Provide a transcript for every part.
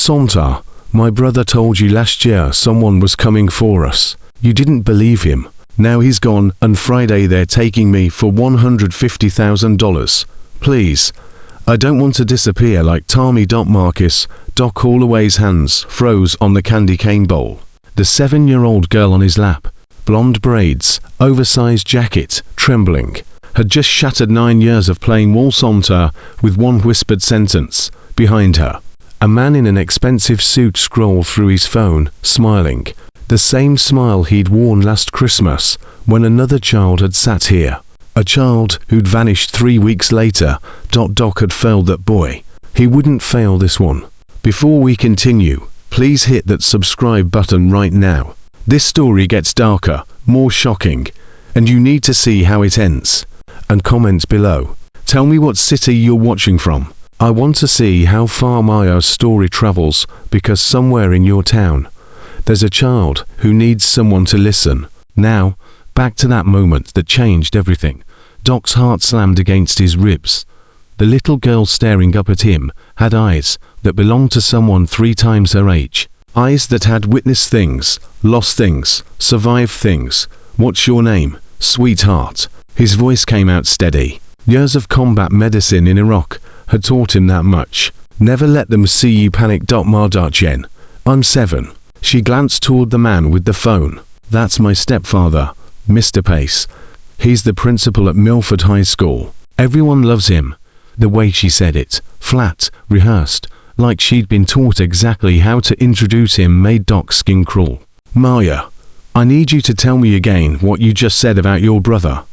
Sontar, my brother told you last year someone was coming for us. You didn't believe him. Now he's gone, and Friday they're taking me for $150,000. Please. I don't want to disappear like Tommy. Marcus. Doc Holloway's hands froze on the candy cane bowl. The 7-year-old girl on his lap, blonde braids, oversized jacket, trembling, had just shattered 9 years of playing wall Sontar with one whispered sentence. Behind her, a man in an expensive suit scrolled through his phone, smiling. The same smile he'd worn last Christmas when another child had sat here. A child who'd vanished 3 weeks later. Doc had failed that boy. He wouldn't fail this one. Before we continue, please hit that subscribe button right now. This story gets darker, more shocking, and you need to see how it ends. And comment below. Tell me what city you're watching from. I want to see how far Maya's story travels, because somewhere in your town, there's a child who needs someone to listen. Now, back to that moment that changed everything. Doc's heart slammed against his ribs. The little girl staring up at him had eyes that belonged to someone 3 times her age. Eyes that had witnessed things, lost things, survived things. What's your name, sweetheart? His voice came out steady. Years of combat medicine in Iraq had taught him that much. Never let them see you panic. Jen. I'm 7. She glanced toward the man with the phone. That's my stepfather, Mr. Pace. He's the principal at Milford High School. Everyone loves him. The way she said it, flat, rehearsed, like she'd been taught exactly how to introduce him, made Doc's skin crawl. Maya, I need you to tell me again what you just said about your brother.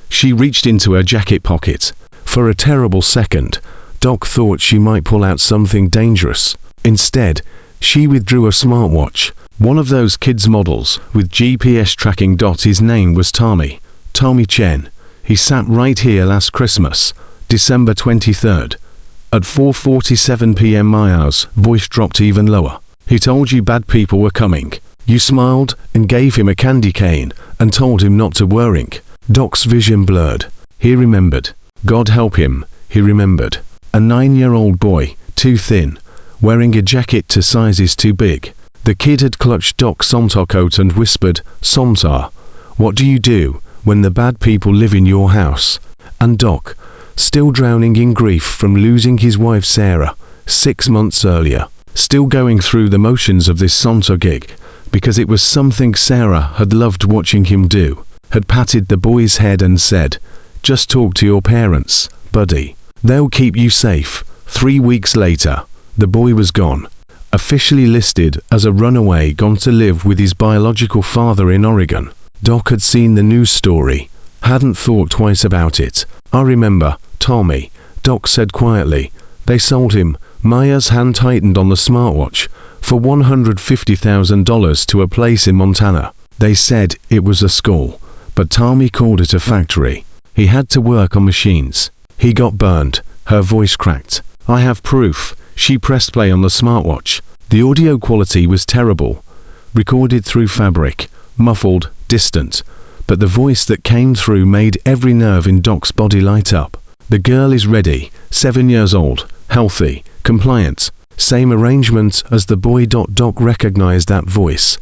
She reached into her jacket pocket. For a terrible second, Doc thought she might pull out something dangerous. Instead, she withdrew a smartwatch, one of those kids' models with GPS tracking. His name was Tommy Chen. He sat right here last Christmas, December 23rd. At 4:47 p.m. Maya's voice dropped even lower. He told you bad people were coming. You smiled and gave him a candy cane and told him not to worry. Doc's vision blurred. He remembered. God help him, he remembered. A 9-year-old boy, too thin, wearing a jacket 2 sizes too big. The kid had clutched Doc's Sontar coat and whispered, Sontar, what do you do when the bad people live in your house? And Doc, still drowning in grief from losing his wife Sarah 6 months earlier, still going through the motions of this Sontar gig, because it was something Sarah had loved watching him do, had patted the boy's head and said, just talk to your parents, buddy. They'll keep you safe. 3 weeks later, the boy was gone. Officially listed as a runaway, gone to live with his biological father in Oregon. Doc had seen the news story, hadn't thought twice about it. I remember, Tommy, Doc said quietly. They sold him. Maya's hand tightened on the smartwatch, for $150,000 to a place in Montana. They said it was a school, but Tommy called it a factory. He had to work on machines. He got burned. Her voice cracked. I have proof. She pressed play on the smartwatch. The audio quality was terrible. Recorded through fabric. Muffled, distant. But the voice that came through made every nerve in Doc's body light up. The girl is ready. 7 years old. Healthy. Compliant. Same arrangement as the boy. Doc recognized that voice.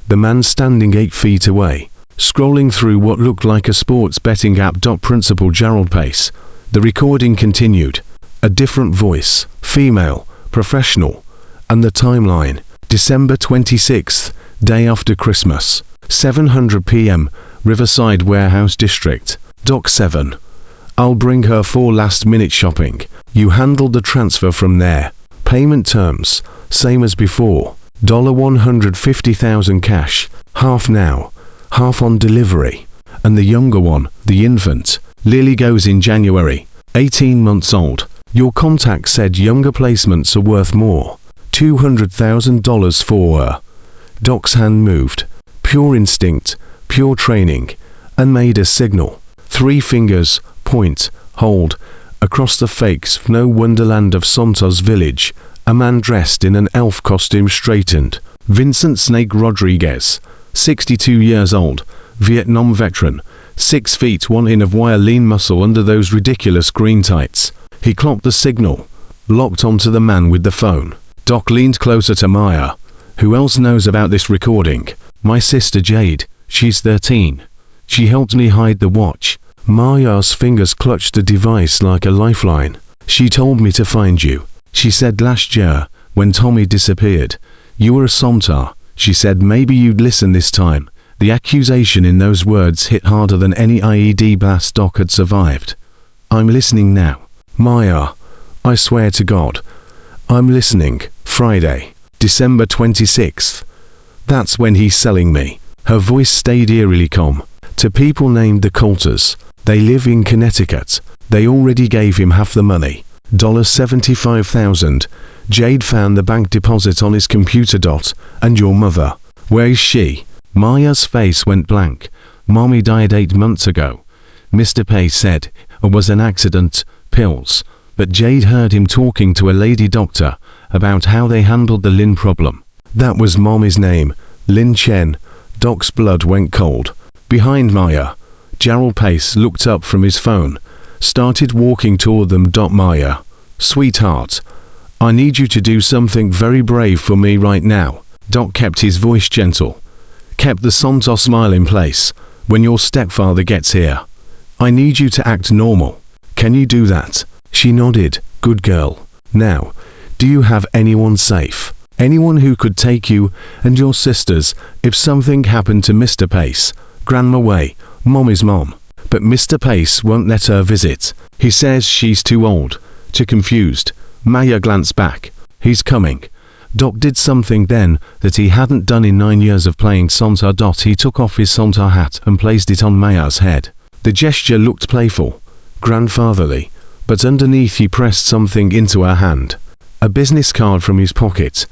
The man standing 8 feet away. Scrolling through what looked like a sports betting app. Principal Gerald Pace. The recording continued. A different voice, female, professional, and the timeline. December 26th, day after Christmas, 7:00 p.m., Riverside Warehouse District. Doc 7. I'll bring her for last-minute shopping. You handled the transfer from there. Payment terms, same as before. $150,000 cash, half now, half on delivery. And the younger one, the infant, Lily, goes in January, 18 months old. Your contact said younger placements are worth more. $200,000 for her. Doc's hand moved. Pure instinct, pure training, and made a signal. 3 fingers, point, hold. Across the fake snow wonderland of Sontar's village, a man dressed in an elf costume straightened. Vincent Snake Rodriguez, 62 years old, Vietnam veteran, 6 feet 1 inch of wire, lean muscle under those ridiculous green tights. He clocked the signal, locked onto the man with the phone. Doc leaned closer to Maya. Who else knows about this recording? My sister Jade. She's 13. She helped me hide the watch. Maya's fingers clutched the device like a lifeline. She told me to find you. She said last year, when Tommy disappeared, you were a Somtar. She said maybe you'd listen this time. The accusation in those words hit harder than any IED blast Doc had survived. I'm listening now. Maya, I swear to God. I'm listening. Friday, December 26th. That's when he's selling me. Her voice stayed eerily calm. To people named the Coulters. They live in Connecticut. They already gave him half the money. $75,000. Jade found the bank deposit on his computer. And your mother. Where is she? Maya's face went blank. Mommy died 8 months ago. Mr. Pace said it was an accident, pills. But Jade heard him talking to a lady doctor about how they handled the Lynn problem. That was Mommy's name, Lynn Chen. Doc's blood went cold. Behind Maya, Gerald Pace looked up from his phone, started walking toward them. Maya, sweetheart, I need you to do something very brave for me right now. Doc kept his voice gentle, kept the Somtar smile in place. When your stepfather gets here, I need you to act normal. Can you do that? She nodded. Good girl. Now, do you have anyone safe? Anyone who could take you and your sisters if something happened to Mr. Pace? Grandma Way, Mommy's mom. But Mr. Pace won't let her visit. He says she's too old, too confused. Maya glanced back. He's coming. Doc did something then that he hadn't done in 9 years of playing Somtar. He took off his Somtar hat and placed it on Maya's head. The gesture looked playful, grandfatherly, but underneath he pressed something into her hand. A business card from his pocket.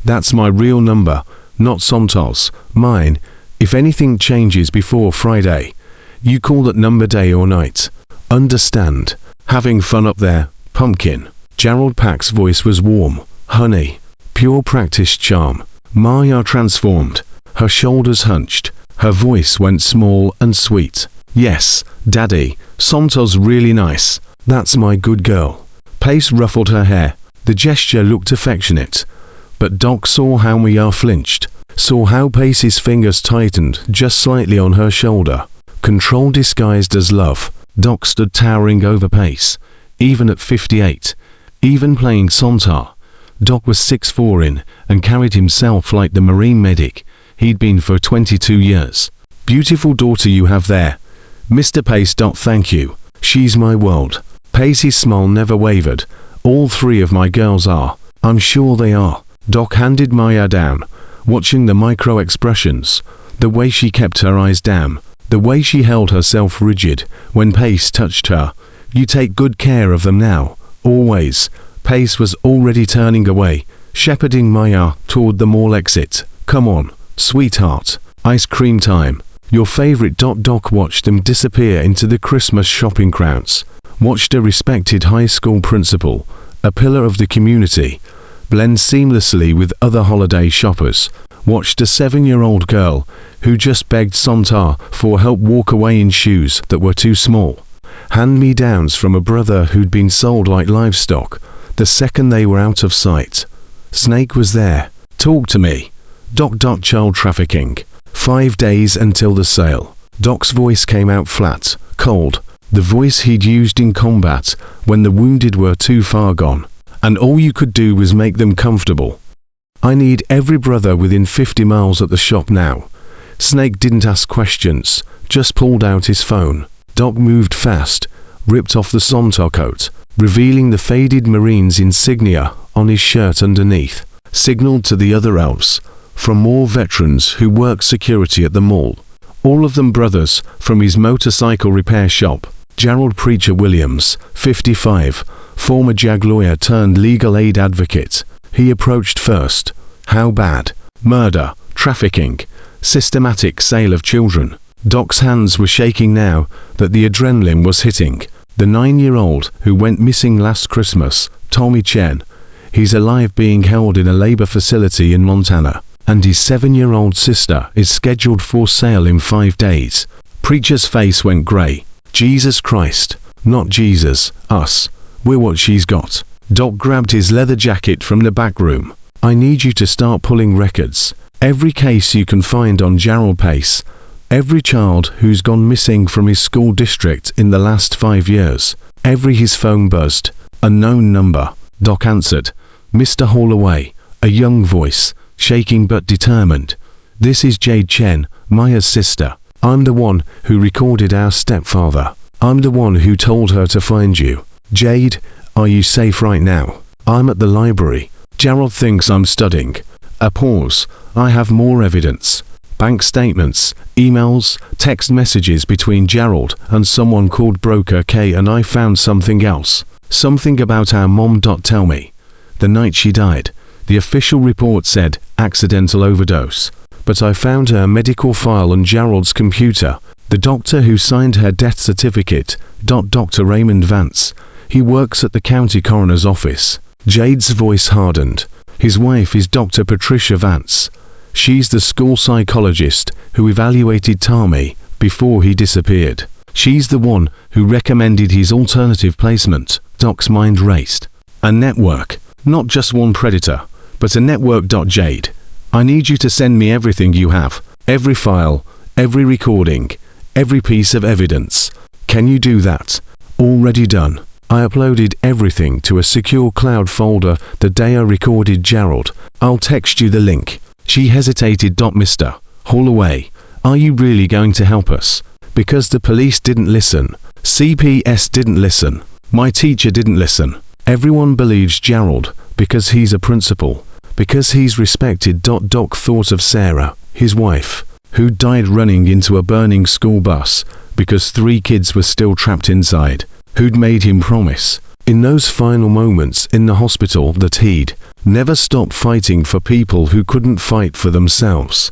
That's my real number, not Somtar's, mine. If anything changes before Friday, you call that number day or night. Understand? Having fun up there, pumpkin? Gerald Pack's voice was warm. Honey. Pure practiced charm. Maya transformed. Her shoulders hunched. Her voice went small and sweet. Yes, Daddy, Somtar's really nice. That's my good girl. Pace ruffled her hair. The gesture looked affectionate. But Doc saw how Maya flinched. Saw how Pace's fingers tightened just slightly on her shoulder. Control disguised as love. Doc stood towering over Pace. Even at 58. Even playing Somtar. Doc was 6'4" in and carried himself like the Marine medic he'd been for 22 years. Beautiful daughter you have there. Mr. Pace. Thank you. She's my world. Pacey's smile never wavered. All 3 of my girls are. I'm sure they are. Doc handed Maya down, watching the micro expressions, the way she kept her eyes down, the way she held herself rigid when Pace touched her. You take good care of them now, always. Pace was already turning away, shepherding Maya toward the mall exit. Come on, sweetheart. Ice cream time. Your favorite. Doc watched them disappear into the Christmas shopping crowds. Watched a respected high school principal, a pillar of the community, blend seamlessly with other holiday shoppers. Watched a 7-year-old girl who just begged Somtar for help walk away in shoes that were too small. Hand-me-downs from a brother who'd been sold like livestock the second they were out of sight. Snake was there. Talk to me. Doc. Child trafficking. 5 days until the sale. Doc's voice came out flat, cold. The voice he'd used in combat when the wounded were too far gone. And all you could do was make them comfortable. I need every brother within 50 miles at the shop now. Snake didn't ask questions, just pulled out his phone. Doc moved fast, ripped off the Somtar coat, revealing the faded Marine's insignia on his shirt underneath. Signaled to the other elves, from more veterans who work security at the mall. All of them brothers from his motorcycle repair shop. Gerald Preacher Williams, 55, former JAG lawyer turned legal aid advocate. He approached first. How bad? Murder, trafficking, systematic sale of children. Doc's hands were shaking now that the adrenaline was hitting. The 9-year-old who went missing last Christmas, Tommy Chen. He's alive, being held in a labor facility in Montana. And his 7-year-old sister is scheduled for sale in 5 days. Preacher's face went grey. Jesus Christ. Not Jesus, us. We're what she's got. Doc grabbed his leather jacket from the back room. I need you to start pulling records. Every case you can find on Gerald Pace. Every child who's gone missing from his school district in the last 5 years. Every his phone buzzed. Unknown number. Doc answered. Mr. Holloway. A young voice, shaking but determined. This is Jade Chen, Maya's sister. I'm the one who recorded our stepfather. I'm the one who told her to find you. Jade, are you safe right now? I'm at the library. Gerald thinks I'm studying. A pause. I have more evidence. Bank statements, emails, text messages between Gerald and someone called Broker K, and I found something else. Something about our mom. Tell me. The night she died. The official report said accidental overdose. But I found her medical file on Gerald's computer. The doctor who signed her death certificate. Dr. Raymond Vance. He works at the county coroner's office. Jade's voice hardened. His wife is Dr. Patricia Vance. She's the school psychologist who evaluated Tommy before he disappeared. She's the one who recommended his alternative placement. Doc's mind raced. A network. Not just one predator, but a network. Jade, I need you to send me everything you have. Every file, every recording, every piece of evidence. Can you do that? Already done. I uploaded everything to a secure cloud folder the day I recorded Gerald. I'll text you the link. She hesitated. Mr. Holloway, are you really going to help us? Because the police didn't listen. CPS didn't listen. My teacher didn't listen. Everyone believes Gerald because he's a principal. Because he's respected. Doc thought of Sarah, his wife, who died running into a burning school bus because 3 kids were still trapped inside. Who'd made him promise, in those final moments in the hospital, that he'd never stop fighting for people who couldn't fight for themselves.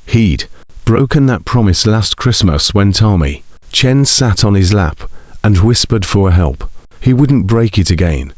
He'd broken that promise last Christmas when Tommy Chen sat on his lap and whispered for help. He wouldn't break it again.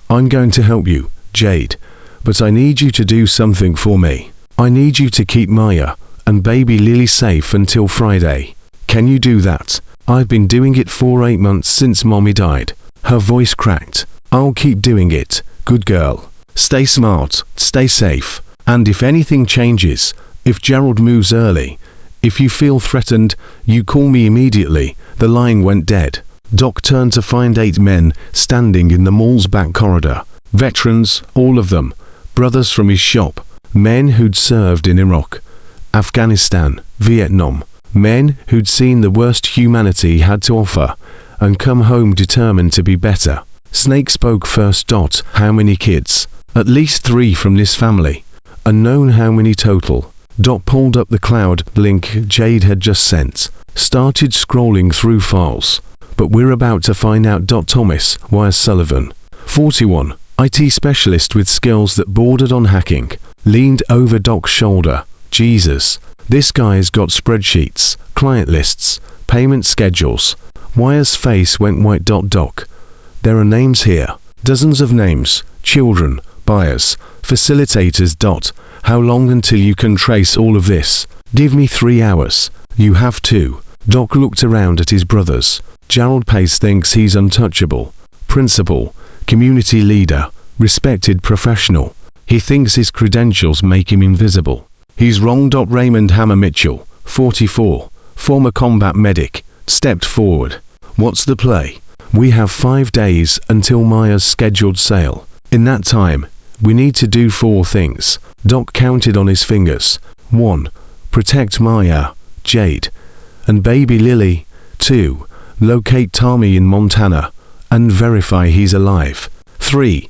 I'm going to help you, Jade, but I need you to do something for me. I need you to keep Maya and baby Lily safe until Friday. Can you do that? I've been doing it for 8 months since Mommy died. Her voice cracked. I'll keep doing it. Good girl. Stay smart, stay safe, and if anything changes, if Gerald moves early, if you feel threatened, you call me immediately. The line went dead. Doc turned to find 8 men standing in the mall's back corridor. Veterans, all of them. Brothers from his shop. Men who'd served in Iraq, Afghanistan, Vietnam. Men who'd seen the worst humanity had to offer, and come home determined to be better. Snake spoke first. How many kids? At least 3 from this family. Unknown how many total. Dot pulled up the cloud link Jade had just sent. Started scrolling through files. But we're about to find out. Thomas Wire Sullivan, 41, IT specialist with skills that bordered on hacking, leaned over Doc's shoulder. Jesus. This guy's got spreadsheets, client lists, payment schedules. Wire's face went white. Doc. There are names here. Dozens of names. Children, buyers, facilitators. How long until you can trace all of this? Give me 3 hours. You have 2. Doc looked around at his brothers. Gerald Pace thinks he's untouchable. Principal, community leader, respected professional. He thinks his credentials make him invisible. He's wrong. Raymond Hammer Mitchell, 44, former combat medic, stepped forward. What's the play? We have 5 days until Maya's scheduled sale. In that time, we need to do 4 things. Doc counted on his fingers. 1. Protect Maya, Jade, and baby Lily. 2. Locate Tommy in Montana and verify he's alive. 3.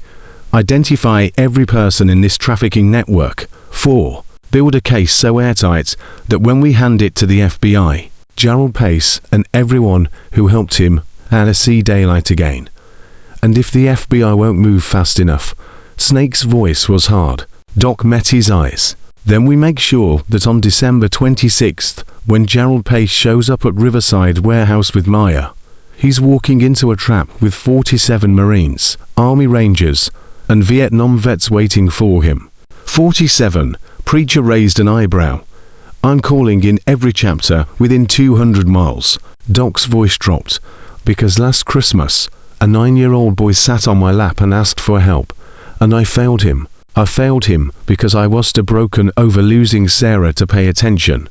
Identify every person in this trafficking network. 4. Build a case so airtight that when we hand it to the FBI, Gerald Pace and everyone who helped him will see daylight again. And if the FBI won't move fast enough, Snake's voice was hard. Doc met his eyes. Then we make sure that on December 26th, when Gerald Pace shows up at Riverside Warehouse with Maya, he's walking into a trap with 47 Marines, Army Rangers, and Vietnam vets waiting for him. 47. Preacher raised an eyebrow. I'm calling in every chapter within 200 miles. Doc's voice dropped. Because last Christmas, a 9-year-old boy sat on my lap and asked for help, and I failed him. I failed him because I was too broken over losing Sarah to pay attention,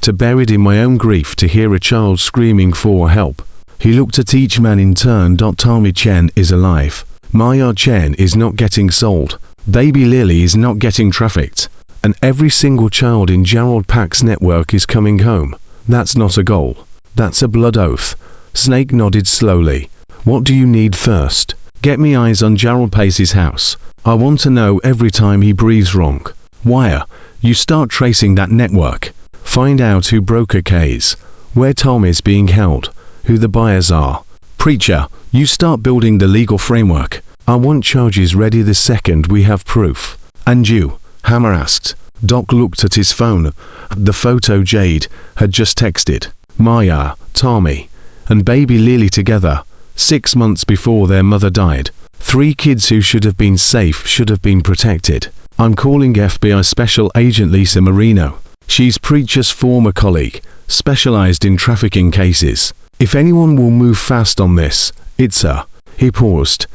too buried in my own grief to hear a child screaming for help. He looked at each man in turn. Tommy Chen is alive. Maya Chen is not getting sold. Baby Lily is not getting trafficked. And every single child in Gerald Pack's network is coming home. That's not a goal. That's a blood oath. Snake nodded slowly. What do you need first? Get me eyes on Gerald Pace's house. I want to know every time he breathes wrong. Wire. You start tracing that network. Find out who broker K's, where Tom is being held, who the buyers are. Preacher, you start building the legal framework. I want charges ready the second we have proof. And you? Hammer asked. Doc looked at his phone. The photo Jade had just texted. Maya, Tommy, and baby Lily together, 6 months before their mother died. 3 kids who should have been safe, should have been protected. I'm calling FBI Special Agent Lisa Marino. She's Preacher's former colleague, specialized in trafficking cases. If anyone will move fast on this, it's her. He paused.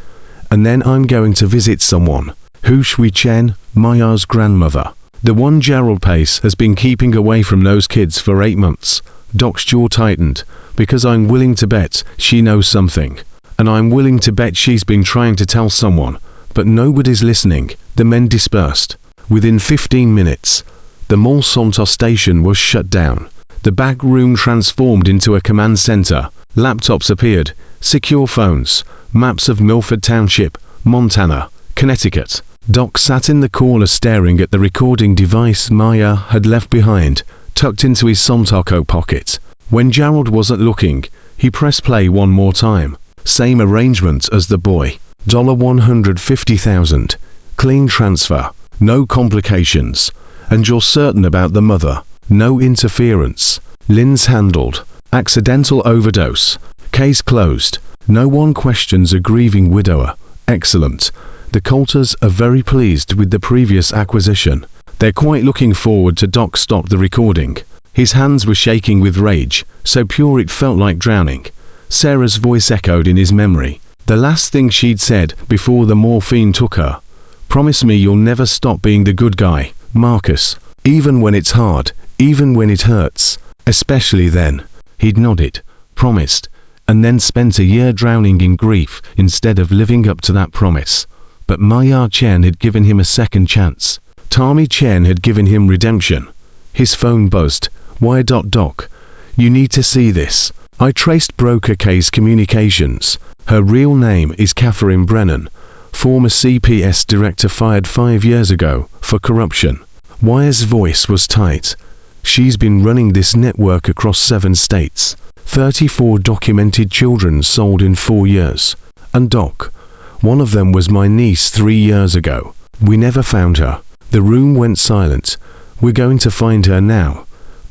And then I'm going to visit someone. Hu Shui Chen, Maya's grandmother. The one Gerald Pace has been keeping away from those kids for 8 months. Doc's jaw tightened, because I'm willing to bet she knows something. And I'm willing to bet she's been trying to tell someone, but nobody's listening. The men dispersed. Within 15 minutes, the Mall Santos station was shut down. The back room transformed into a command center. Laptops appeared, secure phones, maps of Milford Township, Montana, Connecticut. Doc sat in the corner staring at the recording device Maya had left behind, tucked into his Somtaco pocket. When Gerald wasn't looking, he pressed play one more time. Same arrangement as the boy. $150,000. Clean transfer. No complications. And you're certain about the mother. No interference. Lynn's handled. Accidental overdose. Case closed. No one questions a grieving widower. Excellent. The Coulters are very pleased with the previous acquisition. They're quite looking forward to Doc stop the recording. His hands were shaking with rage, so pure it felt like drowning. Sarah's voice echoed in his memory. The last thing she'd said before the morphine took her. Promise me you'll never stop being the good guy, Marcus. Even when it's hard, even when it hurts. Especially then. He'd nodded, promised, and then spent a year drowning in grief instead of living up to that promise. But Maya Chen had given him a second chance. Tommy Chen had given him redemption. His phone buzzed. Why? Doc. You need to see this. I traced broker K's communications. Her real name is Catherine Brennan, former CPS director fired 5 years ago for corruption. Wire's voice was tight. She's been running this network across 7 states. 34 documented children sold in 4 years. And Doc, one of them was my niece 3 years ago. We never found her. The room went silent. We're going to find her now.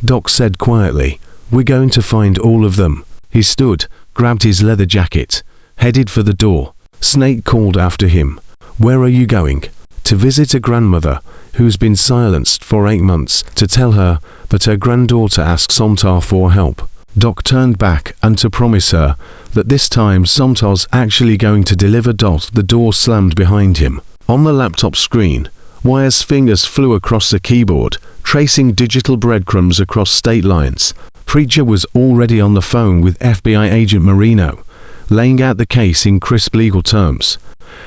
Doc said quietly, we're going to find all of them. He stood, grabbed his leather jacket, headed for the door. Snake called after him. Where are you going? To visit a grandmother who's been silenced for 8 months, to tell her that her granddaughter asked Somtar for help. Doc turned back and to promise her that this time Somtar's actually going to deliver. The door slammed behind him. On the laptop screen, Wire's fingers flew across the keyboard, tracing digital breadcrumbs across state lines. Preacher was already on the phone with FBI agent Marino, laying out the case in crisp legal terms.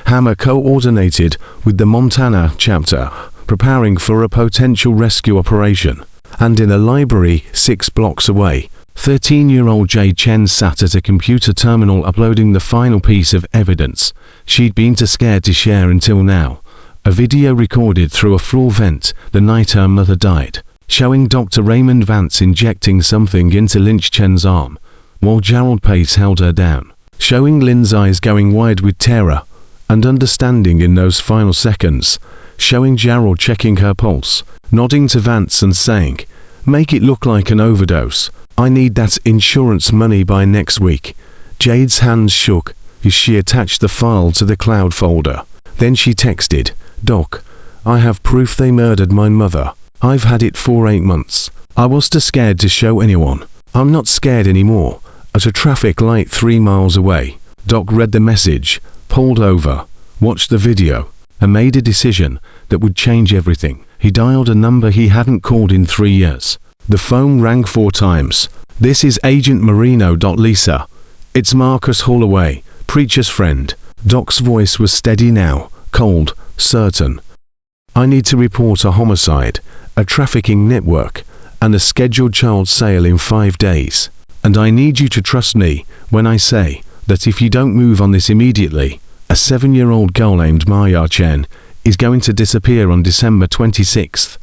Hammer coordinated with the Montana chapter, preparing for a potential rescue operation. And in a library 6 blocks away, 13-year-old Jade Chen sat at a computer terminal uploading the final piece of evidence she'd been too scared to share until now. A video recorded through a floor vent the night her mother died, showing Dr. Raymond Vance injecting something into Lynch Chen's arm, while Gerald Pace held her down, showing Lynn's eyes going wide with terror and understanding in those final seconds, showing Gerald checking her pulse, nodding to Vance and saying, "Make it look like an overdose. I need that insurance money by next week." Jade's hands shook as she attached the file to the cloud folder. Then she texted, "Doc, I have proof they murdered my mother. I've had it for 8 months. I was too scared to show anyone. I'm not scared anymore." At a traffic light 3 miles away, Doc read the message, pulled over, watched the video, and made a decision that would change everything. He dialed a number he hadn't called in 3 years. The phone rang 4 times. "This is Agent Marino. Lisa. It's Marcus Holloway, preacher's friend." Doc's voice was steady now, cold, certain. "I need to report a homicide, a trafficking network, and a scheduled child sale in 5 days. And I need you to trust me when I say that if you don't move on this immediately, a 7-year-old girl named Maya Chen is going to disappear on December 26th,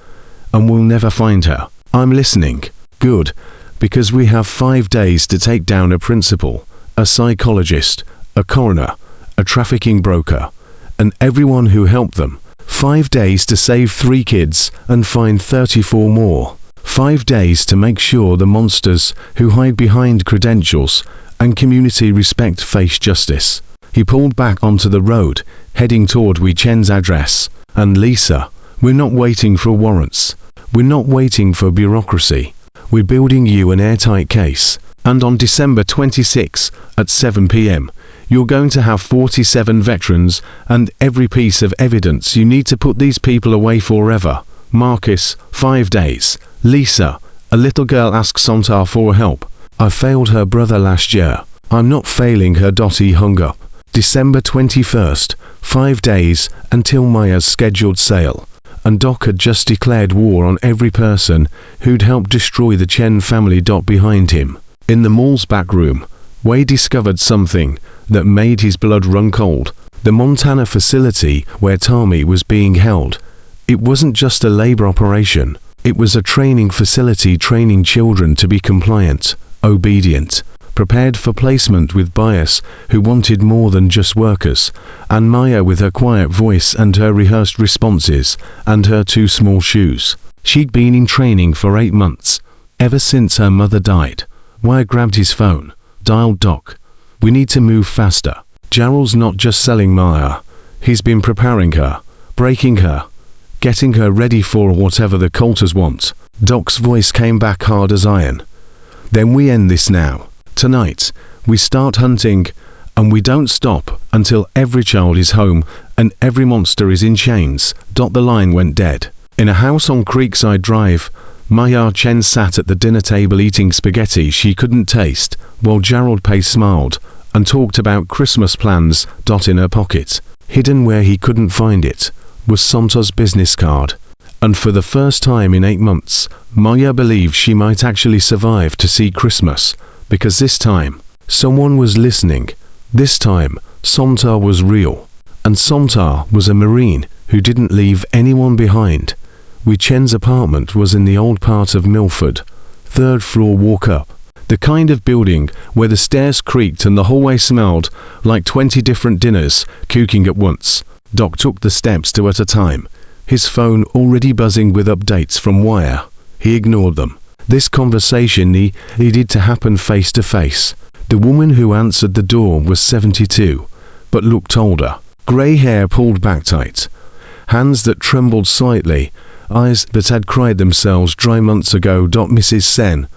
and we'll never find her." "I'm listening." "Good, because we have 5 days to take down a principal, a psychologist, a coroner, a trafficking broker, and everyone who helped them. 5 days to save 3 kids and find 34 more. 5 days to make sure the monsters who hide behind credentials and community respect face justice." He pulled back onto the road, heading toward Wei Chen's address. "And Lisa, we're not waiting for warrants. We're not waiting for bureaucracy. We're building you an airtight case. And on December 26 at 7 p.m., you're going to have 47 veterans and every piece of evidence you need to put these people away forever. Marcus, 5 days. Lisa, a little girl asks Sontar for help. I failed her brother last year. I'm not failing her. He hung up. December 21st, 5 days until Maya's scheduled sale. And Doc had just declared war on every person who'd helped destroy the Chen family. Behind him, in the mall's back room, Wei discovered something that made his blood run cold. The Montana facility where Tommy was being held. It wasn't just a labor operation. It was a training facility training children to be compliant, obedient, prepared for placement with bias who wanted more than just workers. And Maya, with her quiet voice and her rehearsed responses and her 2 small shoes. She'd been in training for 8 months, ever since her mother died. Wei grabbed his phone, dialed Doc. "We need to move faster. Jarrell's not just selling Maya. He's been preparing her, breaking her, getting her ready for whatever the culters want." Doc's voice came back hard as iron. "Then we end this now. Tonight, we start hunting, and we don't stop until every child is home and every monster is in chains." The line went dead. In a house on Creekside Drive, Maya Chen sat at the dinner table eating spaghetti she couldn't taste, while Gerald Pace smiled and talked about Christmas plans. In her pocket, hidden where he couldn't find it, was Sontar's business card. And for the first time in 8 months, Maya believed she might actually survive to see Christmas, because this time, someone was listening. This time, Sontar was real. And Sontar was a Marine who didn't leave anyone behind. Wei Chen's apartment was in the old part of Milford, 3rd floor walk up. The kind of building where the stairs creaked and the hallway smelled like 20 different dinners cooking at once. Doc took the steps 2 at a time, his phone already buzzing with updates from Wire. He ignored them. This conversation needed to happen face to face. The woman who answered the door was 72, but looked older. Grey hair pulled back tight, hands that trembled slightly, eyes that had cried themselves dry months ago. "Mrs. Sen,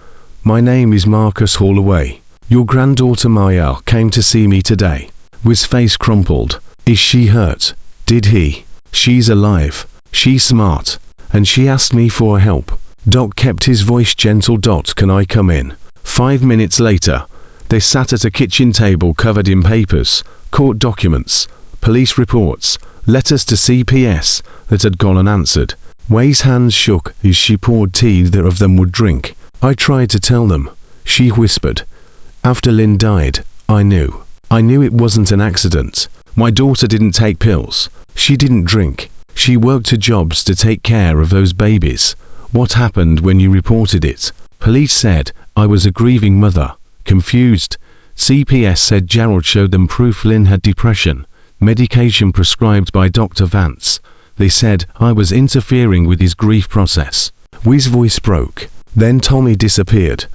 my name is Marcus Holloway. Your granddaughter Maya came to see me today." Wi's face crumpled. "Is she hurt?" "Did he?" "She's alive. She's smart. And she asked me for help." Doc kept his voice gentle. "Can I come in?" 5 minutes later, they sat at a kitchen table covered in papers, court documents, police reports, letters to CPS that had gone unanswered. Wei's hands shook as she poured tea that of them would drink. "I tried to tell them," she whispered. "After Lynn died, I knew. I knew it wasn't an accident. My daughter didn't take pills. She didn't drink. She worked 2 jobs to take care of those babies." "What happened when you reported it?" "Police said I was a grieving mother." Confused, CPS said Gerald showed them proof Lynn had depression, medication prescribed by Dr. Vance. They said I was interfering with his grief process. Wei's voice broke. "Then Tommy disappeared.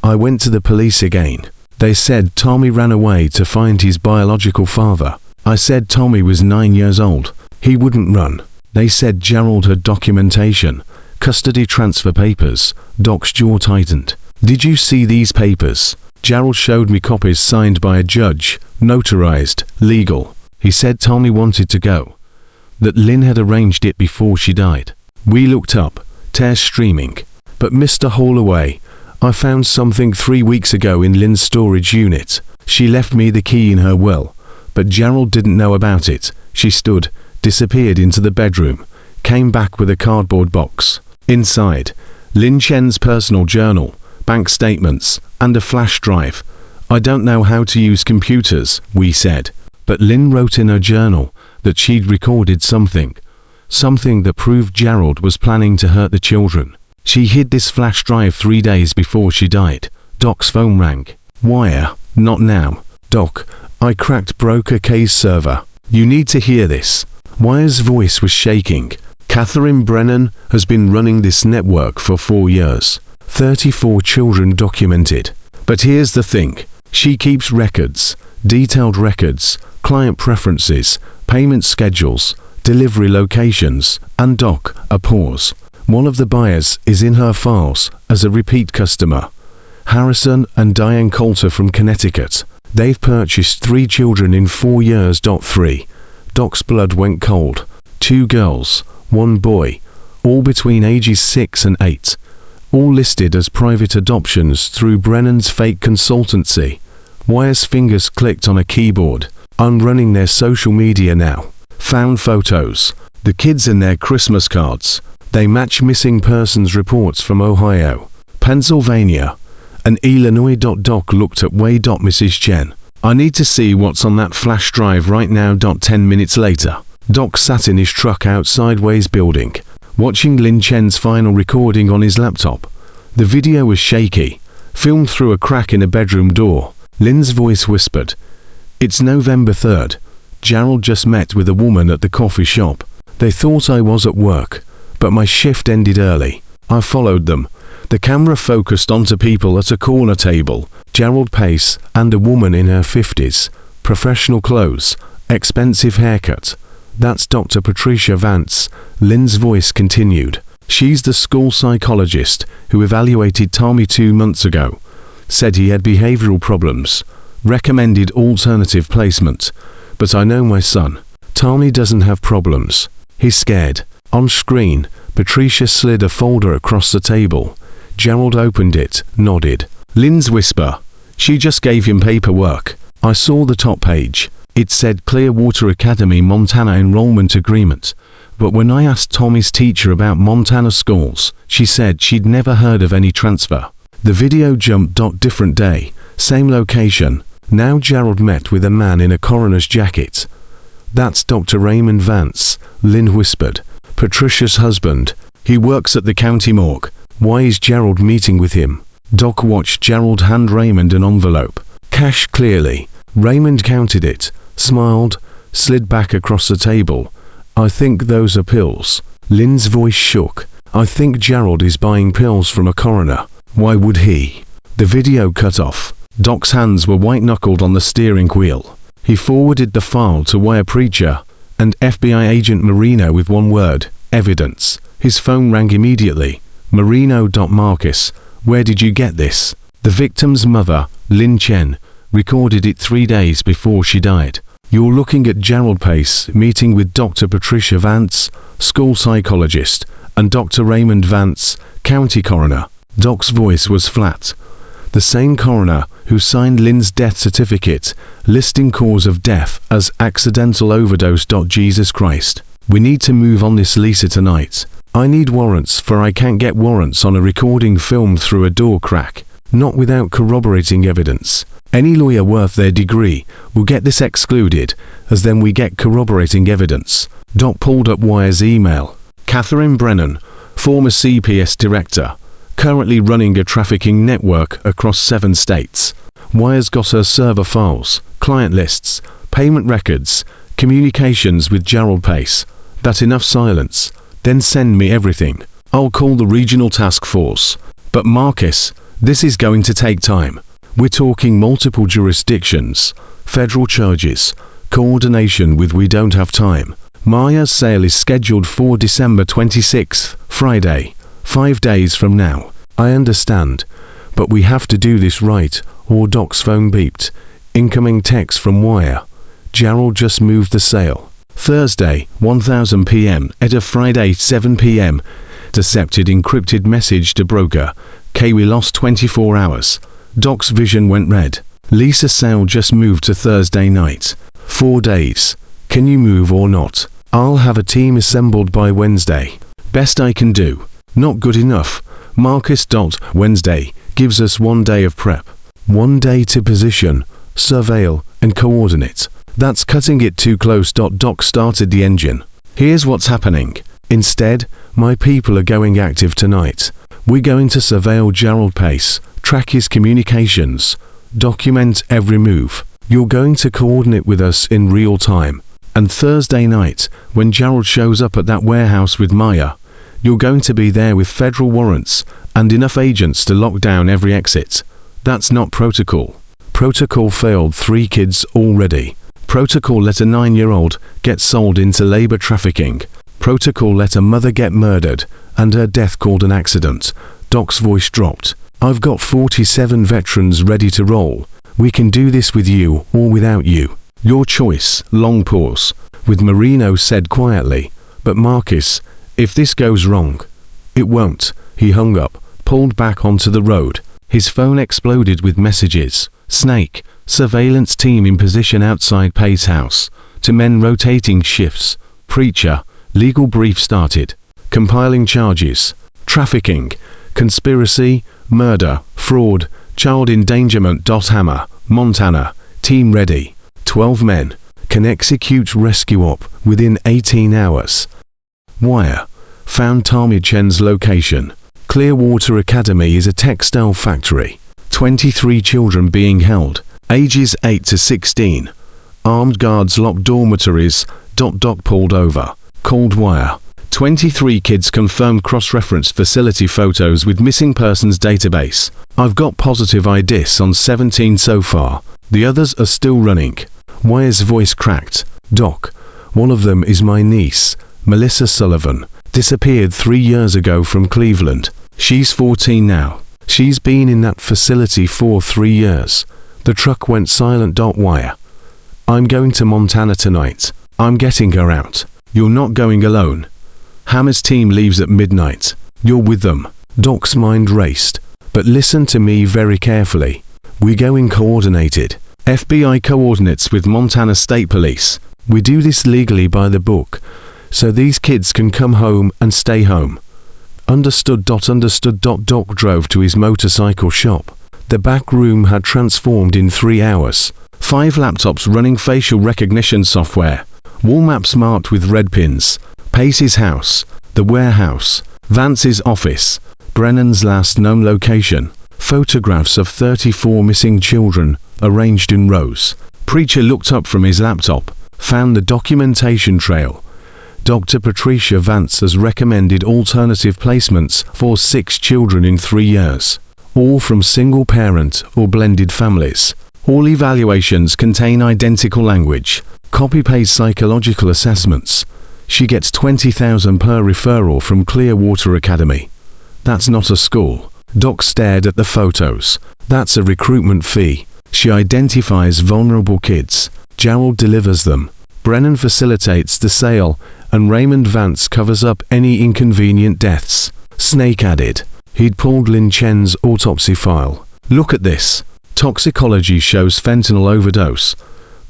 I went to the police again. They said Tommy ran away to find his biological father. I said Tommy was 9 years old. He wouldn't run. They said Gerald had documentation, custody transfer papers." Doc's jaw tightened. "Did you see these papers?" "Gerald showed me copies signed by a judge, notarized, legal. He said Tommy wanted to go, that Lynn had arranged it before she died. We looked up, tears streaming. But Mr. Holloway, I found something 3 weeks ago in Lynn's storage unit. She left me the key in her will, but Gerald didn't know about it. She disappeared into the bedroom, came back with a cardboard box. Inside, Lynn Chen's personal journal, bank statements, and a flash drive. I don't know how to use computers, we said, but Lynn wrote in her journal that she'd recorded something that proved Gerald was planning to hurt the children. She hid this flash drive 3 days before she died. Doc's phone rang. Wire, not now. Doc, I cracked broker K's server. You need to hear this. Wire's voice was shaking. Catherine Brennan has been running this network for 4 years. 34 children documented. But here's the thing. She keeps records, detailed records, client preferences, payment schedules, delivery locations, and Doc, a pause. One of the buyers is in her files as a repeat customer. Harrison and Diane Coulter from Connecticut. They've purchased 3 children in 4 years. 3. Doc's blood went cold. 2 girls, 1 boy, all between ages 6 and 8. All listed as private adoptions through Brennan's fake consultancy. Wire's fingers clicked on a keyboard. I'm running their social media now. Found photos. The kids in their Christmas cards. They match missing persons reports from Ohio, Pennsylvania, and Illinois. Doc looked at Way. Mrs. Chen. I need to see what's on that flash drive right now. 10 minutes later, Doc sat in his truck outside Way's building, watching Lynn Chen's final recording on his laptop. The video was shaky, filmed through a crack in a bedroom door. Lynn's voice whispered, "It's November 3rd. Gerald just met with a woman at the coffee shop. They thought I was at work, but my shift ended early. I followed them. The camera focused onto people at a corner table, Gerald Pace and a woman in her 50s, professional clothes, expensive haircut. That's Dr. Patricia Vance." Lynn's voice continued. "She's the school psychologist who evaluated Tommy 2 months ago. Said he had behavioral problems. Recommended alternative placement. But I know my son. Tommy doesn't have problems. He's scared." On screen, Patricia slid a folder across the table. Gerald opened it, nodded. Lynn's whisper. "She just gave him paperwork. I saw the top page. It said Clearwater Academy Montana enrollment agreement. But when I asked Tommy's teacher about Montana schools, she said she'd never heard of any transfer." The video jumped. Different day, same location. Now Gerald met with a man in a coroner's jacket. "That's Dr. Raymond Vance," Lynn whispered. "Patricia's husband. He works at the county morgue. Why is Gerald meeting with him?" Doc watched Gerald hand Raymond an envelope. Cash clearly. Raymond counted it, smiled, slid back across the table. "I think those are pills." Lynn's voice shook. "I think Gerald is buying pills from a coroner. Why would he?" The video cut off. Doc's hands were white-knuckled on the steering wheel. He forwarded the file to Wire Preacher and FBI agent Marino with one word, evidence. His phone rang immediately. Marino. "Marcus, where did you get this?" The victim's mother, Lynn Chen, recorded it 3 days before she died. "You're looking at Gerald Pace meeting with Dr. Patricia Vance, school psychologist, and Dr. Raymond Vance, county coroner." Doc's voice was flat. The same coroner who signed Lynn's death certificate, listing cause of death as accidental overdose. Jesus Christ. We need to move on this, Lisa, tonight. I need warrants, for I can't get warrants on a recording filmed through a door crack, not without corroborating evidence. Any lawyer worth their degree will get this excluded, as then we get corroborating evidence. Doc pulled up Wire's email. Catherine Brennan, former CPS director, currently running a trafficking network across 7 states. Wire's got her server files, client lists, payment records, communications with Gerald Pace. That enough silence. Then send me everything. I'll call the regional task force. But Marcus, this is going to take time. We're talking multiple jurisdictions, federal charges, coordination with. We don't have time. Maya's sale is scheduled for December 26th, Friday, 5 days from now. I understand, but we have to do this right, or Doc's phone beeped. Incoming text from Wire. Gerald just moved the sale. Thursday, 1000 p.m. at a Friday, 7 p.m. Decepted encrypted message to broker. K, we lost 24 hours. Doc's vision went red. Lisa sale just moved to Thursday night. 4 days. Can you move or not? I'll have a team assembled by Wednesday. Best I can do. Not good enough. Marcus. Wednesday gives us 1 day of prep. 1 day to position, surveil, and coordinate. That's cutting it too close. Doc started the engine. Here's what's happening. Instead, my people are going active tonight. We're going to surveil Gerald Pace, track his communications, document every move. You're going to coordinate with us in real time. And Thursday night, when Gerald shows up at that warehouse with Maya, you're going to be there with federal warrants and enough agents to lock down every exit. That's not protocol. Protocol failed 3 kids already. Protocol let a 9-year-old get sold into labor trafficking. Protocol let a mother get murdered and her death called an accident. Doc's voice dropped. I've got 47 veterans ready to roll. We can do this with you or without you. Your choice. Long pause. With Marino said quietly, but Marcus, if this goes wrong. It won't. He hung up, pulled back onto the road. His phone exploded with messages. Snake, surveillance team in position outside Pace house. To men rotating shifts. Preacher, legal brief started. Compiling charges. Trafficking, conspiracy, murder, fraud, child endangerment. Hammer, Montana, team ready. 12 men. Can execute rescue op within 18 hours. Wire. Found Tommy Chen's location. Clearwater Academy is a textile factory. 23 children being held, ages 8 to 16. Armed guards lock dormitories. Doc pulled over. Cold wire. 23 kids confirmed cross-referenced facility photos with missing persons database. I've got positive IDs on 17 so far. The others are still running. Wire's voice cracked. Doc, one of them is my niece, Melissa Sullivan. Disappeared 3 years ago from Cleveland. She's 14 now. She's been in that facility for 3 years. The truck went silent. Wire. I'm going to Montana tonight. I'm getting her out. You're not going alone. Hammer's team leaves at midnight. You're with them. Doc's mind raced. But listen to me very carefully. We're going coordinated. FBI coordinates with Montana State Police. We do this legally by the book, so these kids can come home and stay home. Understood. Understood. Doc drove to his motorcycle shop. The back room had transformed in 3 hours. 5 laptops running facial recognition software. Wall maps marked with red pins. Pace's house. The warehouse. Vance's office. Brennan's last known location. Photographs of 34 missing children, arranged in rows. Preacher looked up from his laptop, found the documentation trail. Dr. Patricia Vance has recommended alternative placements for 6 children in 3 years, all from single-parent or blended families. All evaluations contain identical language. Copy-paste psychological assessments. She gets $20,000 per referral from Clearwater Academy. That's not a school. Doc stared at the photos. That's a recruitment fee. She identifies vulnerable kids. Gerald delivers them. Brennan facilitates the sale, and Raymond Vance covers up any inconvenient deaths. Snake added. He'd pulled Lin Chen's autopsy file. Look at this. Toxicology shows fentanyl overdose.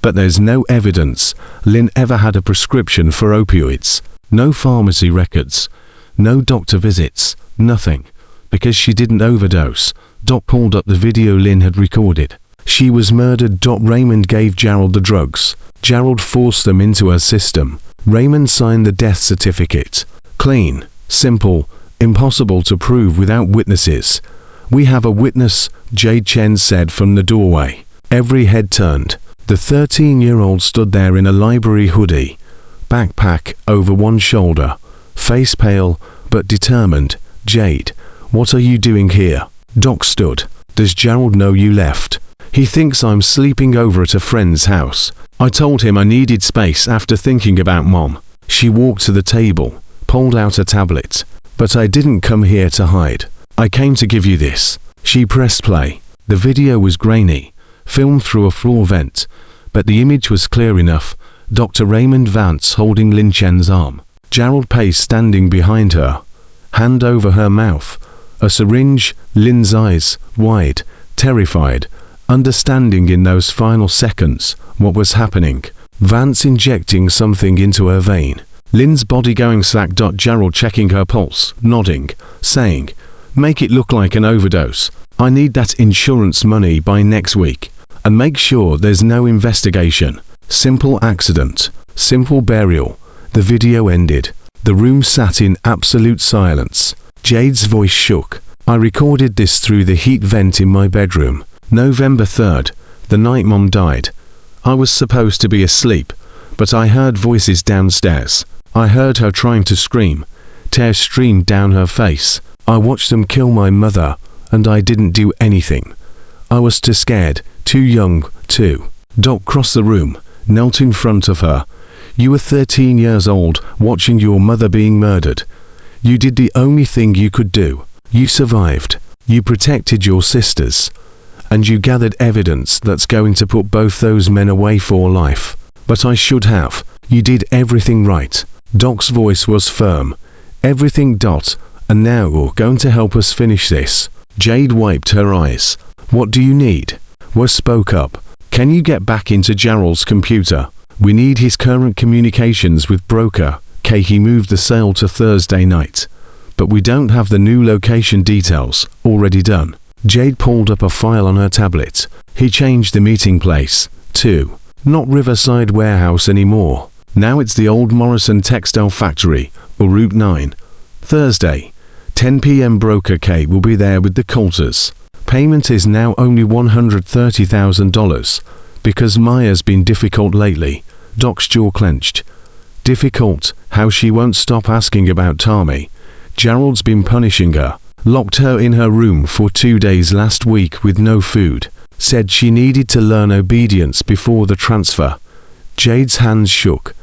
But there's no evidence Lin ever had a prescription for opioids. No pharmacy records. No doctor visits. Nothing. Because she didn't overdose. Doc pulled up the video Lin had recorded. She was murdered. Raymond gave Gerald the drugs. Gerald forced them into her system. Raymond signed the death certificate. Clean, simple, impossible to prove without witnesses. We have a witness, Jade Chen said from the doorway. Every head turned. The 13-year-old stood there in a library hoodie, backpack over one shoulder, face pale but determined. Jade, what are you doing here? Doc stood. Does Gerald know you left? He thinks I'm sleeping over at a friend's house. I told him I needed space after thinking about Mom. She walked to the table, pulled out a tablet. But I didn't come here to hide. I came to give you this. She pressed play. The video was grainy, filmed through a floor vent, but the image was clear enough. Dr. Raymond Vance holding Lin Chen's arm. Gerald Pace standing behind her, hand over her mouth. A syringe, Lin's eyes, wide, terrified, understanding in those final seconds what was happening. Vance injecting something into her vein. Lin's body going slack. Gerald checking her pulse, nodding, saying, "Make it look like an overdose. I need that insurance money by next week. And make sure there's no investigation. Simple accident. Simple burial." The video ended. The room sat in absolute silence. Jade's voice shook. "I recorded this through the heat vent in my bedroom. November 3rd, the night Mom died. I was supposed to be asleep, but I heard voices downstairs. I heard her trying to scream. Tears streamed down her face. I watched them kill my mother, and I didn't do anything. I was too scared, too young, too." Doc crossed the room, knelt in front of her. "You were 13 years old, watching your mother being murdered. You did the only thing you could do. You survived. You protected your sisters. And you gathered evidence that's going to put both those men away for life. But I should have. You did everything right." Doc's voice was firm. "Everything. And now you're going to help us finish this." Jade wiped her eyes. "What do you need?" Wes spoke up. "Can you get back into Gerald's computer? We need his current communications with broker. He moved the sale to Thursday night. But we don't have the new location details already done." Jade pulled up a file on her tablet. "He changed the meeting place, too. Not Riverside Warehouse anymore. Now it's the old Morrison Textile Factory, or Route 9. Thursday, 10 p.m. Broker K will be there with the Coulters. Payment is now only $130,000, because Maya's been difficult lately." Doc's jaw clenched. "Difficult? How she won't stop asking about Tommy. Gerald's been punishing her. Locked her in her room for 2 days last week with no food. Said she needed to learn obedience before the transfer." Jade's hands shook.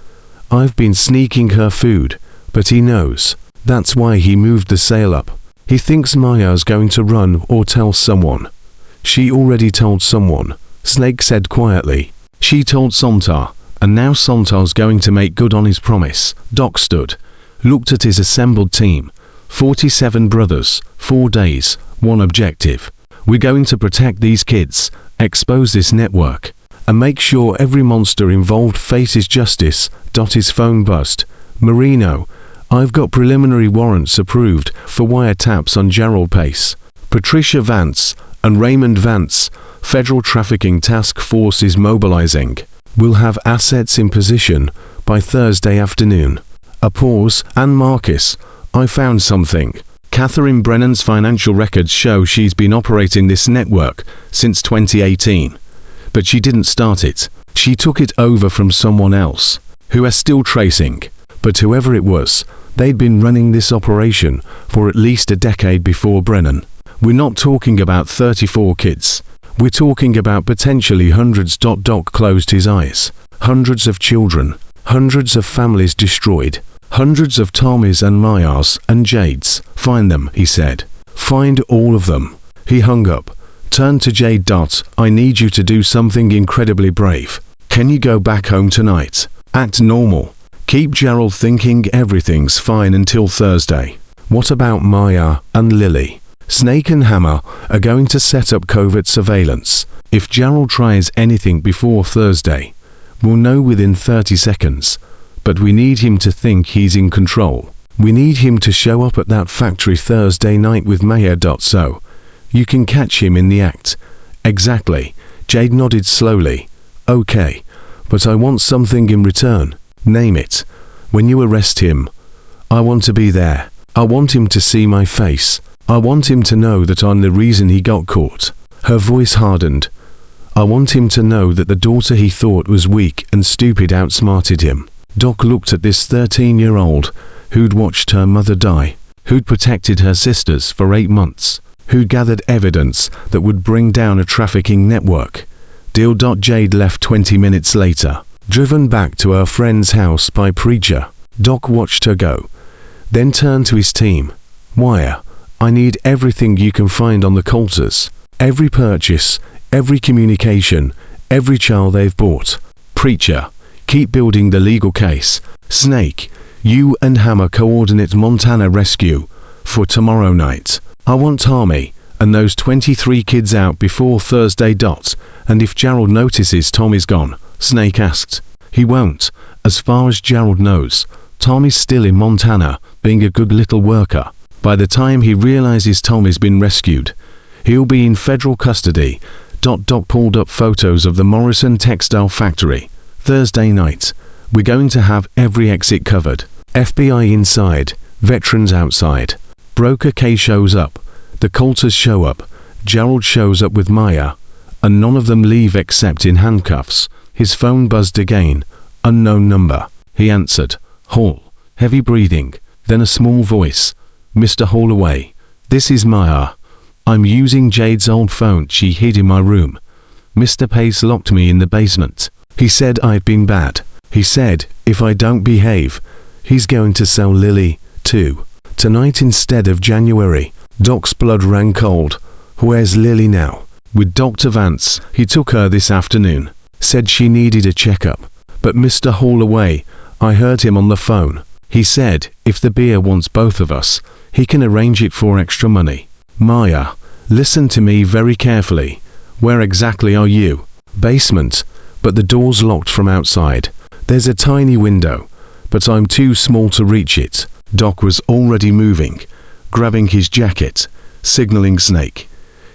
"I've been sneaking her food, but he knows. That's why he moved the sale up. He thinks Maya's going to run or tell someone." "She already told someone," Snake said quietly. "She told Sontar, and now Sontar's going to make good on his promise." Doc stood, looked at his assembled team. 47 brothers, 4 days, one objective. "We're going to protect these kids, expose this network, and make sure every monster involved faces justice." His phone buzzed. "Marino, I've got preliminary warrants approved for wiretaps on Gerald Pace, Patricia Vance, and Raymond Vance. Federal Trafficking Task Force is mobilizing. We'll have assets in position by Thursday afternoon." A pause. "And Marcus, I found something. Catherine Brennan's financial records show she's been operating this network since 2018. But she didn't start it. She took it over from someone else, who are still tracing. But whoever it was, they'd been running this operation for at least a decade before Brennan. We're not talking about 34 kids. We're talking about potentially hundreds." Doc closed his eyes. "Hundreds of children. Hundreds of families destroyed. Hundreds of Tommys and Mayas and Jades. Find them," he said. "Find all of them." He hung up, turned to Jade. "I need you to do something incredibly brave. Can you go back home tonight? Act normal. Keep Gerald thinking everything's fine until Thursday. What about Maya and Lily? Snake and Hammer are going to set up covert surveillance. If Gerald tries anything before Thursday, we'll know within 30 seconds. But we need him to think he's in control. We need him to show up at that factory Thursday night with Maya. So you can catch him in the act." "Exactly." Jade nodded slowly. "Okay, but I want something in return. Name it. When you arrest him, I want to be there. I want him to see my face. I want him to know that I'm the reason he got caught." Her voice hardened. "I want him to know that the daughter he thought was weak and stupid outsmarted him." Doc looked at this 13-year-old who'd watched her mother die, who'd protected her sisters for 8 months, who'd gathered evidence that would bring down a trafficking network. Deal. Jade left 20 minutes later, driven back to her friend's house by Preacher. Doc watched her go, then turned to his team. "Wire, I need everything you can find on the Coulters. Every purchase, every communication, every child they've bought." "Preacher, keep building the legal case. Snake, you and Hammer coordinate Montana rescue for tomorrow night. I want Tommy and those 23 kids out before Thursday. And if Gerald notices Tommy's gone, Snake asked. He won't. As far as Gerald knows, Tommy's still in Montana, being a good little worker. By the time he realizes Tommy's been rescued, he'll be in federal custody. Doc pulled up photos of the Morrison textile factory. Thursday night. We're going to have every exit covered. FBI inside, veterans outside. Broker K shows up. The Coulters show up. Gerald shows up with Maya. And none of them leave except in handcuffs. His phone buzzed again. Unknown number. He answered. Hall. Heavy breathing. Then a small voice. Mr. Holloway. This is Maya. I'm using Jade's old phone she hid in my room. Mr. Pace locked me in the basement. He said I'd been bad. He said, if I don't behave, he's going to sell Lily, too. Tonight instead of January. Doc's blood ran cold. Where's Lily now? With Dr. Vance. He took her this afternoon. Said she needed a checkup. But Mr. Holloway, I heard him on the phone. He said, if the beer wants both of us, he can arrange it for extra money. Maya, listen to me very carefully. Where exactly are you? Basement, but the door's locked from outside. There's a tiny window, but I'm too small to reach it. Doc was already moving, grabbing his jacket, signaling Snake.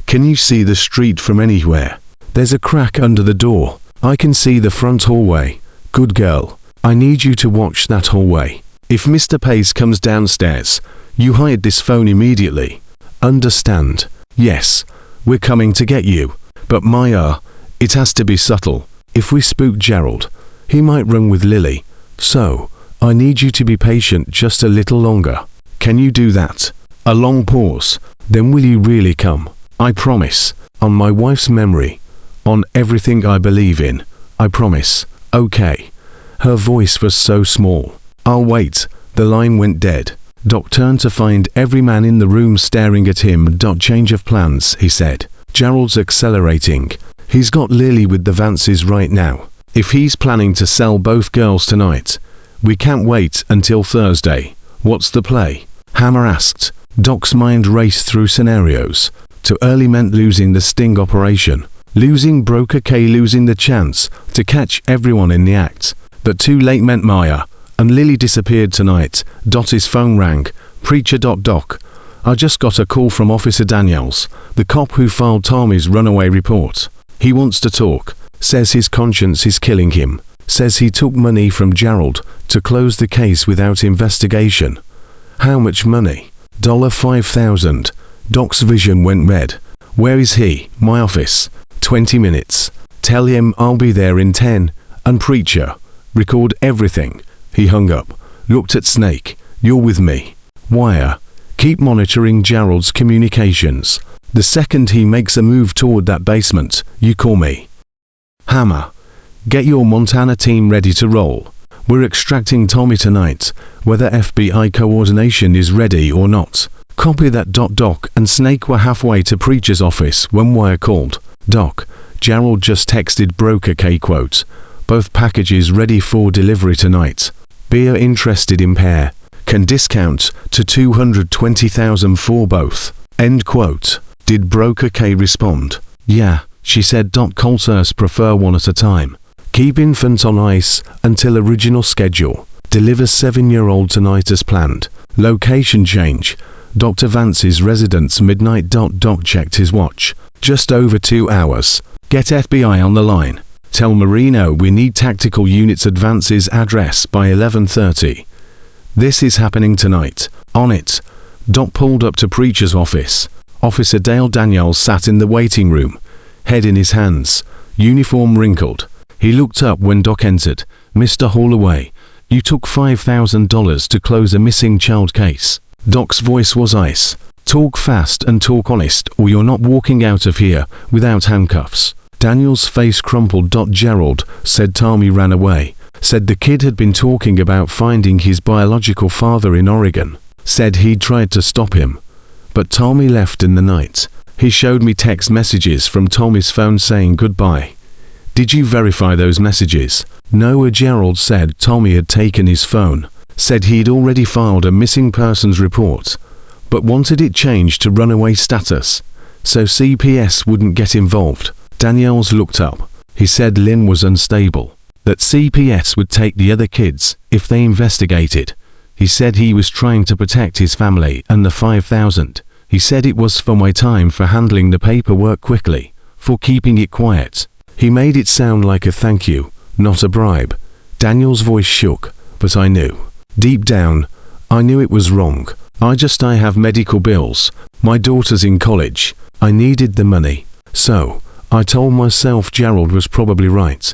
Can you see the street from anywhere? There's a crack under the door. I can see the front hallway. Good girl. I need you to watch that hallway. If Mr. Pace comes downstairs, you hide this phone immediately. Understand? Yes. We're coming to get you. But Maya, it has to be subtle. If we spook Gerald, he might run with Lily. So, I need you to be patient just a little longer. Can you do that? A long pause. Then will you really come? I promise. On my wife's memory. On everything I believe in. I promise. Okay. Her voice was so small. I'll wait. The line went dead. Doc turned to find every man in the room staring at him. Change of plans, he said. Gerald's accelerating. He's got Lily with the Vances right now. If he's planning to sell both girls tonight, we can't wait until Thursday. What's the play? Hammer asked. Doc's mind raced through scenarios. Too early meant losing the sting operation. Losing Broker K, losing the chance to catch everyone in the act. But too late meant Maya. And Lily disappeared tonight. His phone rang. Preacher. Doc. I just got a call from Officer Daniels, the cop who filed Tommy's runaway report. He wants to talk. Says his conscience is killing him. Says he took money from Gerald to close the case without investigation. How much money? $5,000. Doc's vision went red. Where is he? My office. 20 minutes. Tell him I'll be there in 10. And preacher, record everything. He hung up. Looked at Snake. You're with me. Wire. Keep monitoring Gerald's communications. The second he makes a move toward that basement, you call me. Hammer. Get your Montana team ready to roll. We're extracting Tommy tonight, whether FBI coordination is ready or not. Copy that. Doc and Snake were halfway to Preacher's office when Wire called. Doc, Gerald just texted Broker K quote. Both packages ready for delivery tonight. Beer interested in pair. Can discount to $220,000 for both. End quote. Did Broker K respond? Yeah, she said. Coulters prefer one at a time. Keep infant on ice until original schedule. Deliver 7-year-old tonight as planned. Location change. Dr. Vance's residence midnight. Doc checked his watch. Just over 2 hours. Get FBI on the line. Tell Marino we need tactical units at Vance's address by 11:30. This is happening tonight. On it. Doc pulled up to Preacher's office. Officer Dale Daniels sat in the waiting room, head in his hands, uniform wrinkled. He looked up when Doc entered. Mr. Holloway, you took $5,000 to close a missing child case. Doc's voice was ice. Talk fast and talk honest, or you're not walking out of here without handcuffs. Daniel's face crumpled. Gerald said Tommy ran away. Said the kid had been talking about finding his biological father in Oregon. Said he'd tried to stop him. But Tommy left in the night. He showed me text messages from Tommy's phone saying goodbye. Did you verify those messages? No, Gerald said Tommy had taken his phone, said he'd already filed a missing persons report, but wanted it changed to runaway status, so CPS wouldn't get involved. Daniels looked up. He said Lynn was unstable, that CPS would take the other kids if they investigated. He said he was trying to protect his family and the 5,000. He said it was for my time for handling the paperwork quickly, for keeping it quiet. He made it sound like a thank you, not a bribe. Daniel's voice shook, but I knew. Deep down, I knew it was wrong. I have medical bills. My daughter's in college. I needed the money. So, I told myself Gerald was probably right.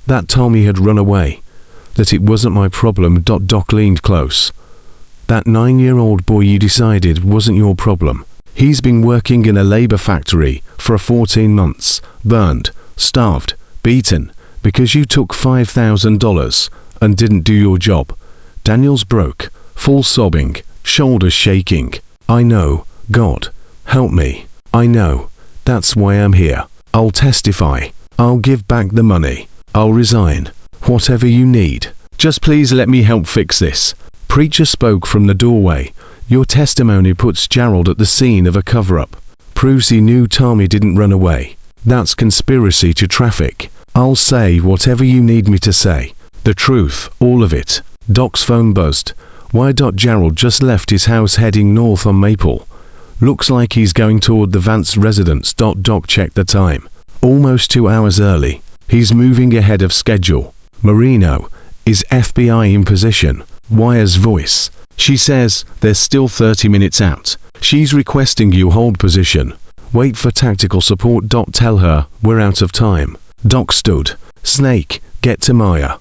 That Tommy had run away. That it wasn't my problem. Doc leaned close. That 9-year-old boy you decided wasn't your problem. He's been working in a labor factory for 14 months, burned, starved, beaten, because you took $5,000 and didn't do your job. Daniels broke, full sobbing, shoulders shaking. I know, God, help me. I know, that's why I'm here. I'll testify. I'll give back the money. I'll resign. Whatever you need. Just please let me help fix this. Preacher spoke from the doorway. Your testimony puts Gerald at the scene of a cover-up. Proves he knew Tommy didn't run away. That's conspiracy to traffic. I'll say whatever you need me to say. The truth, all of it. Doc's phone buzzed. Why? Gerald just left his house heading north on Maple. Looks like he's going toward the Vance residence. Doc checked the time. Almost 2 hours early. He's moving ahead of schedule. Marino, is FBI in position? Wire's voice. She says they're still 30 minutes out. She's requesting you hold position. Wait for tactical support. Tell her we're out of time. Doc stood. Snake, get to Maya.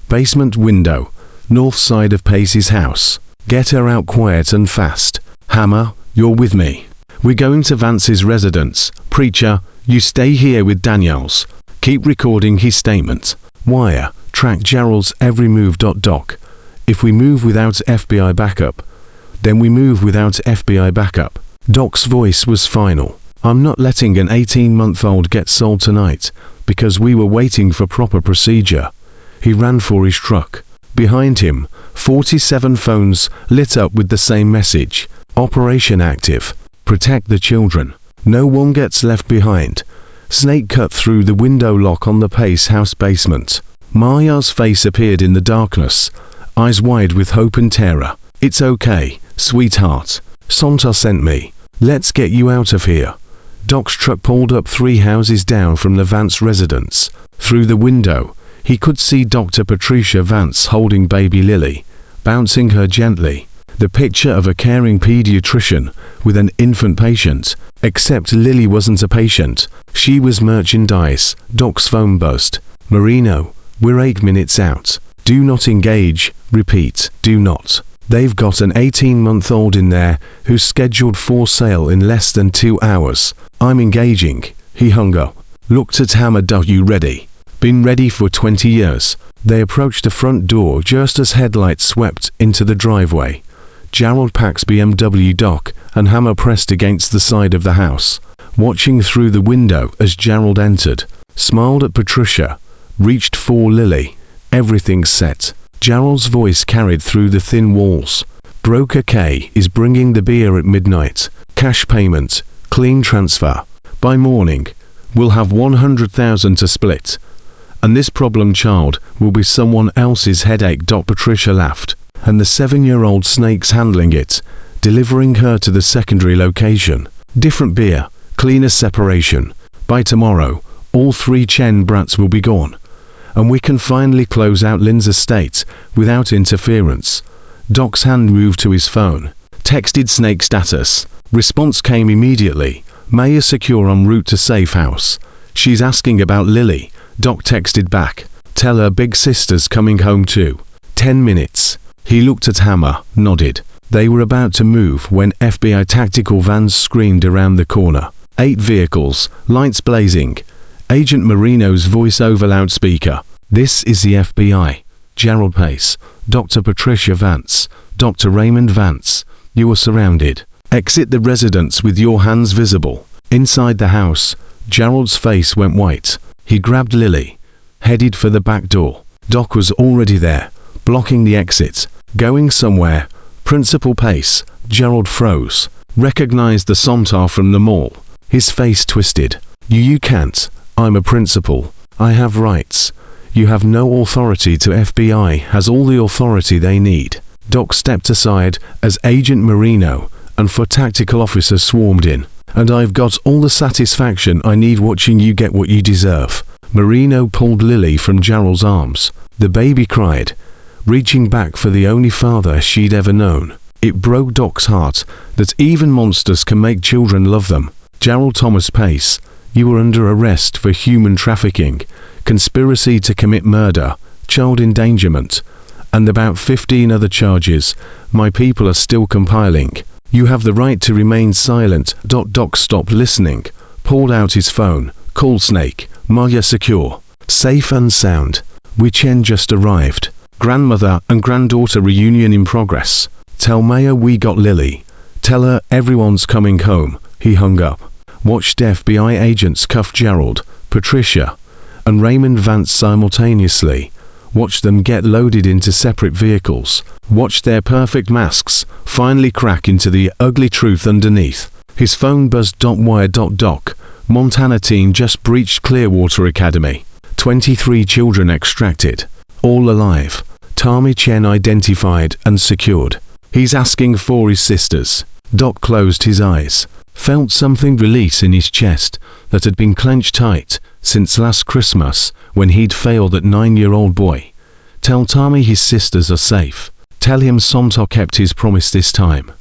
Basement window. North side of Pacey's house. Get her out quiet and fast. Hammer, you're with me. We're going to Vance's residence. Preacher, you stay here with Daniels. Keep recording his statement. Wire, track Gerald's every move. Doc, if we move without FBI backup, then we move without FBI backup. Doc's voice was final. I'm not letting an 18-month-old get sold tonight, because we were waiting for proper procedure. He ran for his truck. Behind him, 47 phones lit up with the same message. Operation active. Protect the children. No one gets left behind. Snake cut through the window lock on the Pace house basement. Maya's face appeared in the darkness, eyes wide with hope and terror. It's okay, sweetheart. Santa sent me. Let's get you out of here. Doc's truck pulled up 3 houses down from the Vance residence. Through the window, he could see Dr. Patricia Vance holding baby Lily, bouncing her gently. The picture of a caring pediatrician with an infant patient, except Lily wasn't a patient. She was merchandise. Doc's phone buzzed. Marino, we're 8 minutes out. Do not engage. Repeat, do not. They've got an 18-month-old in there who's scheduled for sale in less than 2 hours. I'm engaging. He hung up. Looked at Hammer. You ready? Been ready for 20 years. They approached the front door just as headlights swept into the driveway. Gerald Pack's BMW. Doc and Hammer pressed against the side of the house, watching through the window as Gerald entered, smiled at Patricia, reached for Lily. Everything's set. Gerald's voice carried through the thin walls. Broker K is bringing the beer at midnight. Cash payment, clean transfer. By morning, we'll have 100,000 to split. And this problem child will be someone else's headache. Patricia laughed. And the 7-year-old Snake's handling it, delivering her to the secondary location. Different beer, cleaner separation. By tomorrow, all 3 Chen brats will be gone. And we can finally close out Lynn's estate without interference. Doc's hand moved to his phone. Texted Snake status. Response came immediately. Maya secure en route to safe house. She's asking about Lily. Doc texted back. Tell her big sister's coming home too. 10 minutes. He looked at Hammer, nodded. They were about to move when FBI tactical vans screamed around the corner. 8 vehicles, lights blazing. Agent Marino's voice over loudspeaker. This is the FBI. Gerald Pace, Dr. Patricia Vance, Dr. Raymond Vance. You are surrounded. Exit the residence with your hands visible. Inside the house, Gerald's face went white. He grabbed Lily, headed for the back door. Doc was already there, blocking the exit. Going somewhere. Principal Pace. Gerald froze. Recognized the Sontar from the mall. His face twisted. You can't. I'm a principal. I have rights. You have no authority to FBI has all the authority they need. Doc stepped aside as Agent Marino and 4 tactical officers swarmed in. And I've got all the satisfaction I need watching you get what you deserve. Marino pulled Lily from Gerald's arms. The baby cried, reaching back for the only father she'd ever known. It broke Doc's heart that even monsters can make children love them. Gerald Thomas Pace, you were under arrest for human trafficking, conspiracy to commit murder, child endangerment, and about 15 other charges my people are still compiling. You have the right to remain silent. Doc stopped listening, pulled out his phone, call Snake, Maya secure, safe and sound. Chen just arrived. Grandmother and granddaughter reunion in progress. Tell Maya we got Lily. Tell her everyone's coming home. He hung up. Watched FBI agents cuff Gerald, Patricia, and Raymond Vance simultaneously. Watched them get loaded into separate vehicles. Watched their perfect masks finally crack into the ugly truth underneath. His phone buzzed. Wire. Doc. Montana team just breached Clearwater Academy. 23 children extracted. All alive. Tommy Chen identified and secured. He's asking for his sisters. Doc closed his eyes. Felt something release in his chest that had been clenched tight since last Christmas when he'd failed that 9-year-old boy. Tell Tommy his sisters are safe. Tell him Sontar kept his promise this time.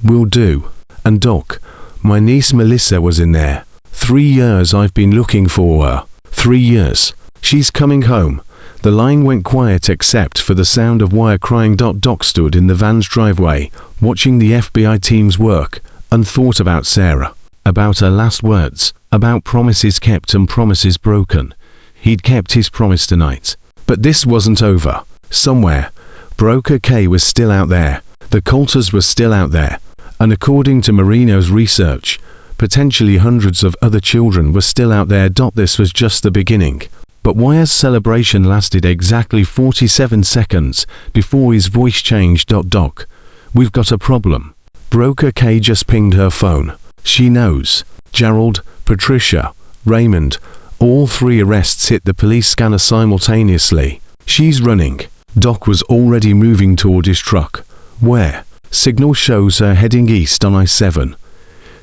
Will do. And Doc, my niece Melissa was in there. 3 years I've been looking for her. 3 years. She's coming home. The line went quiet except for the sound of Wire crying. Doc stood in the van's driveway, watching the FBI team's work, and thought about Sarah, about her last words, about promises kept and promises broken. He'd kept his promise tonight. But this wasn't over. Somewhere, Broker K was still out there. The Coulters were still out there. And according to Marino's research, potentially hundreds of other children were still out there. This was just the beginning. But Wire's celebration lasted exactly 47 seconds before his voice changed. Doc, we've got a problem. Broker K just pinged her phone. She knows. Gerald, Patricia, Raymond, all 3 arrests hit the police scanner simultaneously. She's running. Doc was already moving toward his truck. Where? Signal shows her heading east on I-7.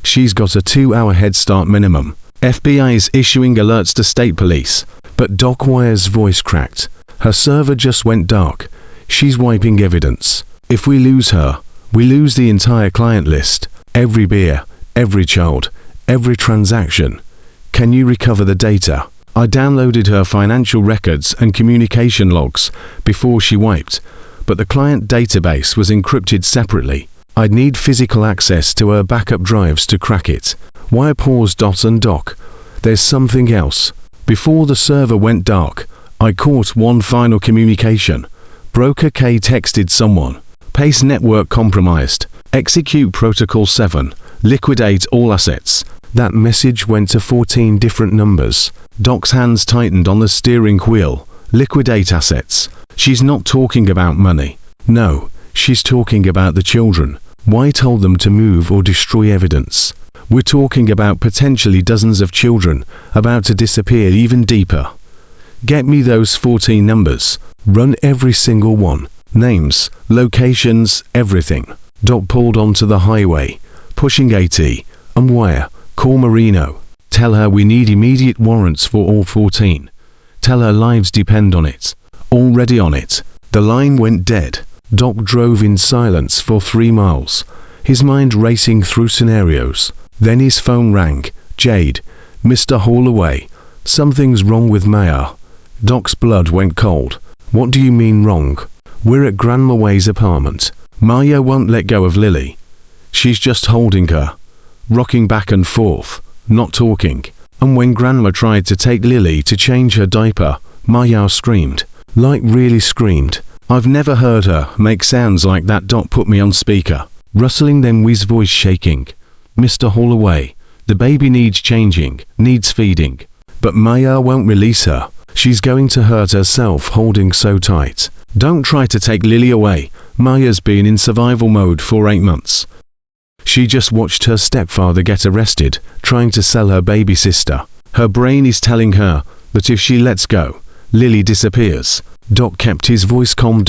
She's got a 2-hour head start minimum. FBI is issuing alerts to state police. But Doc Wire's voice cracked. Her server just went dark. She's wiping evidence. If we lose her, we lose the entire client list. Every beer, every child, every transaction. Can you recover the data? I downloaded her financial records and communication logs before she wiped, but the client database was encrypted separately. I'd need physical access to her backup drives to crack it. Wire paused. And Doc, there's something else. Before the server went dark, I caught one final communication. Broker K texted someone. Pace network compromised. Execute Protocol 7. Liquidate all assets. That message went to 14 different numbers. Doc's hands tightened on the steering wheel. Liquidate assets. She's not talking about money. No, she's talking about the children. Why told them to move or destroy evidence? We're talking about potentially dozens of children about to disappear even deeper. Get me those 14 numbers. Run every single one. Names, locations, everything. Doc pulled onto the highway, pushing 80. Wire, call Marino. Tell her we need immediate warrants for all 14. Tell her lives depend on it. Already on it. The line went dead. Doc drove in silence for 3 miles, his mind racing through scenarios. Then his phone rang. Jade, Mr. Holloway, something's wrong with Maya. Doc's blood went cold. What do you mean wrong? We're at Grandma Way's apartment. Maya won't let go of Lily. She's just holding her, rocking back and forth, not talking. And when Grandma tried to take Lily to change her diaper, Maya screamed. Like really screamed. I've never heard her make sounds like that. Doc put me on speaker, rustling, then his voice shaking. Mr. Holloway, the baby needs changing, needs feeding. But Maya won't release her. She's going to hurt herself holding so tight. Don't try to take Lily away. Maya's been in survival mode for 8 months. She just watched her stepfather get arrested, trying to sell her baby sister. Her brain is telling her that if she lets go, Lily disappears. Doc kept his voice calm.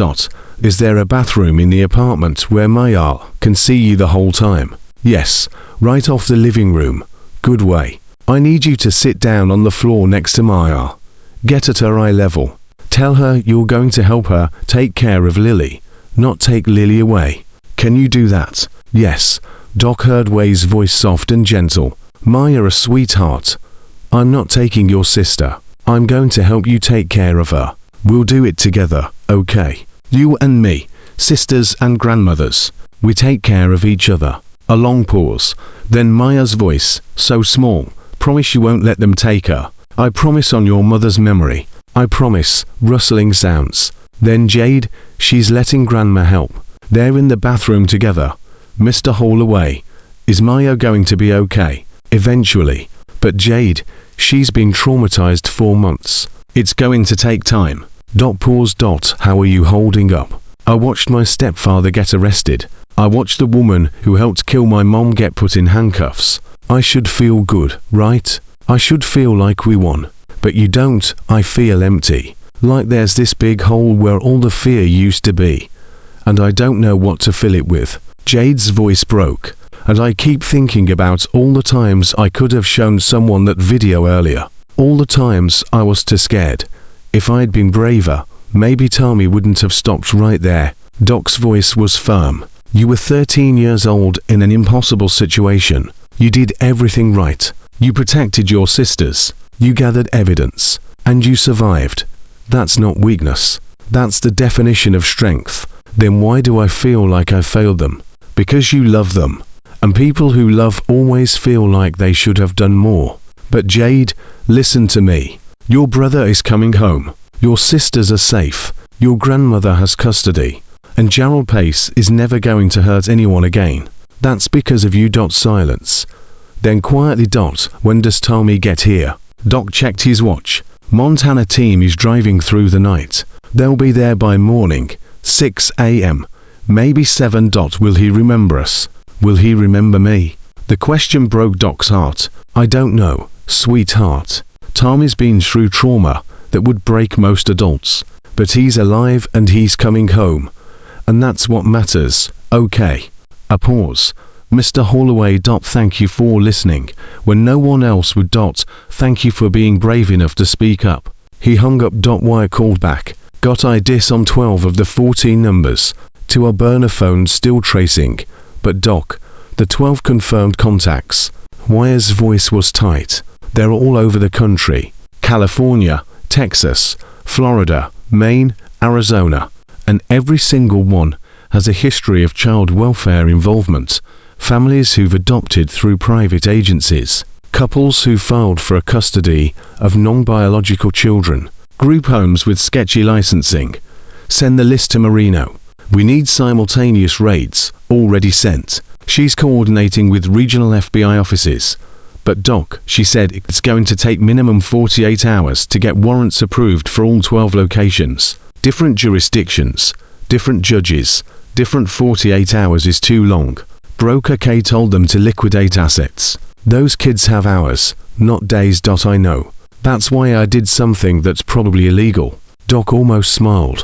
Is there a bathroom in the apartment where Maya can see you the whole time? Yes, right off the living room. Good way. I need you to sit down on the floor next to Maya. Get at her eye level. Tell her you're going to help her take care of Lily, not take Lily away. Can you do that? Yes. Doc heard Way's voice soft and gentle. Maya, a sweetheart. I'm not taking your sister. I'm going to help you take care of her. We'll do it together, okay? You and me, sisters and grandmothers. We take care of each other. A long pause. Then Maya's voice, so small. Promise you won't let them take her. I promise on your mother's memory. I promise. Rustling sounds. Then Jade, she's letting Grandma help. They're in the bathroom together. Mr. Holloway, is Maya going to be okay? Eventually. But Jade, she's been traumatized for months. It's going to take time. Pause. How are you holding up? I watched my stepfather get arrested. I watched the woman who helped kill my mom get put in handcuffs. I should feel good, right? I should feel like we won. But you don't. I feel empty. Like there's this big hole where all the fear used to be. And I don't know what to fill it with. Jade's voice broke. And I keep thinking about all the times I could have shown someone that video earlier. All the times I was too scared. If I'd been braver, maybe Tommy wouldn't have stopped right there. Doc's voice was firm. You were 13 years old in an impossible situation. You did everything right. You protected your sisters. You gathered evidence. And you survived. That's not weakness. That's the definition of strength. Then why do I feel like I failed them? Because you love them. And people who love always feel like they should have done more. But Jade, listen to me. Your brother is coming home. Your sisters are safe. Your grandmother has custody. And Gerald Pace is never going to hurt anyone again. That's because of you. Silence. Then quietly. When does Tommy get here? Doc checked his watch. Montana team is driving through the night. They'll be there by morning. 6 a.m. Maybe 7. Will he remember us? Will he remember me? The question broke Doc's heart. I don't know, sweetheart. Tommy's been through trauma that would break most adults. But he's alive and he's coming home. And that's what matters. Okay. A pause. Mr. Holloway. Thank you for listening. When no one else would. Thank you for being brave enough to speak up. He hung up. Wire called back. Got IDs on 12 of the 14 numbers. To a burner phone still tracing. But Doc, the 12 confirmed contacts. Wire's voice was tight. They're all over the country. California, Texas, Florida, Maine, Arizona. And every single one has a history of child welfare involvement. Families who've adopted through private agencies. Couples who filed for a custody of non-biological children. Group homes with sketchy licensing. Send the list to Marino. We need simultaneous raids, already sent. She's coordinating with regional FBI offices. But Doc, she said it's going to take minimum 48 hours to get warrants approved for all 12 locations. Different jurisdictions, different judges, different 48 hours is too long. Broker K told them to liquidate assets. Those kids have hours, not days. I know. That's why I did something that's probably illegal. Doc almost smiled.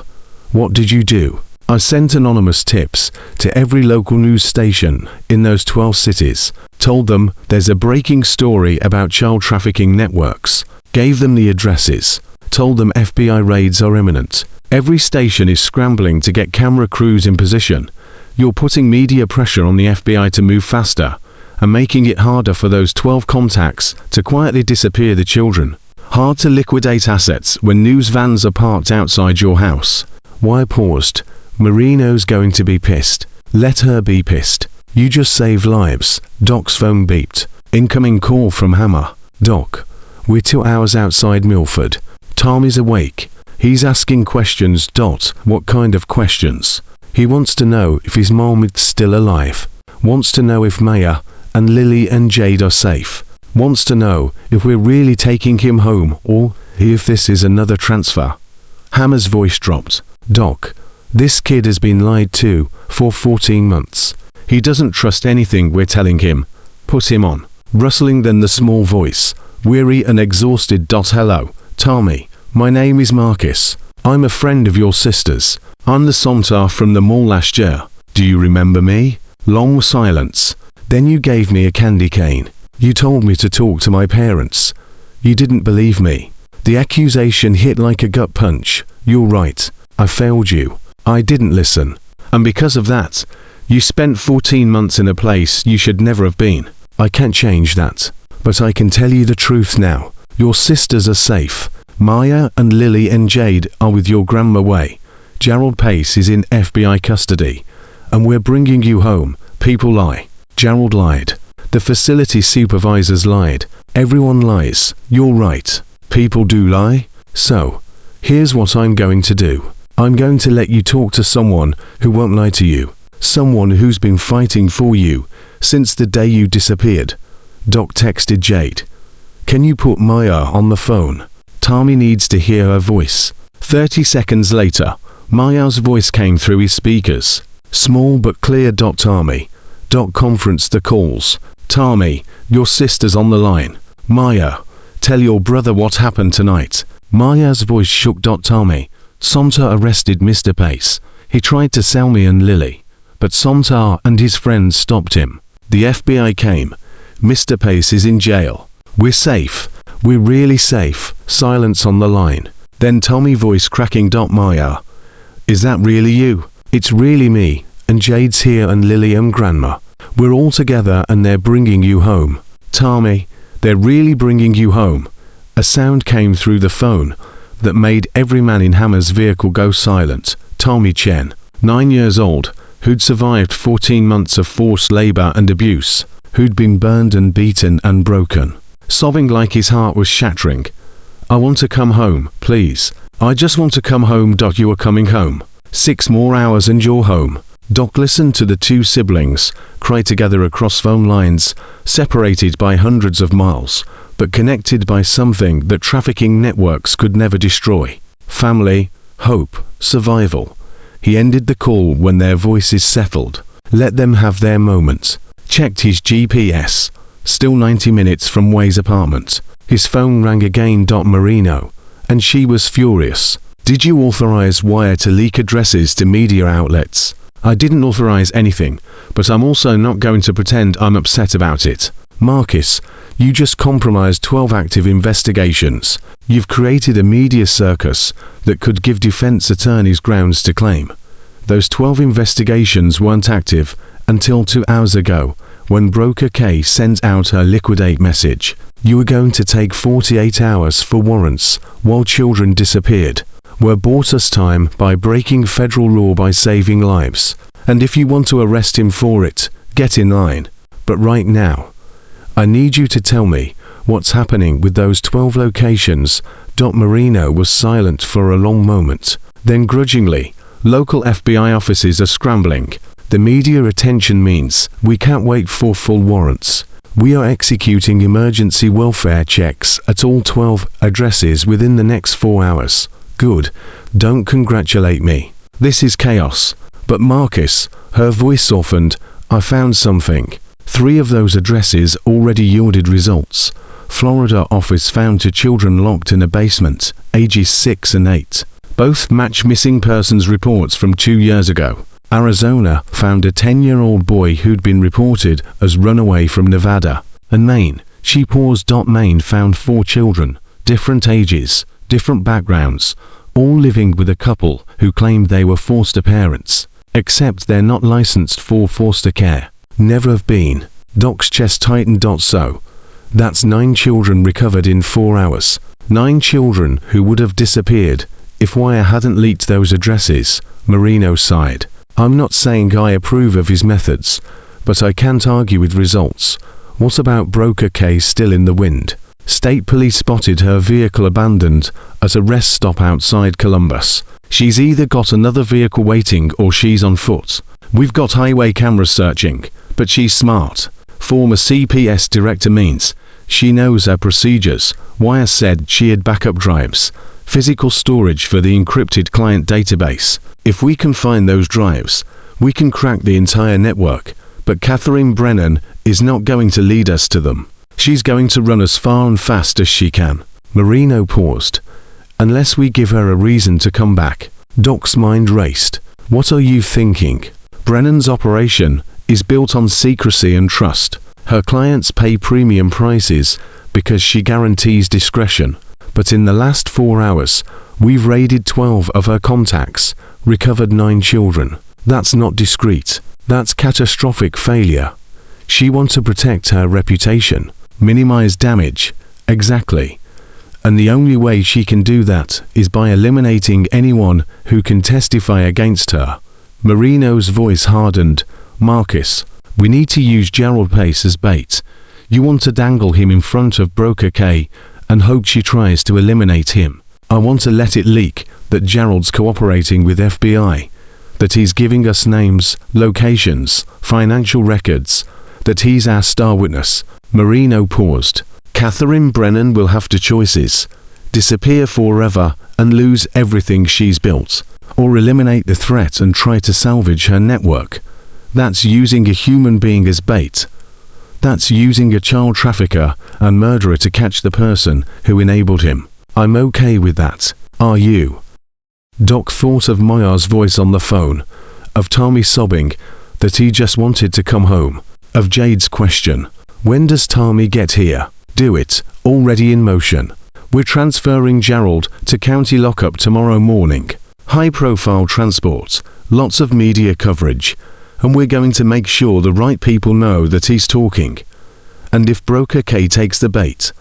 What did you do? I sent anonymous tips to every local news station in those 12 cities, told them there's a breaking story about child trafficking networks, gave them the addresses, told them FBI raids are imminent. Every station is scrambling to get camera crews in position. You're putting media pressure on the FBI to move faster and making it harder for those 12 contacts to quietly disappear the children. Hard to liquidate assets when news vans are parked outside your house. Wire paused. Marino's going to be pissed. Let her be pissed. You just save lives. Doc's phone beeped. Incoming call from Hammer. Doc, we're 2 hours outside Milford. Tommy's awake. He's asking questions. What kind of questions? He wants to know if his mom is still alive. Wants to know if Maya and Lily and Jade are safe. Wants to know if we're really taking him home or if this is another transfer. Hammer's voice dropped. Doc, this kid has been lied to for 14 months. He doesn't trust anything we're telling him. Put him on. Rustling then the small voice, weary and exhausted. Hello, Tommy. My name is Marcus. I'm a friend of your sister's. I'm the Sontar from the mall last year. Do you remember me? Long silence. Then you gave me a candy cane. You told me to talk to my parents. You didn't believe me. The accusation hit like a gut punch. You're right. I failed you. I didn't listen. And because of that, you spent 14 months in a place you should never have been. I can't change that. But I can tell you the truth now. Your sisters are safe. Maya and Lily and Jade are with your grandma Way. Gerald Pace is in FBI custody. And we're bringing you home. People lie. Gerald lied. The facility supervisors lied. Everyone lies. You're right. People do lie. So, here's what I'm going to do. I'm going to let you talk to someone who won't lie to you. Someone who's been fighting for you since the day you disappeared. Doc texted Jade. Can you put Maya on the phone? Tommy needs to hear her voice. 30 seconds later, Maya's voice came through his speakers. Small but clear. Tommy. Doc conferenced the calls. Tommy, your sister's on the line. Maya, tell your brother what happened tonight. Maya's voice shook. Tommy. Sontar arrested Mr. Pace. He tried to sell me and Lily. But Sontar and his friends stopped him. The FBI came. Mr. Pace is in jail. We're safe. We're really safe. Silence on the line. Then Tommy voice cracking. Maya. Is that really you? It's really me. And Jade's here and Lily and Grandma. We're all together and they're bringing you home. Tommy, they're really bringing you home. A sound came through the phone that made every man in Hammer's vehicle go silent. Tommy Chen, 9 years old, who'd survived 14 months of forced labor and abuse, who'd been burned and beaten and broken, sobbing like his heart was shattering. I want to come home, please. I just want to come home. You are coming home. 6 more hours and you're home. Doc listened to the two siblings cry together across phone lines, separated by hundreds of miles, but connected by something that trafficking networks could never destroy. Family, hope, survival. He ended the call when their voices settled. Let them have their moment. Checked his GPS. Still 90 minutes from Way's apartment. His phone rang again. Marino. And she was furious. Did you authorize Wire to leak addresses to media outlets? I didn't authorize anything, but I'm also not going to pretend I'm upset about it. Marcus, you just compromised 12 active investigations. You've created a media circus that could give defense attorneys grounds to claim. Those 12 investigations weren't active until 2 hours ago, when Broker K sent out her liquidate message. You were going to take 48 hours for warrants while children disappeared. Were bought us time by breaking federal law by saving lives. And if you want to arrest him for it, get in line. But right now, I need you to tell me what's happening with those 12 locations. Marino was silent for a long moment. Then grudgingly, local FBI offices are scrambling. The media attention means we can't wait for full warrants. We are executing emergency welfare checks at all 12 addresses within the next 4 hours. Good. Don't congratulate me. This is chaos. But Marcus, her voice softened, I found something. 3 of those addresses already yielded results. Florida office found 2 children locked in a basement, ages 6 and 8. Both match missing persons reports from 2 years ago. Arizona found a 10-year-old boy who'd been reported as runaway from Nevada. And Maine, she paused. Maine found 4 children, different ages, different backgrounds, all living with a couple who claimed they were foster parents, except they're not licensed for foster care. Never have been. Doc's chest tightened. So, that's 9 children recovered in 4 hours. 9 children who would have disappeared if Wire hadn't leaked those addresses. Marino sighed. I'm not saying I approve of his methods, but I can't argue with results. What about Broker K still in the wind? State police spotted her vehicle abandoned at a rest stop outside Columbus. She's either got another vehicle waiting or she's on foot. We've got highway cameras searching, but she's smart. former CPS director means she knows her procedures. Wire said she had backup drives, physical storage for the encrypted client database. If we can find those drives, we can crack the entire network. But Catherine Brennan is not going to lead us to them. She's going to run as far and fast as she can. Marino paused. Unless we give her a reason to come back. Doc's mind raced. What are you thinking? Brennan's operation is built on secrecy and trust. Her clients pay premium prices because she guarantees discretion. But in the last 4 hours, we've raided 12 of her contacts, recovered 9 children. That's not discreet. That's catastrophic failure. She wants to protect her reputation, minimize damage. Exactly. And the only way she can do that is by eliminating anyone who can testify against her. Marino's voice hardened. Marcus, we need to use Gerald Pace as bait. You want to dangle him in front of Broker K and hope she tries to eliminate him. I want to let it leak that Gerald's cooperating with FBI, that he's giving us names, locations, financial records, that he's our star witness. Marino paused. Catherine Brennan will have two choices: disappear forever and lose everything she's built, or eliminate the threat and try to salvage her network. That's using a human being as bait. That's using a child trafficker and murderer to catch the person who enabled him. I'm okay with that. Are you? Doc thought of Maya's voice on the phone, of Tommy sobbing that he just wanted to come home, of Jade's question, when does Tommy get here? Do it, already in motion. We're transferring Gerald to county lockup tomorrow morning. High-profile transport, lots of media coverage, and we're going to make sure the right people know that he's talking. And if Broker K takes the bait,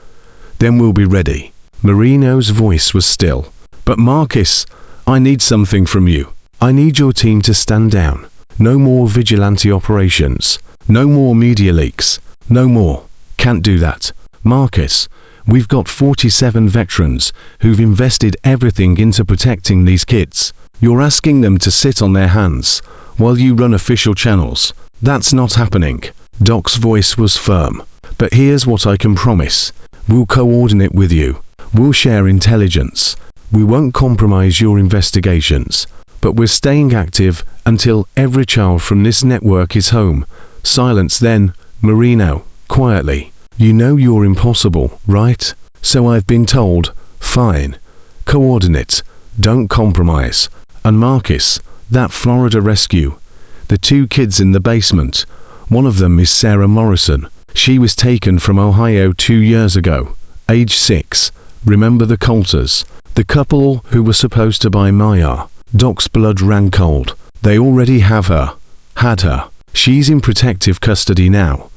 then we'll be ready. Marino's voice was still. But Marcus, I need something from you. I need your team to stand down. No more vigilante operations. No more media leaks. No more. Can't do that. Marcus, we've got 47 veterans who've invested everything into protecting these kids. You're asking them to sit on their hands while you run official channels. That's not happening. Doc's voice was firm. But here's what I can promise. We'll coordinate with you. We'll share intelligence. We won't compromise your investigations. But we're staying active until every child from this network is home. Silence then. Marino, quietly. You know you're impossible, right? So I've been told. Fine. Coordinate. Don't compromise. And Marcus, that Florida rescue. The 2 kids in the basement. One of them is Sarah Morrison. She was taken from Ohio 2 years ago. Age 6. Remember the Coulters? The couple who were supposed to buy Maya. Doc's blood ran cold. They already have her. Had her. She's in protective custody now.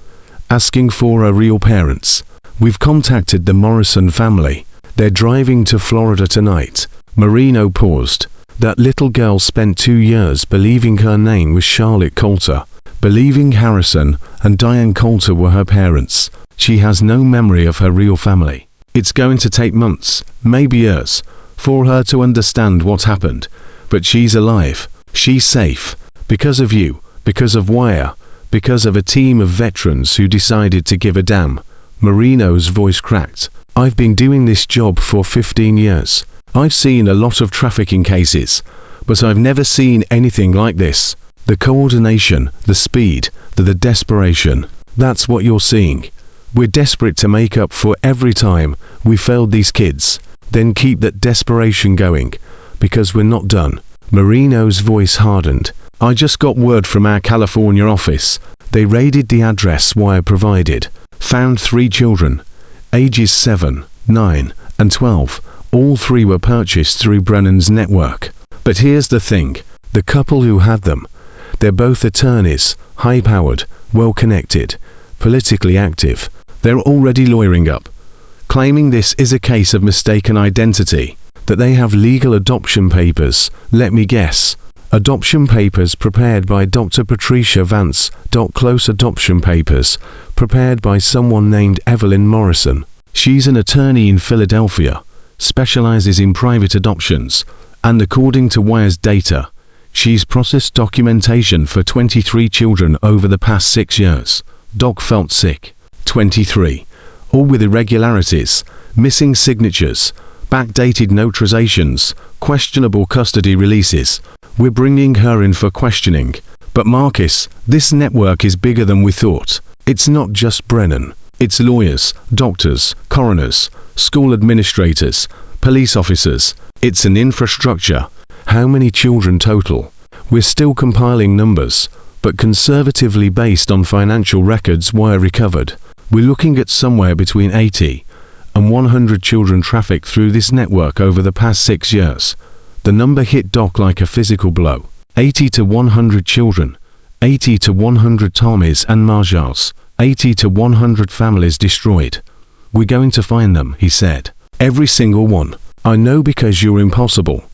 Asking for her real parents. We've contacted the Morrison family. They're driving to Florida tonight. Marino paused. That little girl spent 2 years believing her name was Charlotte Coulter, believing Harrison and Diane Coulter were her parents. She has no memory of her real family. It's going to take months, maybe years, for her to understand what happened. But she's alive. She's safe. Because of you. Because of Wire. Because of a team of veterans who decided to give a damn. Marino's voice cracked. I've been doing this job for 15 years. I've seen a lot of trafficking cases, but I've never seen anything like this. The coordination, the speed, the desperation. That's what you're seeing. We're desperate to make up for every time we failed these kids, then keep that desperation going, because we're not done. Marino's voice hardened. I just got word from our California office. They raided the address Wire provided, found 3 children, ages 7, 9, and 12. All 3 were purchased through Brennan's network. But here's the thing, the couple who had them, they're both attorneys, high-powered, well-connected, politically active. They're already lawyering up, claiming this is a case of mistaken identity, that they have legal adoption papers. Let me guess. Adoption papers prepared by Dr. Patricia Vance. Close adoption papers prepared by someone named Evelyn Morrison. She's an attorney in Philadelphia, specializes in private adoptions, and according to Wire's data, she's processed documentation for 23 children over the past 6 years. Doc felt sick. 23. All with irregularities, missing signatures, backdated notarizations, questionable custody releases. We're bringing her in for questioning. But Marcus, this network is bigger than we thought. It's not just Brennan. It's lawyers, doctors, coroners, school administrators, police officers. It's an infrastructure. How many children total? We're still compiling numbers, but conservatively based on financial records wire recovered, we're looking at somewhere between 80 and 100 children trafficked through this network over the past 6 years. The number hit Doc like a physical blow. 80 to 100 children, 80 to 100 Tommies and Marjals, 80 to 100 families destroyed. We're going to find them, he said. Every single one. I know because you're impossible.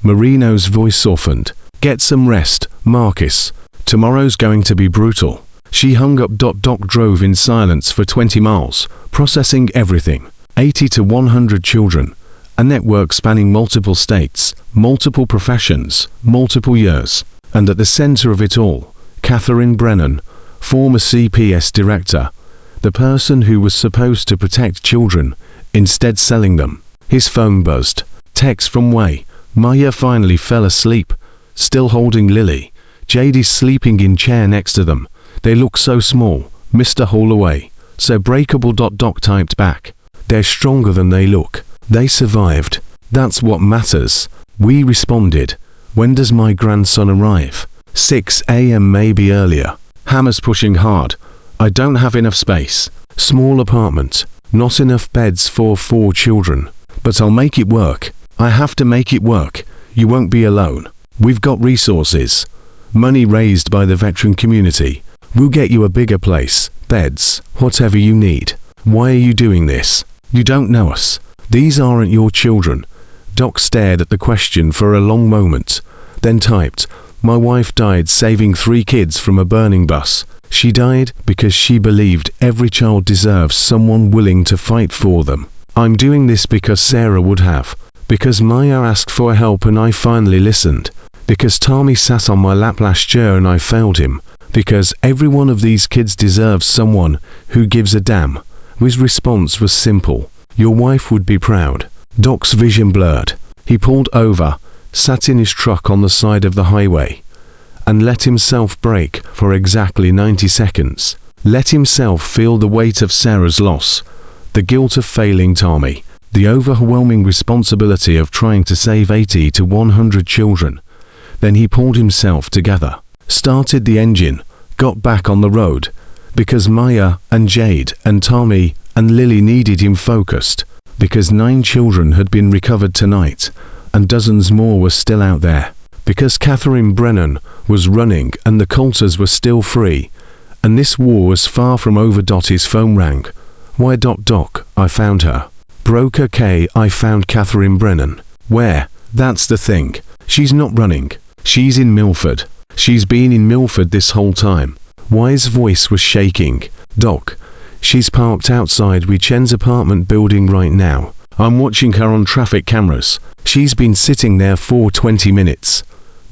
Marino's voice softened. Get some rest, Marcus. Tomorrow's going to be brutal. She hung up. Doc drove in silence for 20 miles, processing everything. 80 to 100 children. A network spanning multiple states, multiple professions, multiple years. And at the center of it all, Catherine Brennan, former CPS director, the person who was supposed to protect children, instead selling them. His phone buzzed. Text from Way. Maya finally fell asleep, still holding Lily. Jade is sleeping in chair next to them. They look so small, Mr. Holloway. So breakable. Doc typed back. They're stronger than they look. They survived. That's what matters. We responded. When does my grandson arrive? 6 a.m. maybe earlier. Hammer's pushing hard. I don't have enough space. Small apartment. Not enough beds for 4 children. But I'll make it work. I have to make it work. You won't be alone. We've got resources. Money raised by the veteran community. We'll get you a bigger place, beds, whatever you need. Why are you doing this? You don't know us. These aren't your children. Doc stared at the question for a long moment, then typed, My wife died saving 3 kids from a burning bus. She died because she believed every child deserves someone willing to fight for them. I'm doing this because Sarah would have. Because Maya asked for help and I finally listened. Because Tommy sat on my lap last year and I failed him. Because every one of these kids deserves someone who gives a damn. His response was simple. Your wife would be proud. Doc's vision blurred. He pulled over, sat in his truck on the side of the highway, and let himself break for exactly 90 seconds. Let himself feel the weight of Sarah's loss, the guilt of failing Tommy, the overwhelming responsibility of trying to save 80 to 100 children. Then he pulled himself together, started the engine, got back on the road, because Maya and Jade and Tommy and Lily needed him focused, because 9 children had been recovered tonight, and dozens more were still out there, because Catherine Brennan was running and the Coulters were still free, and this war was far from over. His phone rang. Why? Doc, I found her. Broker K, I found Catherine Brennan. Where? That's the thing. She's not running. She's in Milford. She's been in Milford this whole time. Why's voice was shaking. Doc, she's parked outside Wichen's apartment building right now. I'm watching her on traffic cameras. She's been sitting there for 20 minutes.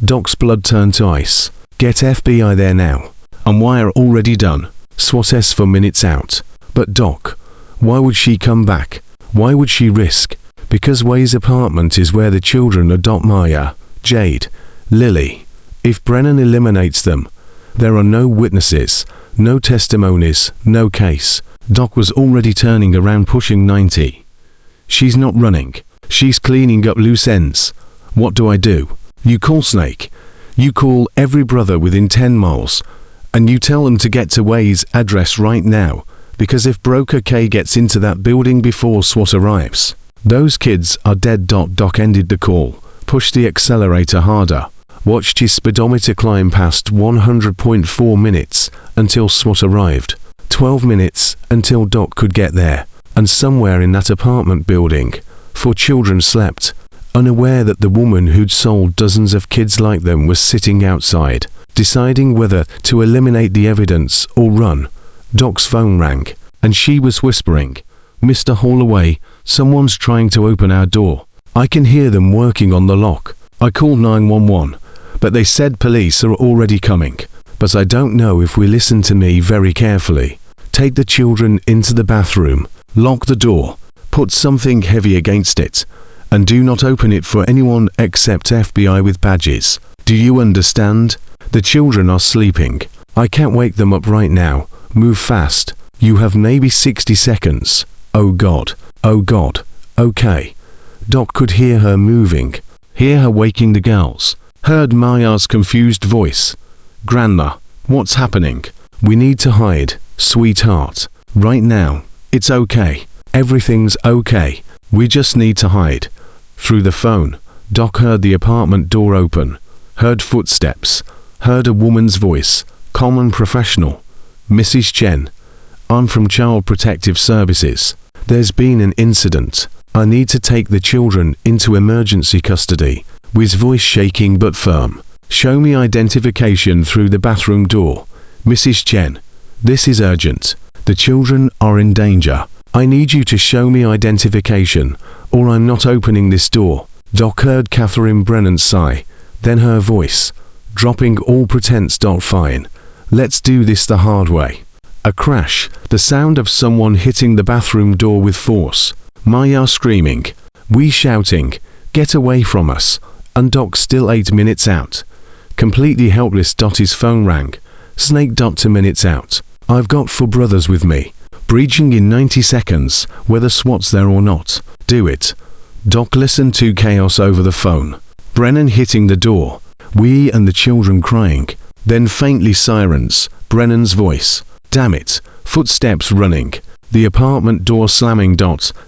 Doc's blood turned to ice. Get FBI there now. And wire already done. SWAT S for minutes out. But Doc, why would she come back? Why would she risk? Because Way's apartment is where the children are. Maya, Jade, Lily. If Brennan eliminates them, there are no witnesses, no testimonies, no case. Doc was already turning around, pushing 90. She's not running. She's cleaning up loose ends. What do? You call Snake. You call every brother within 10 miles. And you tell them to get to Way's address right now. Because if Broker K gets into that building before SWAT arrives, those kids are dead. Doc ended the call, pushed the accelerator harder, watched his speedometer climb past 100.4 minutes until SWAT arrived. 12 minutes until Doc could get there. And somewhere in that apartment building, 4 children slept, unaware that the woman who'd sold dozens of kids like them was sitting outside, deciding whether to eliminate the evidence or run. Doc's phone rang, and she was whispering, Mr. Holloway, someone's trying to open our door. I can hear them working on the lock. I called 911, but they said police are already coming. but I don't know if we listen to me very carefully. Take the children into the bathroom, lock the door, put something heavy against it, and do not open it for anyone except FBI with badges. Do you understand? The children are sleeping. I can't wake them up right now. Move fast. You have maybe 60 seconds. Oh God. Oh God. Okay. Doc could hear her moving. Hear her waking the girls. Heard Maya's confused voice. Grandma, what's happening? We need to hide, sweetheart. Right now. It's okay. Everything's okay. We just need to hide. Through the phone, Doc heard the apartment door open. Heard footsteps. Heard a woman's voice. Calm and professional. Mrs. Chen. I'm from Child Protective Services. There's been an incident. I need to take the children into emergency custody. With voice shaking but firm. Show me identification through the bathroom door. Mrs. Chen. This is urgent. The children are in danger. I need you to show me identification, or I'm not opening this door. Doc heard Catherine Brennan sigh. Then her voice. Dropping all pretense. Fine. Let's do this the hard way. A crash. The sound of someone hitting the bathroom door with force. Maya screaming. We shouting. Get away from us. And Doc still 8 minutes out. Completely helpless. His phone rang. Snake. 2 minutes out. I've got 4 brothers with me. Breaching in 90 seconds, whether SWAT's there or not. Do it. Doc listened to chaos over the phone. Brennan hitting the door. We and the children crying. Then faintly sirens. Brennan's voice. Damn it. Footsteps running. The apartment door slamming.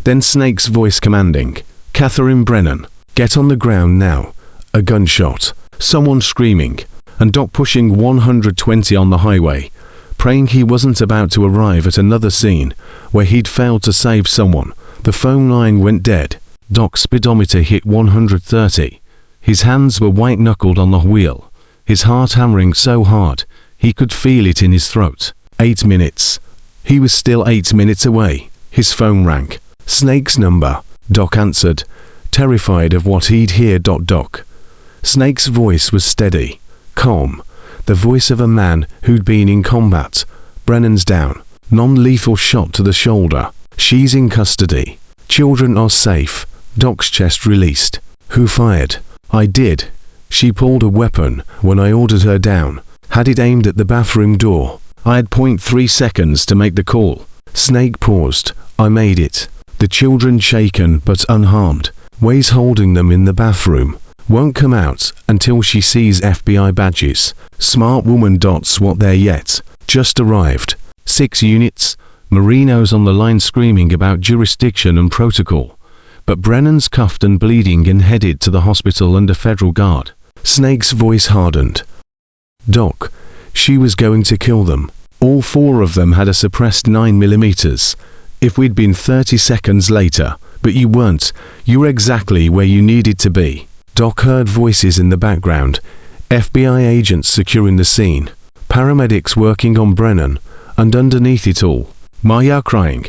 Then Snake's voice commanding. Catherine Brennan. Get on the ground now. A gunshot. Someone screaming. And Doc pushing 120 on the highway. Praying he wasn't about to arrive at another scene where he'd failed to save someone. The phone line went dead. Doc's speedometer hit 130. His hands were white-knuckled on the wheel. His heart hammering so hard, he could feel it in his throat. 8 minutes. He was still 8 minutes away. His phone rang. Snake's number. Doc answered, terrified of what he'd hear. Doc. Snake's voice was steady, calm. The voice of a man who'd been in combat. Brennan's down. Non-lethal shot to the shoulder. She's in custody. Children are safe. Doc's chest released. Who fired? I did. She pulled a weapon when I ordered her down. Had it aimed at the bathroom door. I had 0.3 seconds to make the call. Snake paused. I made it. The children shaken but unharmed. Way's holding them in the bathroom. Won't come out until she sees FBI badges. Smart woman. SWAT there yet. Just arrived. 6 units. Marino's on the line screaming about jurisdiction and protocol. But Brennan's cuffed and bleeding and headed to the hospital under federal guard. Snake's voice hardened. Doc. She was going to kill them. All 4 of them had a suppressed 9mm. If we'd been 30 seconds later, but you weren't, you were exactly where you needed to be. Doc heard voices in the background. FBI agents securing the scene. Paramedics working on Brennan. And underneath it all, Maya crying.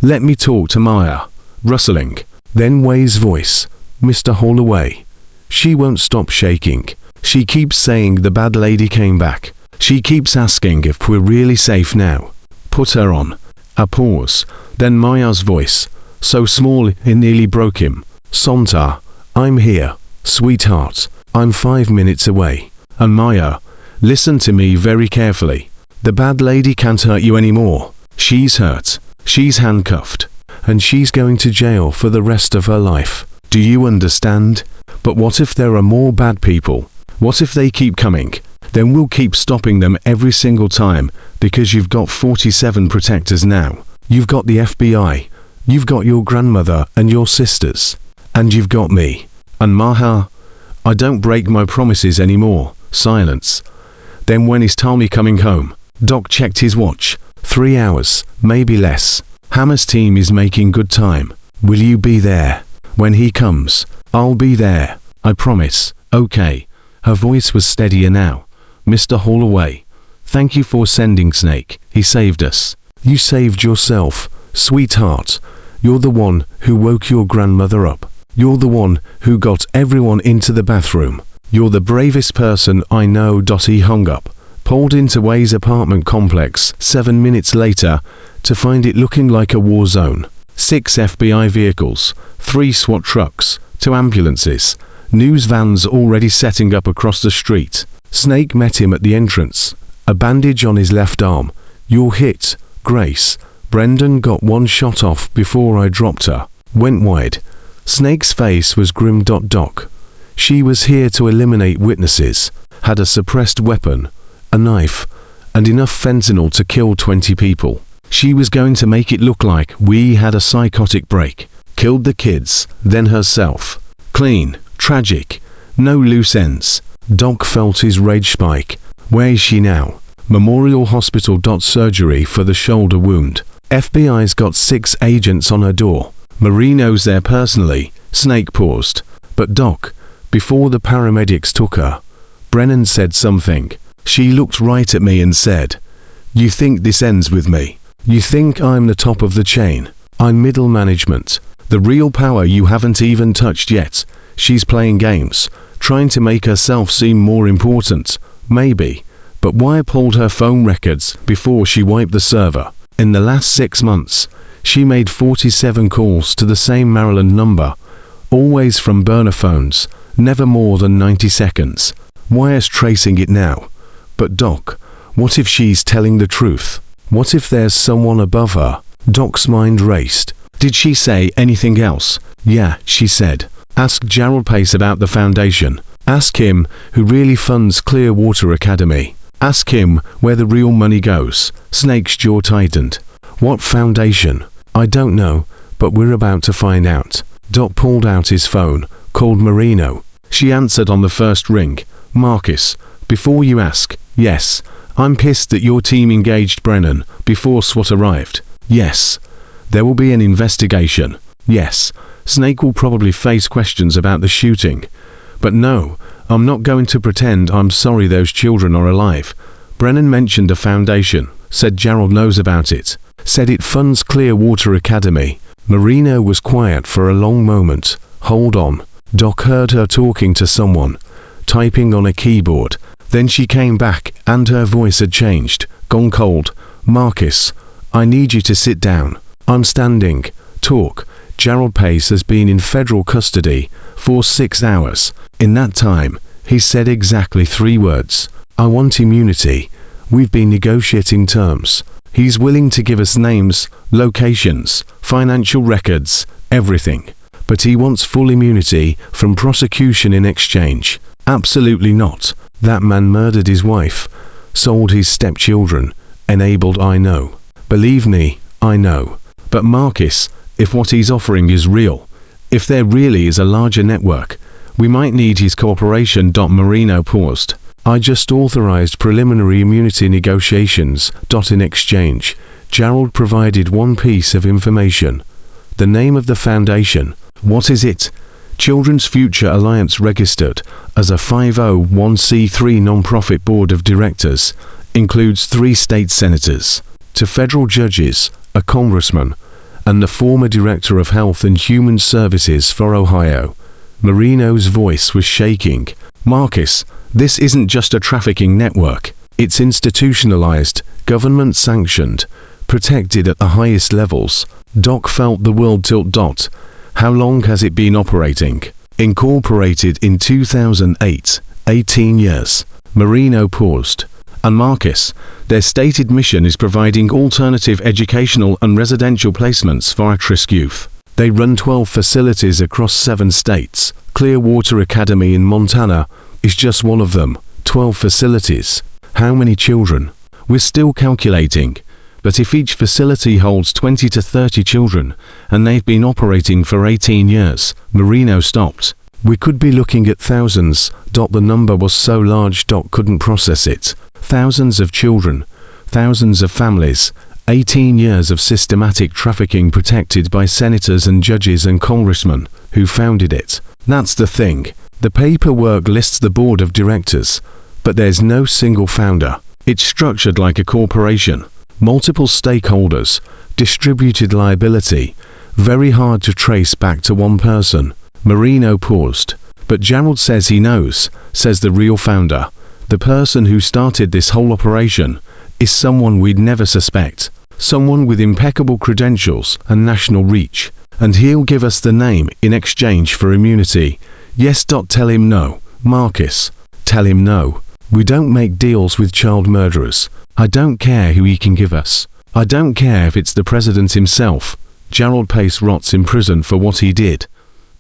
Let me talk to Maya. Rustling. Then Way's voice. Mr. Holloway. She won't stop shaking. She keeps saying the bad lady came back. She keeps asking if we're really safe now. Put her on. A pause. Then Maya's voice. So small it nearly broke him. Sonta. I'm here. Sweetheart. I'm 5 minutes away. And Maya. Listen to me very carefully. The bad lady can't hurt you anymore. She's hurt. She's handcuffed. And she's going to jail for the rest of her life. Do you understand? But what if there are more bad people? What if they keep coming? Then we'll keep stopping them every single time, because you've got 47 protectors now. You've got the FBI. You've got your grandmother and your sisters. And you've got me. And Maha. I don't break my promises anymore. Silence. Then when is Tommy coming home? Doc checked his watch. 3 hours, maybe less. Hammer's team is making good time. Will you be there? When he comes, I'll be there. I promise. Okay. Her voice was steadier now. Mr. Holloway. Thank you for sending Snake. He saved us. You saved yourself, sweetheart. You're the one who woke your grandmother up. You're the one who got everyone into the bathroom. You're the bravest person I know. He hung up. pulled into Way's apartment complex 7 minutes later to find it looking like a war zone. 6 FBI vehicles, 3 SWAT trucks, 2 ambulances, news vans already setting up across the street. Snake met him at the entrance, a bandage on his left arm. "You're hit, Grace. Brendan got 1 shot off before I dropped her." Went wide. Snake's face was grim. Doc. She was here to eliminate witnesses, had a suppressed weapon, a knife, and enough fentanyl to kill 20 people. She was going to make it look like we had a psychotic break. Killed the kids, then herself. Clean, tragic, no loose ends. Doc felt his rage spike. Where is she now? Memorial Hospital. Surgery for the shoulder wound. FBI's got 6 agents on her door. Marino's there personally. Snake paused. But Doc, before the paramedics took her, Brennan said something. She looked right at me and said, "You think this ends with me? You think I'm the top of the chain? I'm middle management. The real power you haven't even touched yet." She's playing games, trying to make herself seem more important. Maybe. But why pulled her phone records before she wiped the server? In the last 6 months, she made 47 calls to the same Maryland number, always from burner phones, never more than 90 seconds. Wire's tracing it now. But Doc, what if she's telling the truth? What if there's someone above her? Doc's mind raced. Did she say anything else? Yeah, she said. Ask Gerald Pace about the foundation. Ask him who really funds Clearwater Academy. Ask him where the real money goes. Snake's jaw tightened. What foundation? I don't know, but we're about to find out. Doc pulled out his phone, called Marino. She answered on the first ring. "Marcus, before you ask, yes, I'm pissed that your team engaged Brennan before SWAT arrived. Yes. There will be an investigation. Yes. Snake will probably face questions about the shooting. But no, I'm not going to pretend I'm sorry those children are alive. Brennan mentioned a foundation, said Gerald knows about it, said it funds Clearwater Academy." Marino was quiet for a long moment. Hold on. Doc heard her talking to someone, typing on a keyboard. Then she came back, and her voice had changed, gone cold. "Marcus, I need you to sit down." "I'm standing. Talk." Gerald Pace has been in federal custody for 6 hours. In that time, he said exactly 3 words. "I want immunity. We've been negotiating terms. He's willing to give us names, locations, financial records, everything. But he wants full immunity from prosecution in exchange." Absolutely not. That man murdered his wife, sold his stepchildren, enabled. I know. Believe me, I know. But Marcus, if what he's offering is real, if there really is a larger network, we might need his cooperation. Marino paused. "I just authorized preliminary immunity negotiations. In exchange, Gerald provided one piece of information. The name of the foundation. What is it? Children's Future Alliance, registered as a 501c3 nonprofit board of directors, includes 3 state senators, 2 federal judges, a congressman, and the former director of Health and Human Services for Ohio." Marino's voice was shaking. "Marcus, this isn't just a trafficking network. It's institutionalized, government-sanctioned, protected at the highest levels." Doc felt the world tilt. "How long has it been operating?" "Incorporated in 2008, 18 years. Marino paused. "And Marcus, their stated mission is providing alternative educational and residential placements for at-risk youth. They run 12 facilities across 7 states. Clearwater Academy in Montana is just one of them. 12 facilities. How many children? We're still calculating. But if each facility holds 20 to 30 children, and they've been operating for 18 years, Marino stopped. "We could be looking at thousands." The number was so large Doc couldn't process it. Thousands of children, thousands of families, 18 years of systematic trafficking protected by senators and judges and congressmen who founded it. That's the thing. The paperwork lists the board of directors, but there's no single founder. It's structured like a corporation. Multiple stakeholders, distributed liability, very hard to trace back to one person. Marino paused. "But Gerald says he knows," says the real founder. The person who started this whole operation is someone we'd never suspect. Someone with impeccable credentials and national reach. And he'll give us the name in exchange for immunity. Yes. Tell him no. Marcus. Tell him no. We don't make deals with child murderers. I don't care who he can give us. I don't care if it's the president himself. Gerald Pace rots in prison for what he did.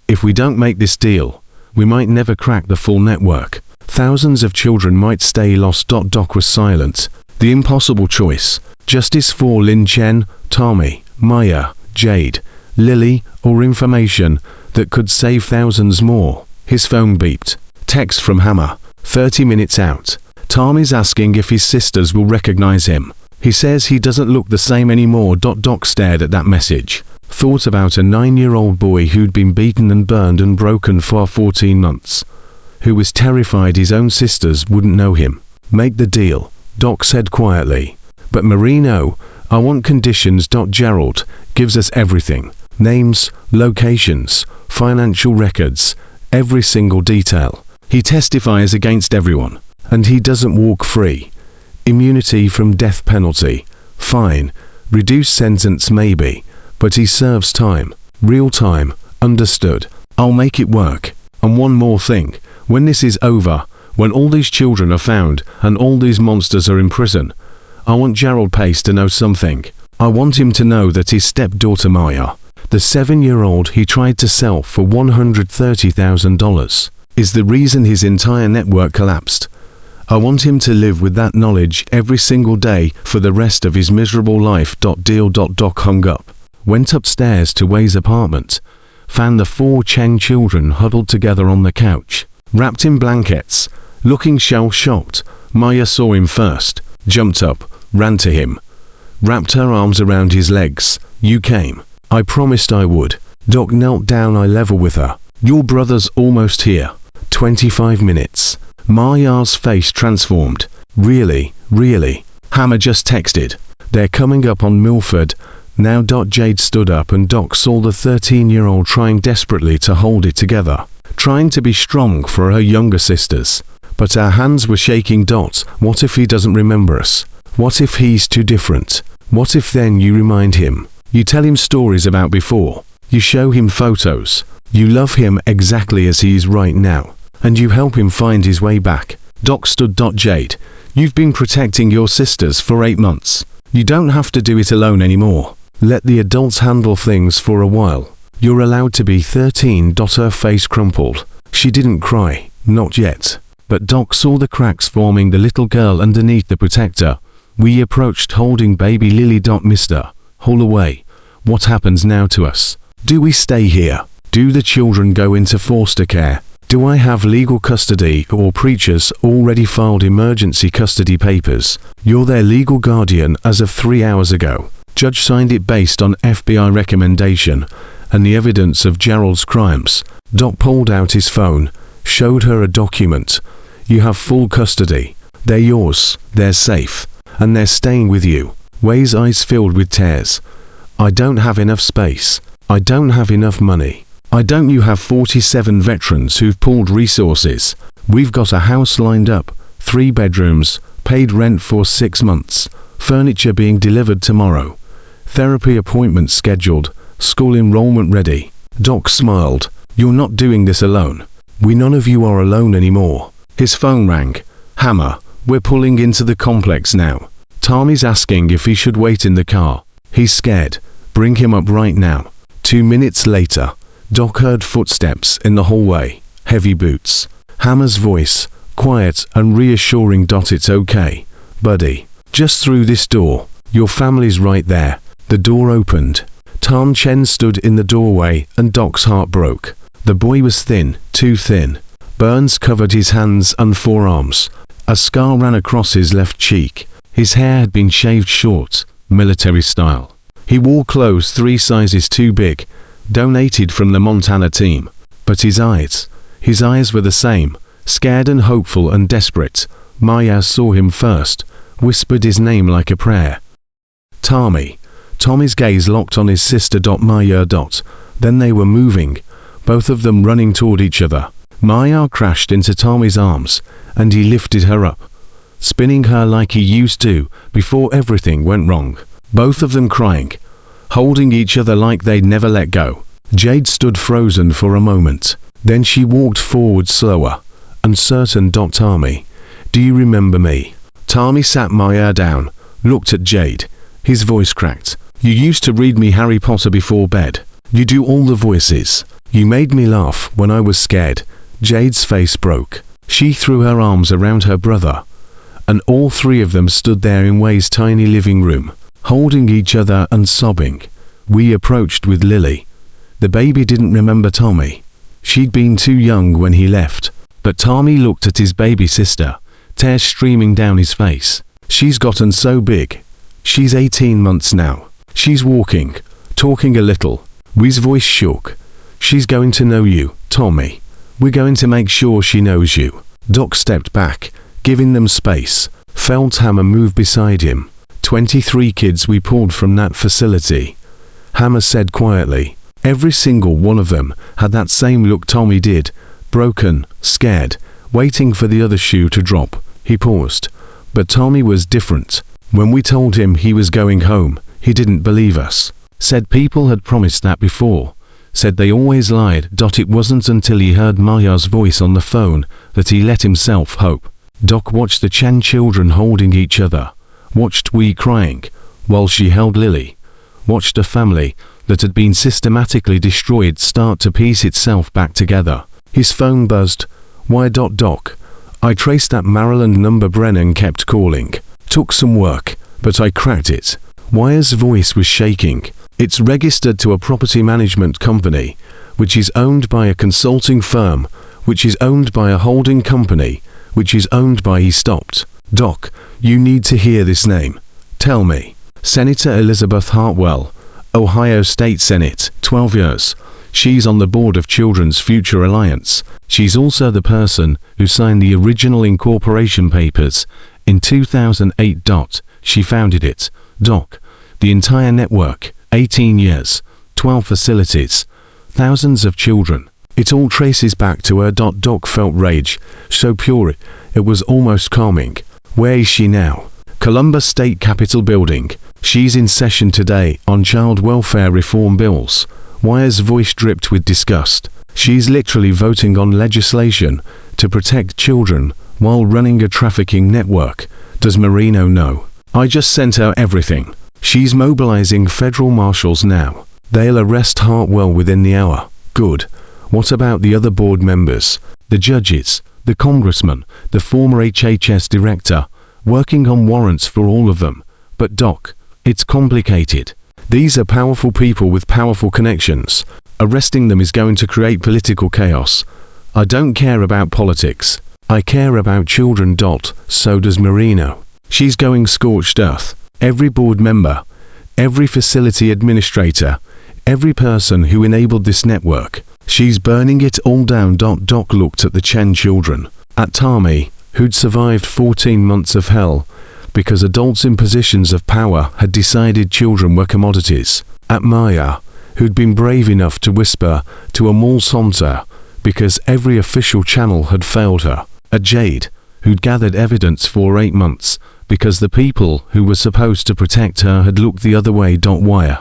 If we don't make this deal, we might never crack the full network. Thousands of children might stay lost. Doc was silent. The impossible choice. Justice for Lin Chen, Tommy, Maya, Jade, Lily, or information that could save thousands more. His phone beeped. Text from Hammer. 30 minutes out. Tommy's asking if his sisters will recognize him. He says he doesn't look the same anymore. Doc stared at that message. Thought about a 9-year-old boy who'd been beaten and burned and broken for 14 months. Who was terrified his own sisters wouldn't know him. Make the deal, Doc said quietly. But Marino, I want conditions. Gerald gives us everything. Names, locations, financial records, every single detail. He testifies against everyone. And he doesn't walk free. Immunity from death penalty. Fine. Reduced sentence maybe. But he serves time. Real time. Understood. I'll make it work. And one more thing. When this is over, when all these children are found and all these monsters are in prison, I want Gerald Pace to know something. I want him to know that his stepdaughter Maya, the 7-year-old he tried to sell for $130,000, is the reason his entire network collapsed. I want him to live with that knowledge every single day for the rest of his miserable life. Deal. Doc hung up, went upstairs to Wei's apartment, found the 4 Cheng children huddled together on the couch, wrapped in blankets, looking shell-shocked. Maya saw him first, jumped up, ran to him, wrapped her arms around his legs. You came. I promised I would. Doc knelt down eye level with her. Your brother's almost here. 25 minutes. Maya's face transformed. Really? Hammer just texted. They're coming up on Milford. Now. Jade stood up and Doc saw the 13-year-old trying desperately to hold it together, trying to be strong for her younger sisters. But our hands were shaking. What if he doesn't remember us? What if he's too different? What if then you remind him? You tell him stories about before. You show him photos. You love him exactly as he is right now. And you help him find his way back. Doc stood. Jade, you've been protecting your sisters for 8 months. You don't have to do it alone anymore. Let the adults handle things for a while. You're allowed to be 13. Her face crumpled. She didn't cry, not yet. But Doc saw the cracks forming the little girl underneath the protector. We approached holding baby Lily. Mister, haul away. What happens now to us? Do we stay here? Do the children go into foster care? Do I have legal custody or preachers already filed emergency custody papers? You're their legal guardian as of 3 hours ago. Judge signed it based on FBI recommendation and the evidence of Gerald's crimes. Doc pulled out his phone, showed her a document. You have full custody. They're yours. They're safe. And they're staying with you. Wei's eyes filled with tears. I don't have enough space. I don't have enough money. I don't. You have 47 veterans who've pooled resources. We've got a house lined up, 3 bedrooms, paid rent for 6 months, furniture being delivered tomorrow, therapy appointments scheduled, school enrollment ready. Doc smiled. You're not doing this alone. None of you are alone anymore. His phone rang. Hammer, we're pulling into the complex now. Tommy's asking if he should wait in the car. He's scared. Bring him up right now. 2 minutes later, Doc heard footsteps in the hallway. Heavy boots. Hammer's voice, quiet and reassuring. It's okay, buddy. Just through this door. Your family's right there. The door opened. Tan Chen stood in the doorway and Doc's heart broke. The boy was thin, too thin. Burns covered his hands and forearms. A scar ran across his left cheek. His hair had been shaved short, military style. He wore clothes 3 sizes too big, donated from the Montana team. But his eyes were the same, scared and hopeful and desperate. Maya saw him first, whispered his name like a prayer. Tommy. Tommy's gaze locked on his sister. Maya. Then they were moving, both of them running toward each other. Maya crashed into Tommy's arms, and he lifted her up, spinning her like he used to before everything went wrong. Both of them crying, holding each other like they'd never let go. Jade stood frozen for a moment. Then she walked forward slower, uncertain. Tommy, do you remember me? Tommy sat Maya down, looked at Jade. His voice cracked. You used to read me Harry Potter before bed. You do all the voices. You made me laugh when I was scared. Jade's face broke. She threw her arms around her brother, and all three of them stood there in Way's tiny living room, holding each other and sobbing. We approached with Lily. The baby didn't remember Tommy. She'd been too young when he left. But Tommy looked at his baby sister, tears streaming down his face. She's gotten so big. She's 18 months now. She's walking, talking a little. Way's voice shook. She's going to know you, Tommy. We're going to make sure she knows you. Doc stepped back, giving them space. Feldhammer moved beside him. 23 kids we pulled from that facility. Hammer said quietly. Every single one of them had that same look Tommy did. Broken, scared, waiting for the other shoe to drop. He paused. But Tommy was different. When we told him he was going home, he didn't believe us. Said people had promised that before. Said they always lied. It wasn't until he heard Maya's voice on the phone that he let himself hope. Doc watched the Chen children holding each other. Watched Wee crying, while she held Lily. Watched a family that had been systematically destroyed start to piece itself back together. His phone buzzed. Why? Doc. I traced that Maryland number Brennan kept calling. Took some work, but I cracked it. Waya's voice was shaking. It's registered to a property management company, which is owned by a consulting firm, which is owned by a holding company, which is owned by. He stopped. Doc, you need to hear this name. Tell me. Senator Elizabeth Hartwell, Ohio State Senate, 12 years. She's on the board of Children's Future Alliance. She's also the person who signed the original incorporation papers in 2008. She founded it. Doc, the entire network, 18 years, 12 facilities, thousands of children. It all traces back to her. Doc felt rage, so pure it was almost calming. Where is she now? Columbus State Capitol building. She's in session today on child welfare reform bills. Waya's voice dripped with disgust. She's literally voting on legislation to protect children while running a trafficking network. Does Marino know? I just sent her everything. She's mobilizing federal marshals now. They'll arrest Hartwell within the hour. Good. What about the other board members? The judges, the congressman, the former HHS director, working on warrants for all of them. But Doc, it's complicated. These are powerful people with powerful connections. Arresting them is going to create political chaos. I don't care about politics. I care about children. So does Marino. She's going scorched earth. Every board member, every facility administrator, every person who enabled this network. She's burning it all down. Doc looked at the Chen children. At Tommy, who'd survived 14 months of hell because adults in positions of power had decided children were commodities. At Maya, who'd been brave enough to whisper to a mall censor because every official channel had failed her. At Jade, who'd gathered evidence for 8 months because the people who were supposed to protect her had looked the other way. Wire.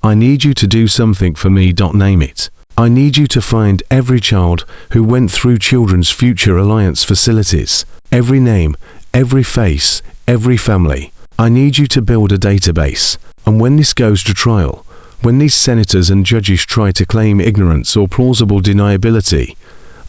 I need you to do something for me. Name it. I need you to find every child who went through Children's Future Alliance facilities. Every name, every face, every family. I need you to build a database. And when this goes to trial, when these senators and judges try to claim ignorance or plausible deniability,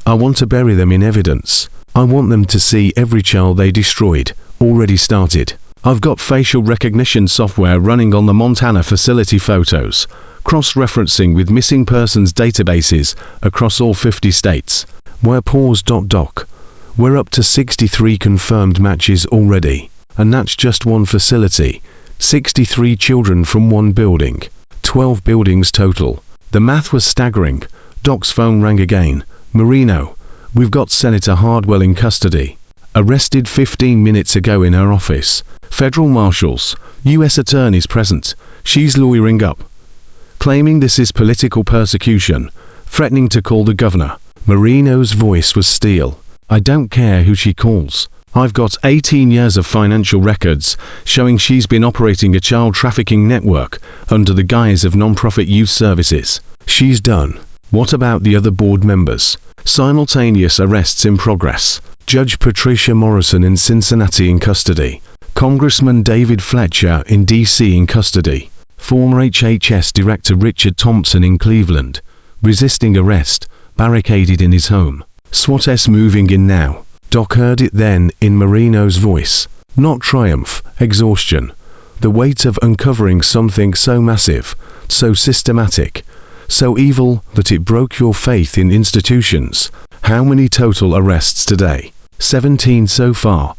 I want to bury them in evidence. I want them to see every child they destroyed already started. I've got facial recognition software running on the Montana facility photos, cross-referencing with missing persons databases across all 50 states. We're paused. Doc. We're up to 63 confirmed matches already. And that's just one facility. 63 children from one building. 12 buildings total. The math was staggering. Doc's phone rang again. Marino, we've got Senator Hardwell in custody. Arrested 15 minutes ago in her office. Federal marshals, U.S. attorneys present. She's lawyering up, claiming this is political persecution, threatening to call the governor. Marino's voice was steel. I don't care who she calls. I've got 18 years of financial records showing she's been operating a child trafficking network under the guise of non-profit youth services. She's done. What about the other board members? Simultaneous arrests in progress. Judge Patricia Morrison in Cincinnati in custody. Congressman David Fletcher in D.C. in custody. Former HHS Director Richard Thompson in Cleveland, resisting arrest, barricaded in his home. SWAT's moving in now. Doc heard it then in Marino's voice. Not triumph, exhaustion. The weight of uncovering something so massive, so systematic, so evil that it broke your faith in institutions. How many total arrests today? 17 so far.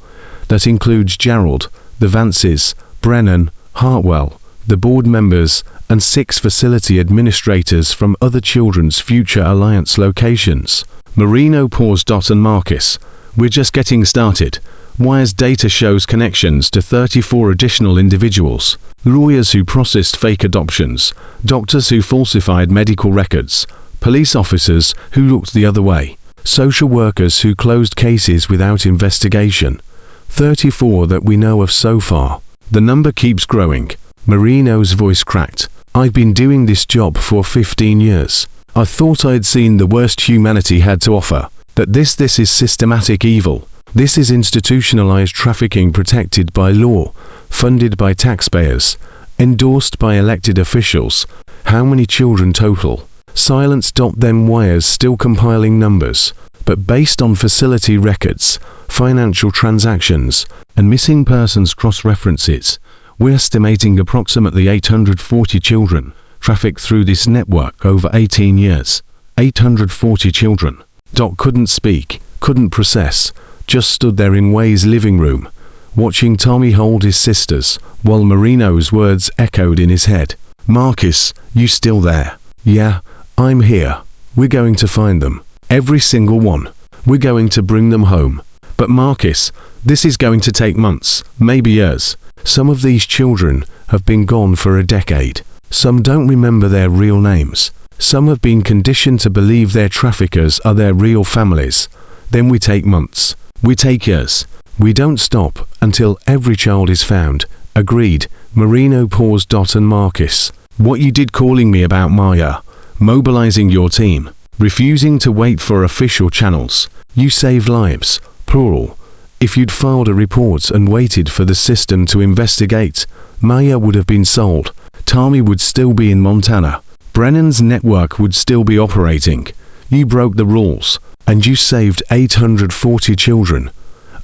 That includes Gerald, the Vances, Brennan, Hartwell, the board members, and 6 facility administrators from other Children's Future Alliance locations. Marino paused. And Marcus, we're just getting started. Wire's data shows connections to 34 additional individuals. Lawyers who processed fake adoptions, doctors who falsified medical records, police officers who looked the other way, social workers who closed cases without investigation. 34 that we know of so far. The number keeps growing. Marino's voice cracked. I've been doing this job for 15 years. I thought I'd seen the worst humanity had to offer. That this is systematic evil. This is institutionalized trafficking protected by law, funded by taxpayers, endorsed by elected officials. How many children total? Silence. Them wires still compiling numbers, but based on facility records, financial transactions, and missing persons cross-references, we're estimating approximately 840 children trafficked through this network over 18 years. 840 children. Doc couldn't speak, couldn't process, just stood there in Way's living room, watching Tommy hold his sisters, while Marino's words echoed in his head. Marcus, you still there? Yeah, I'm here. We're going to find them. Every single one. We're going to bring them home. But Marcus, this is going to take months, maybe years. Some of these children have been gone for a decade. Some don't remember their real names. Some have been conditioned to believe their traffickers are their real families. Then we take months. We take years. We don't stop until every child is found. Agreed. Marino paused. And Marcus, what you did calling me about Maya, mobilizing your team, refusing to wait for official channels. You saved lives, plural. If you'd filed a report and waited for the system to investigate, Maya would have been sold. Tommy would still be in Montana. Brennan's network would still be operating. You broke the rules, and you saved 840 children.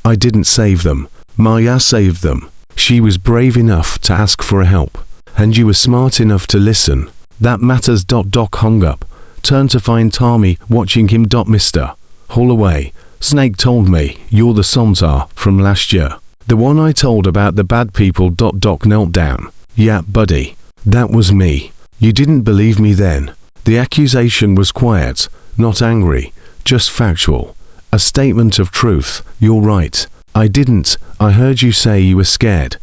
I didn't save them. Maya saved them. She was brave enough to ask for help, and you were smart enough to listen. That matters. Doc hung up, turned to find Tommy watching him. Mr. Holloway, Snake told me you're the Sontar from last year. The one I told about the bad people. Doc knelt down. Yeah, buddy. That was me. You didn't believe me then. The accusation was quiet, not angry, just factual. A statement of truth. You're right. I didn't. I heard you say you were scared.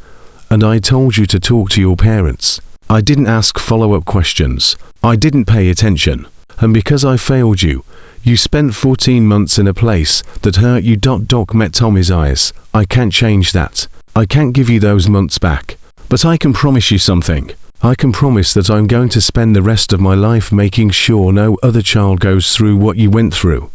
And I told you to talk to your parents. I didn't ask follow-up questions. I didn't pay attention. And because I failed you, you spent 14 months in a place that hurt you. Doc met Tommy's eyes. I can't change that. I can't give you those months back. But I can promise you something. I can promise that I'm going to spend the rest of my life making sure no other child goes through what you went through.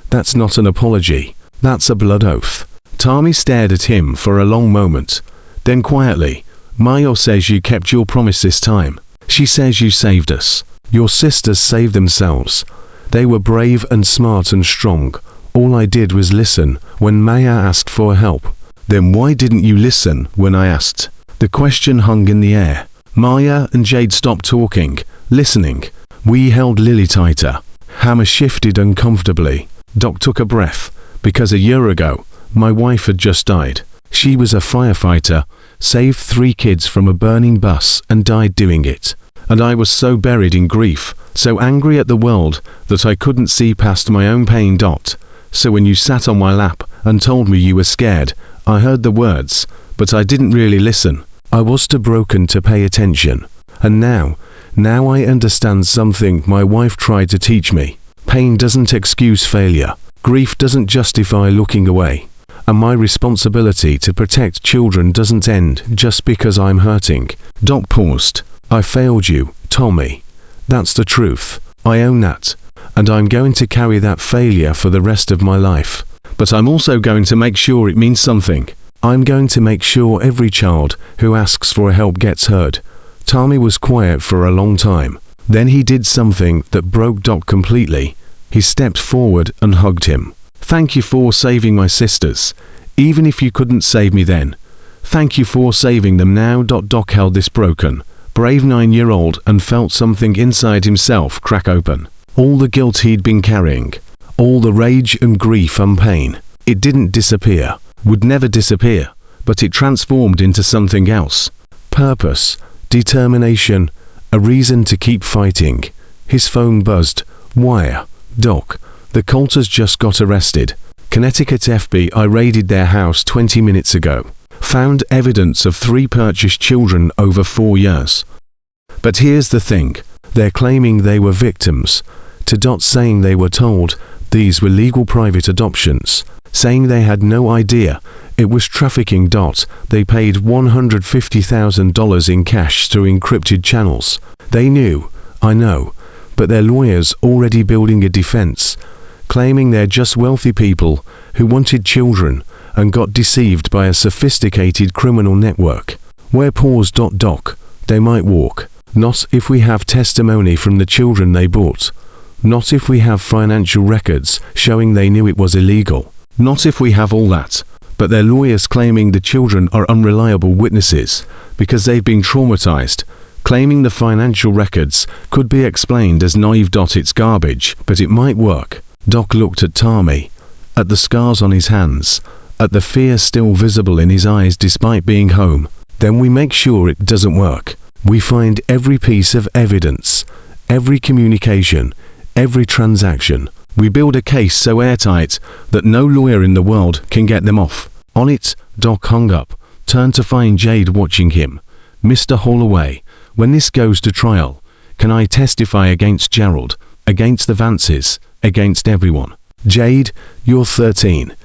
That's not an apology. That's a blood oath. Tommy stared at him for a long moment. Then quietly, Maya says you kept your promise this time. She says you saved us. Your sisters saved themselves. They were brave and smart and strong. All I did was listen when Maya asked for help. Then why didn't you listen when I asked? The question hung in the air. Maya and Jade stopped talking, listening. We held Lily tighter. Hammer shifted uncomfortably. Doc took a breath, because a year ago, my wife had just died. She was a firefighter, saved 3 kids from a burning bus and died doing it. And I was so buried in grief, so angry at the world, that I couldn't see past my own pain. So when you sat on my lap and told me you were scared, I heard the words, but I didn't really listen. I was too broken to pay attention. And now I understand something my wife tried to teach me. Pain doesn't excuse failure. Grief doesn't justify looking away. And my responsibility to protect children doesn't end just because I'm hurting. Doc paused. I failed you, Tommy. That's the truth. I own that. And I'm going to carry that failure for the rest of my life. But I'm also going to make sure it means something. I'm going to make sure every child who asks for help gets heard. Tommy was quiet for a long time. Then he did something that broke Doc completely. He stepped forward and hugged him. Thank you for saving my sisters, even if you couldn't save me then. Thank you for saving them now. Doc held this broken, brave 9-year-old and felt something inside himself crack open. All the guilt he'd been carrying, all the rage and grief and pain, it didn't disappear, would never disappear, but it transformed into something else. Purpose, determination, a reason to keep fighting. His phone buzzed. Wire. Doc, the Coulters just got arrested. Connecticut FBI raided their house 20 minutes ago. Found evidence of 3 purchased children over 4 years. But here's the thing. They're claiming they were victims. To Dot saying they were told these were legal private adoptions. Saying they had no idea it was trafficking. They paid $150,000 in cash through encrypted channels. They knew, I know, but their lawyers already building a defense, claiming they're just wealthy people who wanted children and got deceived by a sophisticated criminal network. Where pause. Doc, they might walk. Not if we have testimony from the children they bought. Not if we have financial records showing they knew it was illegal. Not if we have all that. But their lawyers claiming the children are unreliable witnesses because they've been traumatized, claiming the financial records could be explained as naive. It's garbage, but it might work. Doc looked at Tommy, at the scars on his hands, at the fear still visible in his eyes despite being home. Then we make sure it doesn't work. We find every piece of evidence, every communication, every transaction. We build a case so airtight that no lawyer in the world can get them off. On it, Doc hung up, turned to find Jade watching him. Mr. Holloway, when this goes to trial, can I testify against Gerald, against the Vances, against everyone? Jade, you're 13.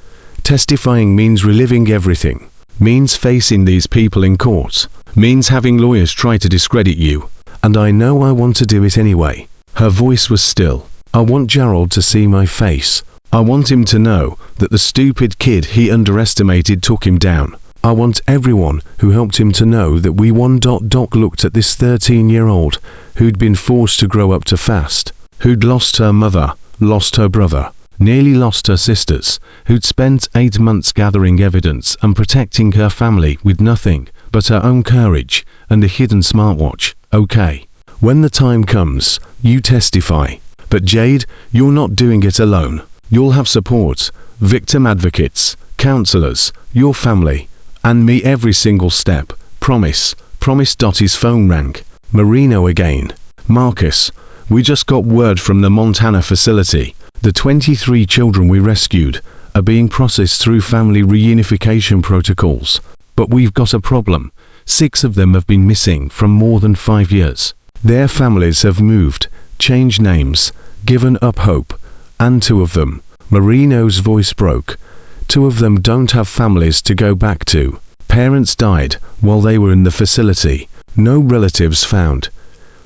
Testifying means reliving everything, means facing these people in court, means having lawyers try to discredit you. And I know I want to do it anyway. Her voice was still. I want Gerald to see my face. I want him to know that the stupid kid he underestimated took him down. I want everyone who helped him to know that we won. Doc looked at this 13-year-old who'd been forced to grow up too fast, who'd lost her mother, lost her brother, nearly lost her sisters, who'd spent 8 months gathering evidence and protecting her family with nothing but her own courage and a hidden smartwatch. Okay, when the time comes, you testify. But Jade, you're not doing it alone. You'll have support, victim advocates, counselors, your family, and me every single step. Promise. Promise. His phone rang. Marino again. Marcus, we just got word from the Montana facility. The 23 children we rescued are being processed through family reunification protocols. But we've got a problem. 6 of them have been missing from more than 5 years. Their families have moved, changed names, given up hope, and 2 of them, Marino's voice broke, 2 of them don't have families to go back to. Parents died while they were in the facility, no relatives found.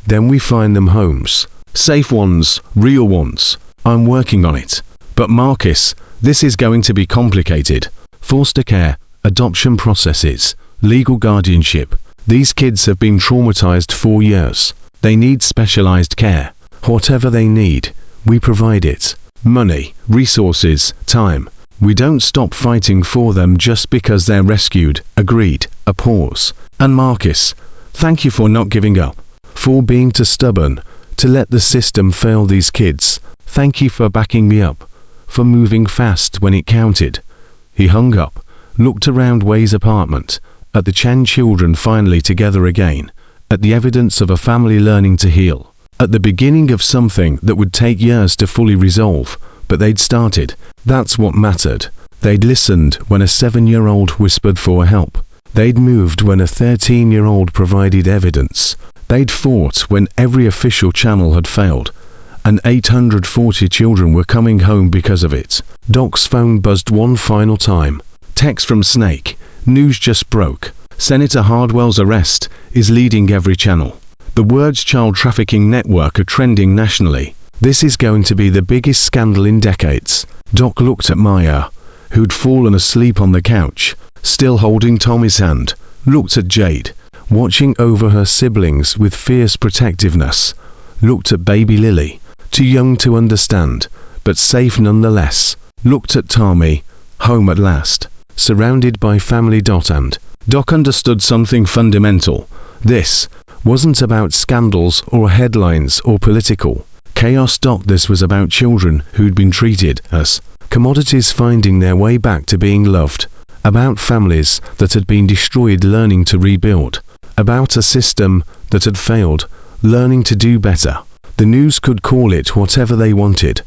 Then we find them homes, safe ones, real ones. I'm working on it. But Marcus, this is going to be complicated. Foster care, adoption processes, legal guardianship. These kids have been traumatized for years. They need specialized care. Whatever they need, we provide it. Money, resources, time. We don't stop fighting for them just because they're rescued. Agreed. A pause. And Marcus, thank you for not giving up. For being too stubborn to let the system fail these kids. Thank you for backing me up. For moving fast when it counted. He hung up, looked around Way's apartment, at the Chan children finally together again, at the evidence of a family learning to heal. At the beginning of something that would take years to fully resolve, but they'd started. That's what mattered. They'd listened when a 7-year-old whispered for help. They'd moved when a 13-year-old provided evidence. They'd fought when every official channel had failed. and 840 children were coming home because of it. Doc's phone buzzed one final time. Text from Snake. News just broke. Senator Hardwell's arrest is leading every channel. The words child trafficking network are trending nationally. This is going to be the biggest scandal in decades. Doc looked at Maya, who'd fallen asleep on the couch, still holding Tommy's hand, looked at Jade, watching over her siblings with fierce protectiveness, looked at baby Lily, too young to understand, but safe nonetheless, looked at Tommy, home at last, surrounded by family. And Doc understood something fundamental. This wasn't about scandals or headlines or political chaos. This was about children who'd been treated as commodities finding their way back to being loved, about families that had been destroyed learning to rebuild, about a system that had failed learning to do better. The news could call it whatever they wanted,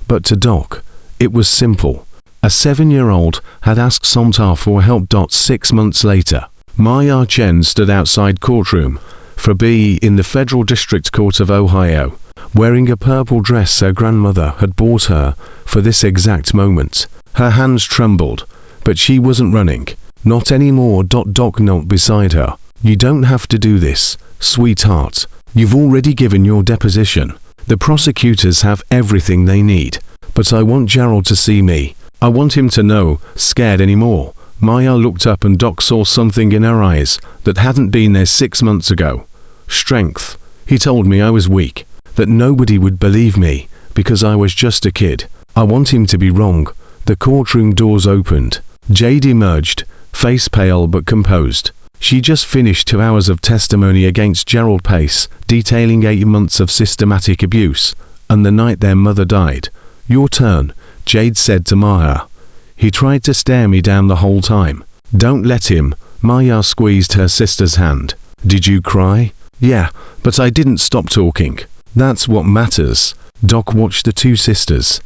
but to Doc, it was simple. A 7-year-old had asked Somtar for help. 6 months later, Maya Chen stood outside courtroom for B in the Federal District Court of Ohio, wearing a purple dress her grandmother had bought her for this exact moment. Her hands trembled, but she wasn't running. Not anymore. Doc knelt beside her. You don't have to do this, sweetheart. You've already given your deposition. The prosecutors have everything they need. But I want Gerald to see me. I want him to know, scared anymore. Maya looked up and Doc saw something in her eyes that hadn't been there 6 months ago. Strength. He told me I was weak, that nobody would believe me, because I was just a kid. I want him to be wrong. The courtroom doors opened. Jade emerged, face pale but composed. She just finished 2 hours of testimony against Gerald Pace, detailing 8 months of systematic abuse, and the night their mother died. Your turn, Jade said to Maya. He tried to stare me down the whole time. Don't let him. Maya squeezed her sister's hand. Did you cry? Yeah, but I didn't stop talking. That's what matters. Doc watched the two sisters.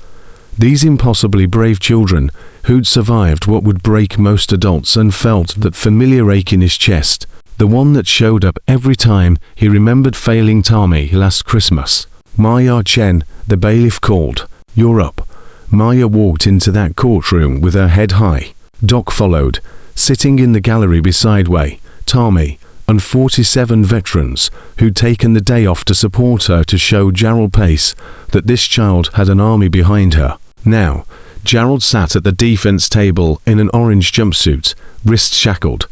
These impossibly brave children who'd survived what would break most adults, and felt that familiar ache in his chest, the one that showed up every time he remembered failing Tommy last Christmas. Maya Chen, the bailiff called. You're up. Maya walked into that courtroom with her head high. Doc followed, sitting in the gallery beside Tommy, and 47 veterans who'd taken the day off to support her, to show Gerald Pace that this child had an army behind her. Now, Gerald sat at the defense table in an orange jumpsuit, wrists shackled,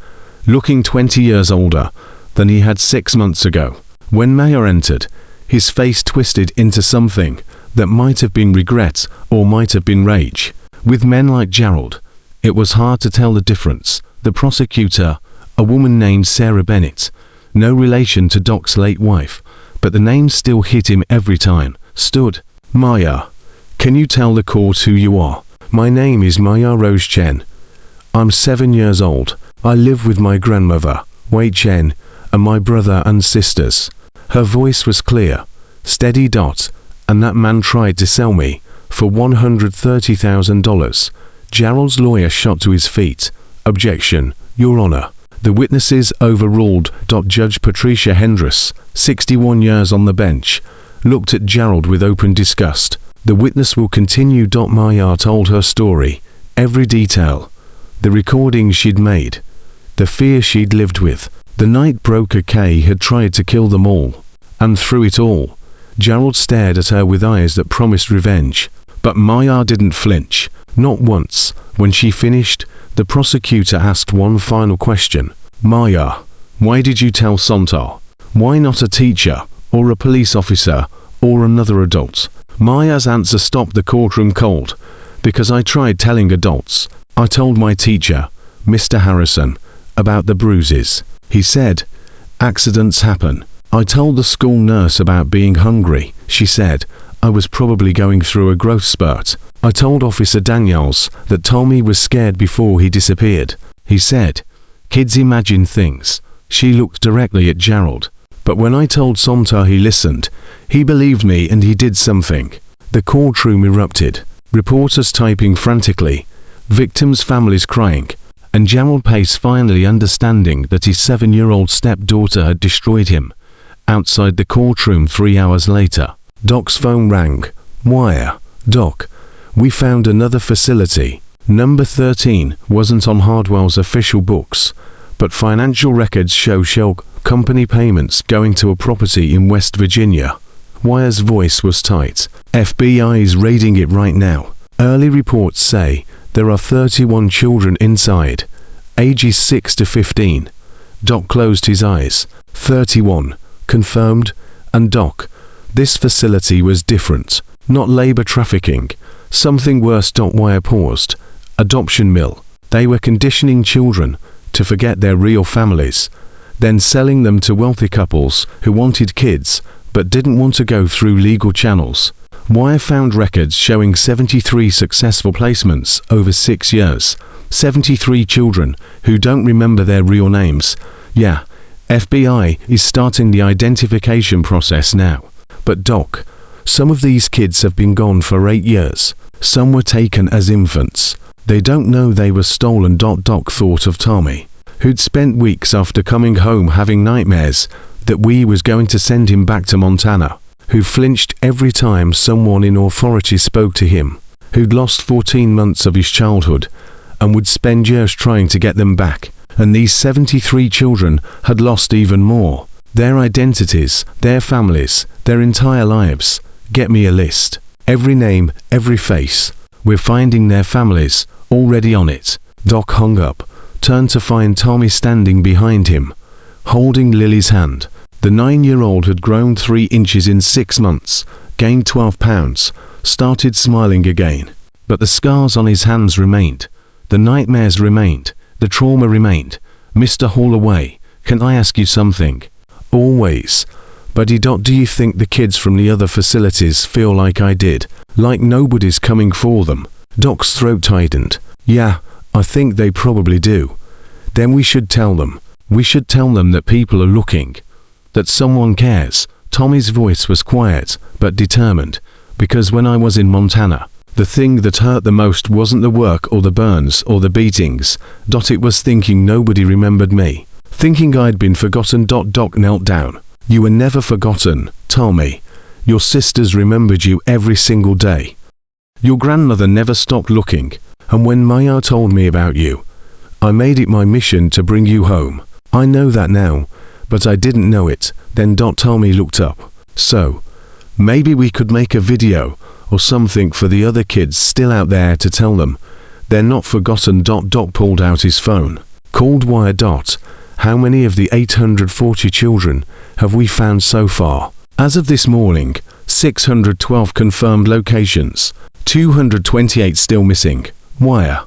looking 20 years older than he had 6 months ago. When Maya entered, his face twisted into something that might have been regret or might have been rage. With men like Gerald, it was hard to tell the difference. The prosecutor, a woman named Sarah Bennett, no relation to Doc's late wife, but the name still hit him every time, stood. Maya, can you tell the court who you are? My name is Maya Rose Chen. I'm 7 years old. I live with my grandmother, Wei Chen, and my brother and sisters. Her voice was clear, steady. And that man tried to sell me for $130,000. Gerald's lawyer shot to his feet. Objection, Your Honor. The witnesses overruled. Judge Patricia Hendress, 61 years on the bench, looked at Gerald with open disgust. The witness will continue. Maya told her story, every detail, the recordings she'd made, the fear she'd lived with. The night broker Kay had tried to kill them all, and through it all, Gerald stared at her with eyes that promised revenge. But Maya didn't flinch, not once. When she finished, the prosecutor asked one final question. Maya, why did you tell Somtar? Why not a teacher, or a police officer, or another adult? Maya's answer stopped the courtroom cold. Because I tried telling adults. I told my teacher, Mr. Harrison, about the bruises. He said, accidents happen. I told the school nurse about being hungry. She said, I was probably going through a growth spurt. I told Officer Daniels that Tommy was scared before he disappeared. He said, kids imagine things. She looked directly at Gerald. But when I told Somtar, he listened. He believed me and he did something. The courtroom erupted. Reporters typing frantically. Victims' families crying. And Gerald Pace finally understanding that his 7-year-old stepdaughter had destroyed him. Outside the courtroom 3 hours later, Doc's phone rang. Wire. Doc, we found another facility. Number 13 wasn't on Hardwell's official books, but financial records show shell company payments going to a property in West Virginia. Wire's voice was tight. FBI is raiding it right now. Early reports say there are 31 children inside, ages 6 to 15. Doc closed his eyes. 31. Confirmed. And Doc, this facility was different. Not labor trafficking. Something worse. Wire paused. Adoption mill. They were conditioning children to forget their real families, then selling them to wealthy couples who wanted kids but didn't want to go through legal channels. Wire found records showing 73 successful placements over 6 years. 73 children who don't remember their real names. Yeah, FBI is starting the identification process now. But Doc, some of these kids have been gone for 8 years. Some were taken as infants. They don't know they were stolen. Doc thought of Tommy, who'd spent weeks after coming home having nightmares that we was going to send him back to Montana, who flinched every time someone in authority spoke to him, who'd lost 14 months of his childhood and would spend years trying to get them back. And these 73 children had lost even more. Their identities, their families, their entire lives. Get me a list. Every name, every face. We're finding their families, already on it. Doc hung up, turned to find Tommy standing behind him, holding Lily's hand. The 9-year-old had grown 3 inches in 6 months, gained 12 pounds, started smiling again. But the scars on his hands remained. The nightmares remained. The trauma remained. Mr. Holloway, can I ask you something? Always. Buddy. Do you think the kids from the other facilities feel like I did? Like nobody's coming for them? Doc's throat tightened. Yeah, I think they probably do. Then we should tell them. We should tell them that people are looking. That someone cares. Tommy's voice was quiet, but determined. Because when I was in Montana, the thing that hurt the most wasn't the work or the burns or the beatings. It was thinking nobody remembered me. Thinking I'd been forgotten. Doc knelt down. You were never forgotten, Tommy. Your sisters remembered you every single day. Your grandmother never stopped looking. And when Maya told me about you, I made it my mission to bring you home. I know that now, but I didn't know it then. Tommy looked up. So, maybe we could make a video or something for the other kids still out there to tell them they're not forgotten. Doc pulled out his phone. Called Wire. How many of the 840 children have we found so far? As of this morning, 612 confirmed locations, 228 still missing. Wire.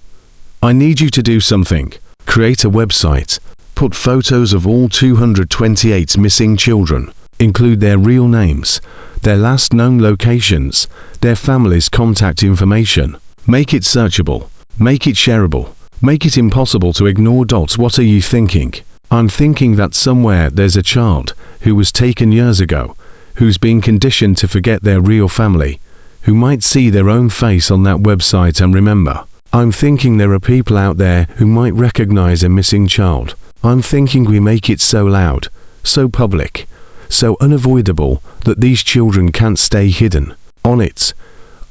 I need you to do something. Create a website. Put photos of all 228 missing children. Include their real names, their last known locations, their family's contact information. Make it searchable. Make it shareable. Make it impossible to ignore. What are you thinking? I'm thinking that somewhere there's a child who was taken years ago, who's been conditioned to forget their real family, who might see their own face on that website and remember. I'm thinking there are people out there who might recognize a missing child. I'm thinking we make it so loud, so public, so unavoidable that these children can't stay hidden. On it.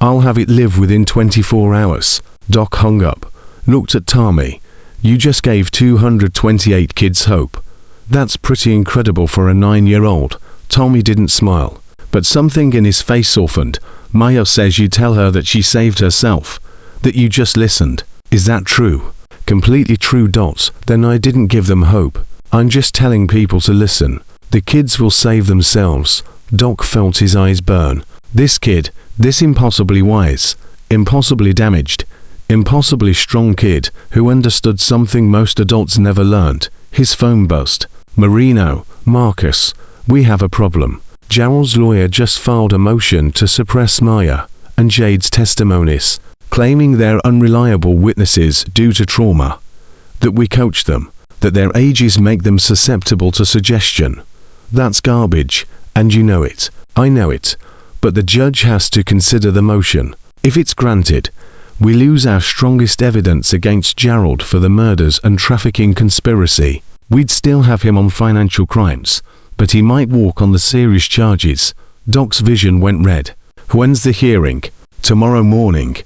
I'll have it live within 24 hours. Doc hung up, looked at Tommy. You just gave 228 kids hope. That's pretty incredible for a 9-year-old. Tommy didn't smile, but something in his face softened. Maya says you tell her that she saved herself, that you just listened. Is that true? Completely true. Then I didn't give them hope. I'm just telling people to listen. The kids will save themselves. Doc felt his eyes burn. This kid, this impossibly wise, impossibly damaged, impossibly strong kid who understood something most adults never learned. His phone buzzed. Marino, Marcus, we have a problem. Jarrell's lawyer just filed a motion to suppress Maya and Jade's testimonies, claiming they're unreliable witnesses due to trauma, that we coach them, that their ages make them susceptible to suggestion. That's garbage, and you know it. I know it. But the judge has to consider the motion. If it's granted, we lose our strongest evidence against Jarrell for the murders and trafficking conspiracy. We'd still have him on financial crimes, but he might walk on the serious charges. Doc's vision went red. When's the hearing? Tomorrow morning.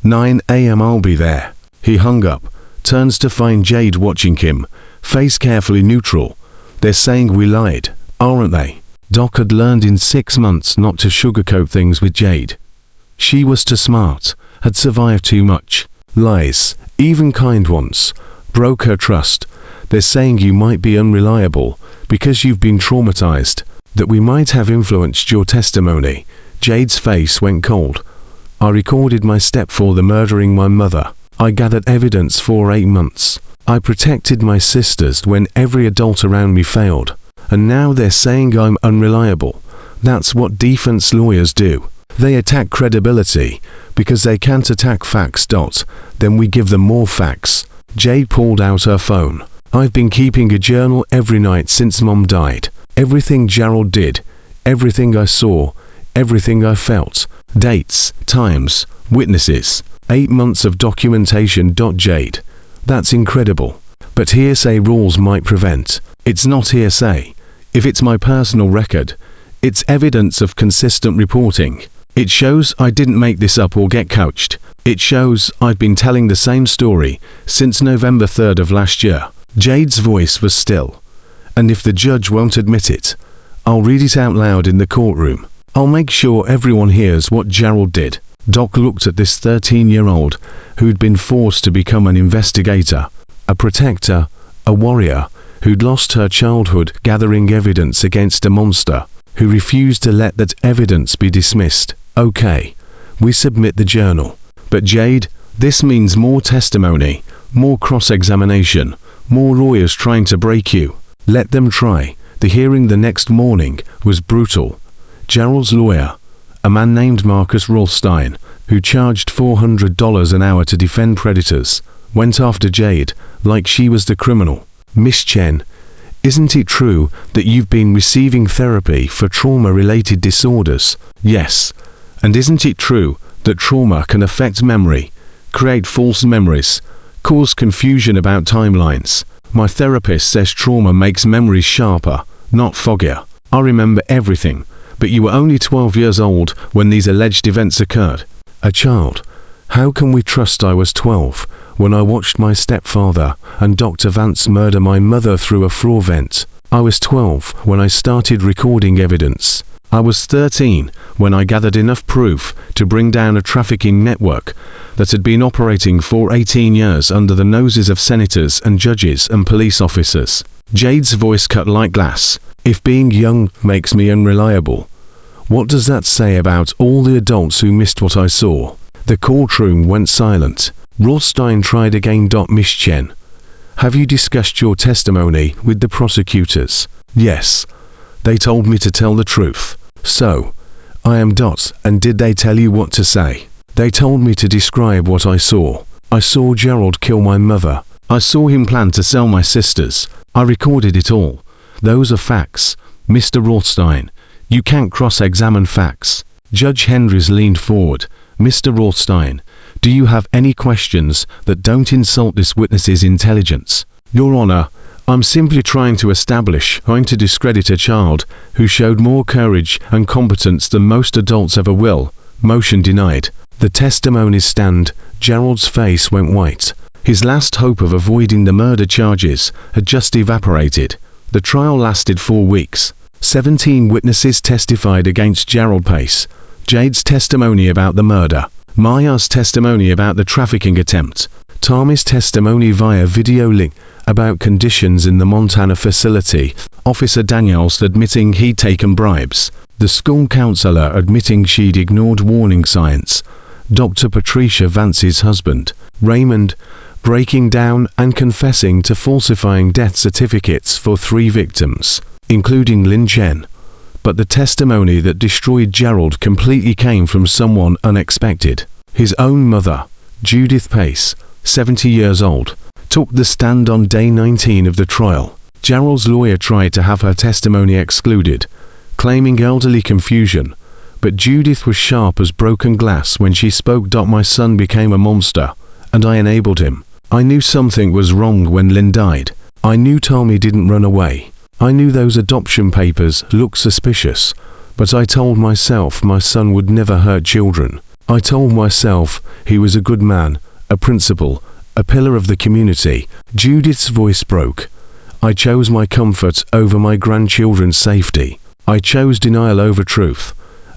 9 a.m. I'll be there. He hung up, turns to find Jade watching him, face carefully neutral. They're saying we lied, aren't they? Doc had learned in 6 months not to sugarcoat things with Jade. She was too smart, had survived too much. Lies, even kind ones, broke her trust. They're saying you might be unreliable because you've been traumatized, that we might have influenced your testimony. Jade's face went cold. I recorded my stepfather murdering my mother. I gathered evidence for 8 months. I protected my sisters when every adult around me failed. And now they're saying I'm unreliable. That's what defense lawyers do. They attack credibility because they can't attack facts. Then we give them more facts. Jade pulled out her phone. I've been keeping a journal every night since Mom died. Everything Gerald did, everything I saw, everything I felt. Dates, times, witnesses. 8 months of documentation. Jade. That's incredible. But hearsay rules might prevent. It's not hearsay. If it's my personal record, it's evidence of consistent reporting. It shows I didn't make this up or get coached. It shows I've been telling the same story since November 3rd of last year. Jade's voice was still. And if the judge won't admit it, I'll read it out loud in the courtroom. I'll make sure everyone hears what Gerald did. Doc looked at this 13-year-old who'd been forced to become an investigator, a protector, a warrior, who'd lost her childhood gathering evidence against a monster, who refused to let that evidence be dismissed. Okay, we submit the journal. But Jade, this means more testimony, more cross-examination, more lawyers trying to break you. Let them try. The hearing the next morning was brutal. Gerald's lawyer, a man named Marcus Rothstein, who charged $400 an hour to defend predators, went after Jade like she was the criminal. Miss Chen, isn't it true that you've been receiving therapy for trauma-related disorders? Yes. And isn't it true that trauma can affect memory, create false memories, cause confusion about timelines? My therapist says trauma makes memories sharper, not foggier. I remember everything, but you were only 12 years old when these alleged events occurred. A child. How can we trust I was 12 when I watched my stepfather and Dr. Vance murder my mother through a floor vent? I was 12 when I started recording evidence. I was 13 when I gathered enough proof to bring down a trafficking network that had been operating for 18 years under the noses of senators and judges and police officers. Jade's voice cut like glass. If being young makes me unreliable, what does that say about all the adults who missed what I saw? The courtroom went silent. Rothstein tried again. Miss Chen, have you discussed your testimony with the prosecutors? Yes. They told me to tell the truth. So, I am . And did they tell you what to say? They told me to describe what I saw. I saw Gerald kill my mother. I saw him plan to sell my sisters. I recorded it all. Those are facts. Mr. Rothstein, you can't cross-examine facts. Judge Hendries leaned forward. Mr. Rothstein, do you have any questions that don't insult this witness's intelligence? Your Honor, I'm simply trying to discredit a child who showed more courage and competence than most adults ever will. Motion denied. The testimonies stand. Gerald's face went white. His last hope of avoiding the murder charges had just evaporated. The trial lasted 4 weeks. 17 witnesses testified against Gerald Pace. Jade's testimony about the murder. Maya's testimony about the trafficking attempt. Tommy's testimony via video link about conditions in the Montana facility. Officer Daniels admitting he'd taken bribes. The school counselor admitting she'd ignored warning signs. Dr. Patricia Vance's husband, Raymond, breaking down and confessing to falsifying death certificates for 3 victims, including Lin Chen. But the testimony that destroyed Gerald completely came from someone unexpected. His own mother, Judith Pace, 70 years old, took the stand on day 19 of the trial. Gerald's lawyer tried to have her testimony excluded, claiming elderly confusion, but Judith was sharp as broken glass when she spoke. My son became a monster, and I enabled him. I knew something was wrong when Lynn died. I knew Tommy didn't run away. I knew those adoption papers looked suspicious. But I told myself my son would never hurt children. I told myself he was a good man, a principal, a pillar of the community. Judith's voice broke. I chose my comfort over my grandchildren's safety. I chose denial over truth.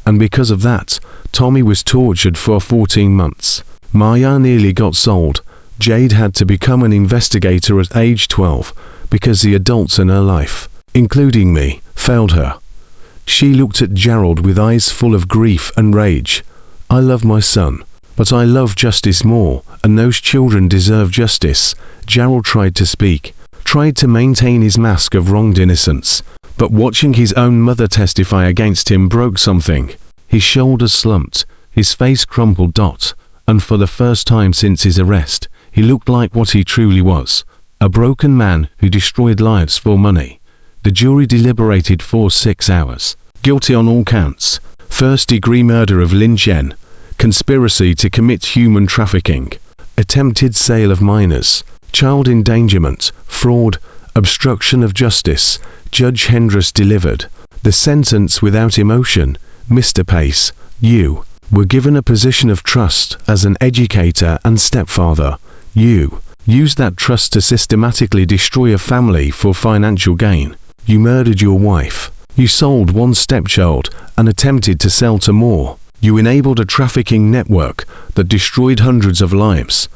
And because of that, Tommy was tortured for 14 months. Maya nearly got sold. Jade had to become an investigator at age 12 because the adults in her life, including me, failed her. She looked at Gerald with eyes full of grief and rage. I love my son, but I love justice more, and those children deserve justice. Gerald tried to speak, tried to maintain his mask of wronged innocence, but watching his own mother testify against him broke something. His shoulders slumped, his face crumpled. And for the first time since his arrest, he looked like what he truly was, a broken man who destroyed lives for money. The jury deliberated for 6 hours. Guilty on all counts. First-degree murder of Lin Chen, conspiracy to commit human trafficking, attempted sale of minors, child endangerment, fraud, obstruction of justice. Judge Hendress delivered the sentence without emotion. Mr. Pace, you were given a position of trust as an educator and stepfather. You used that trust to systematically destroy a family for financial gain. You murdered your wife. You sold one stepchild and attempted to sell to more. You enabled a trafficking network that destroyed hundreds of lives.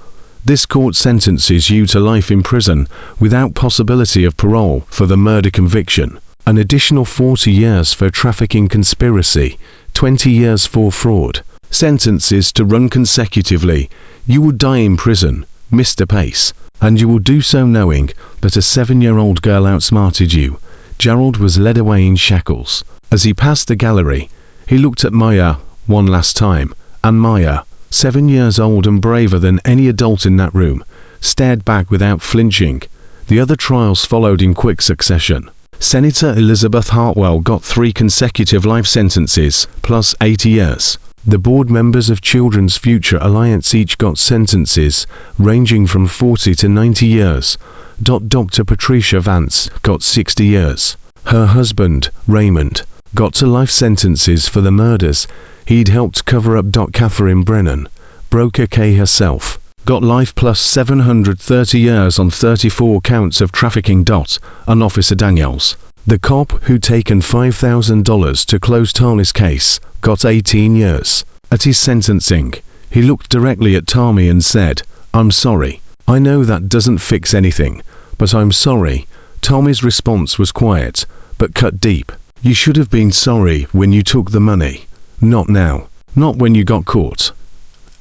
This court sentences you to life in prison without possibility of parole for the murder conviction. An additional 40 years for trafficking conspiracy, 20 years for fraud. Sentences to run consecutively. You will die in prison, Mr. Pace, and you will do so knowing that a 7-year-old girl outsmarted you. Gerald was led away in shackles. As he passed the gallery, he looked at Maya one last time, and Maya, 7 years old and braver than any adult in that room, stared back without flinching. The other trials followed in quick succession. Senator Elizabeth Hartwell got 3 consecutive life sentences, plus 80 years. The board members of Children's Future Alliance each got sentences ranging from 40 to 90 years. Dr. Patricia Vance got 60 years. Her husband, Raymond, got to life sentences for the murders he'd helped cover up. Catherine Brennan, Broker K herself, got life plus 730 years on 34 counts of trafficking. And Officer Daniels, the cop who'd taken $5,000 to close Tali's case, got 18 years. At his sentencing, he looked directly at Tommy and said, "I'm sorry. I know that doesn't fix anything, but I'm sorry." Tommy's response was quiet, but cut deep. "You should have been sorry when you took the money. Not now. Not when you got caught."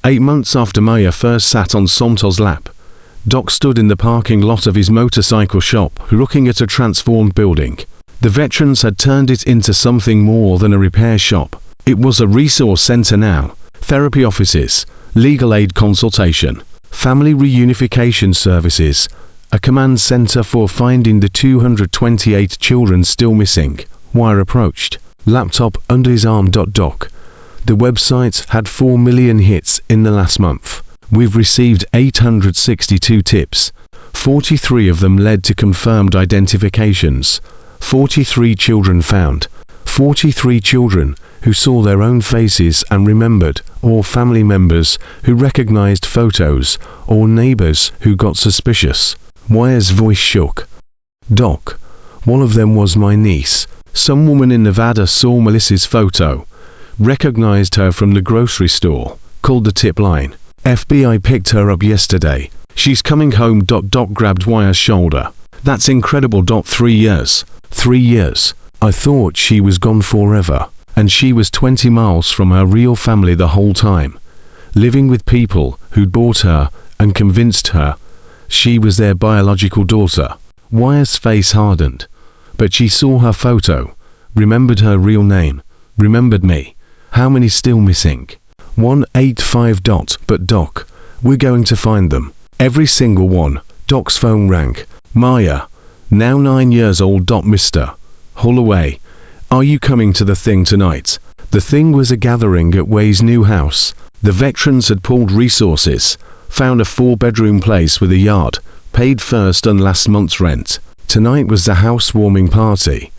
8 months after Maya first sat on Somto's lap, Doc stood in the parking lot of his motorcycle shop, looking at a transformed building. The veterans had turned it into something more than a repair shop. It was a resource center now. Therapy offices, legal aid consultation, family reunification services, a command center for finding the 228 children still missing. Wire approached, laptop under his arm. Doc, the website had 4 million hits in the last month. We've received 862 tips. 43 of them led to confirmed identifications. 43 children found. 43 children who saw their own faces and remembered, or family members who recognized photos, or neighbors who got suspicious. Wire's voice shook. "Doc, one of them was my niece. Some woman in Nevada saw Melissa's photo, recognized her from the grocery store, called the tip line. FBI picked her up yesterday. She's coming home." Doc grabbed Wire's shoulder. "That's incredible. 3 years. 3 years. I thought she was gone forever. And she was 20 miles from her real family the whole time, living with people who'd bought her and convinced her she was their biological daughter." Wire's face hardened. "But she saw her photo, remembered her real name, remembered me. How many still missing?" 185. "But Doc, we're going to find them. Every single one." Doc's phone rang. "Maya, now 9 years old. Mr. Holloway, are you coming to the thing tonight?" The thing was a gathering at Way's new house. The veterans had pooled resources, found a 4-bedroom place with a yard, paid first and last month's rent. Tonight was the housewarming party.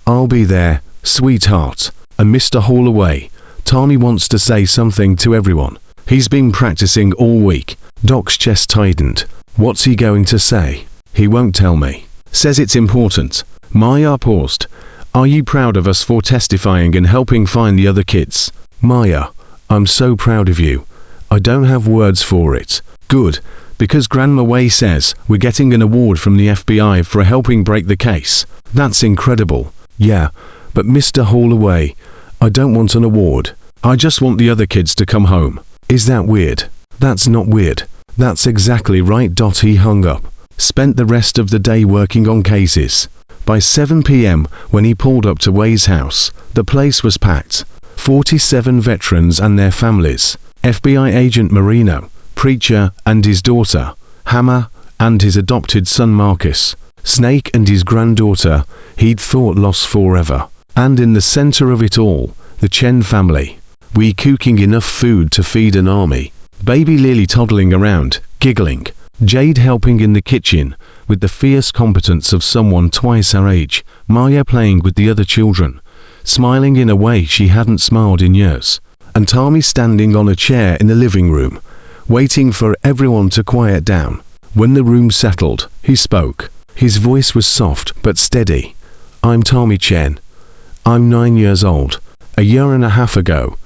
"I'll be there, sweetheart." and Mr. Holloway, Tommy wants to say something to everyone. He's been practicing all week. Doc's chest tightened. What's he going to say? He won't tell me. Says it's important. Maya paused. Are you proud of us for testifying and helping find the other kids? Maya, I'm so proud of you. I don't have words for it. Good, because Grandma Way says we're getting an award from the FBI for helping break the case. That's incredible. Yeah, but Mr. Holloway, I don't want an award. I just want the other kids to come home. Is that weird? That's not weird. That's exactly right. He hung up. Spent the rest of the day working on cases. By 7 p.m., when he pulled up to Way's house, the place was packed. 47 veterans and their families. FBI agent Marino, Preacher and his daughter, Hammer and his adopted son Marcus, Snake and his granddaughter, he'd thought lost forever. And in the center of it all, the Chen family. We cooking enough food to feed an army. Baby Lily toddling around, giggling. Jade helping in the kitchen, with the fierce competence of someone twice her age. Maya playing with the other children, smiling in a way she hadn't smiled in years. And Tommy standing on a chair in the living room, waiting for everyone to quiet down. When the room settled, he spoke. His voice was soft but steady. I'm Tommy Chen. I'm 9 years old. A year and a half ago,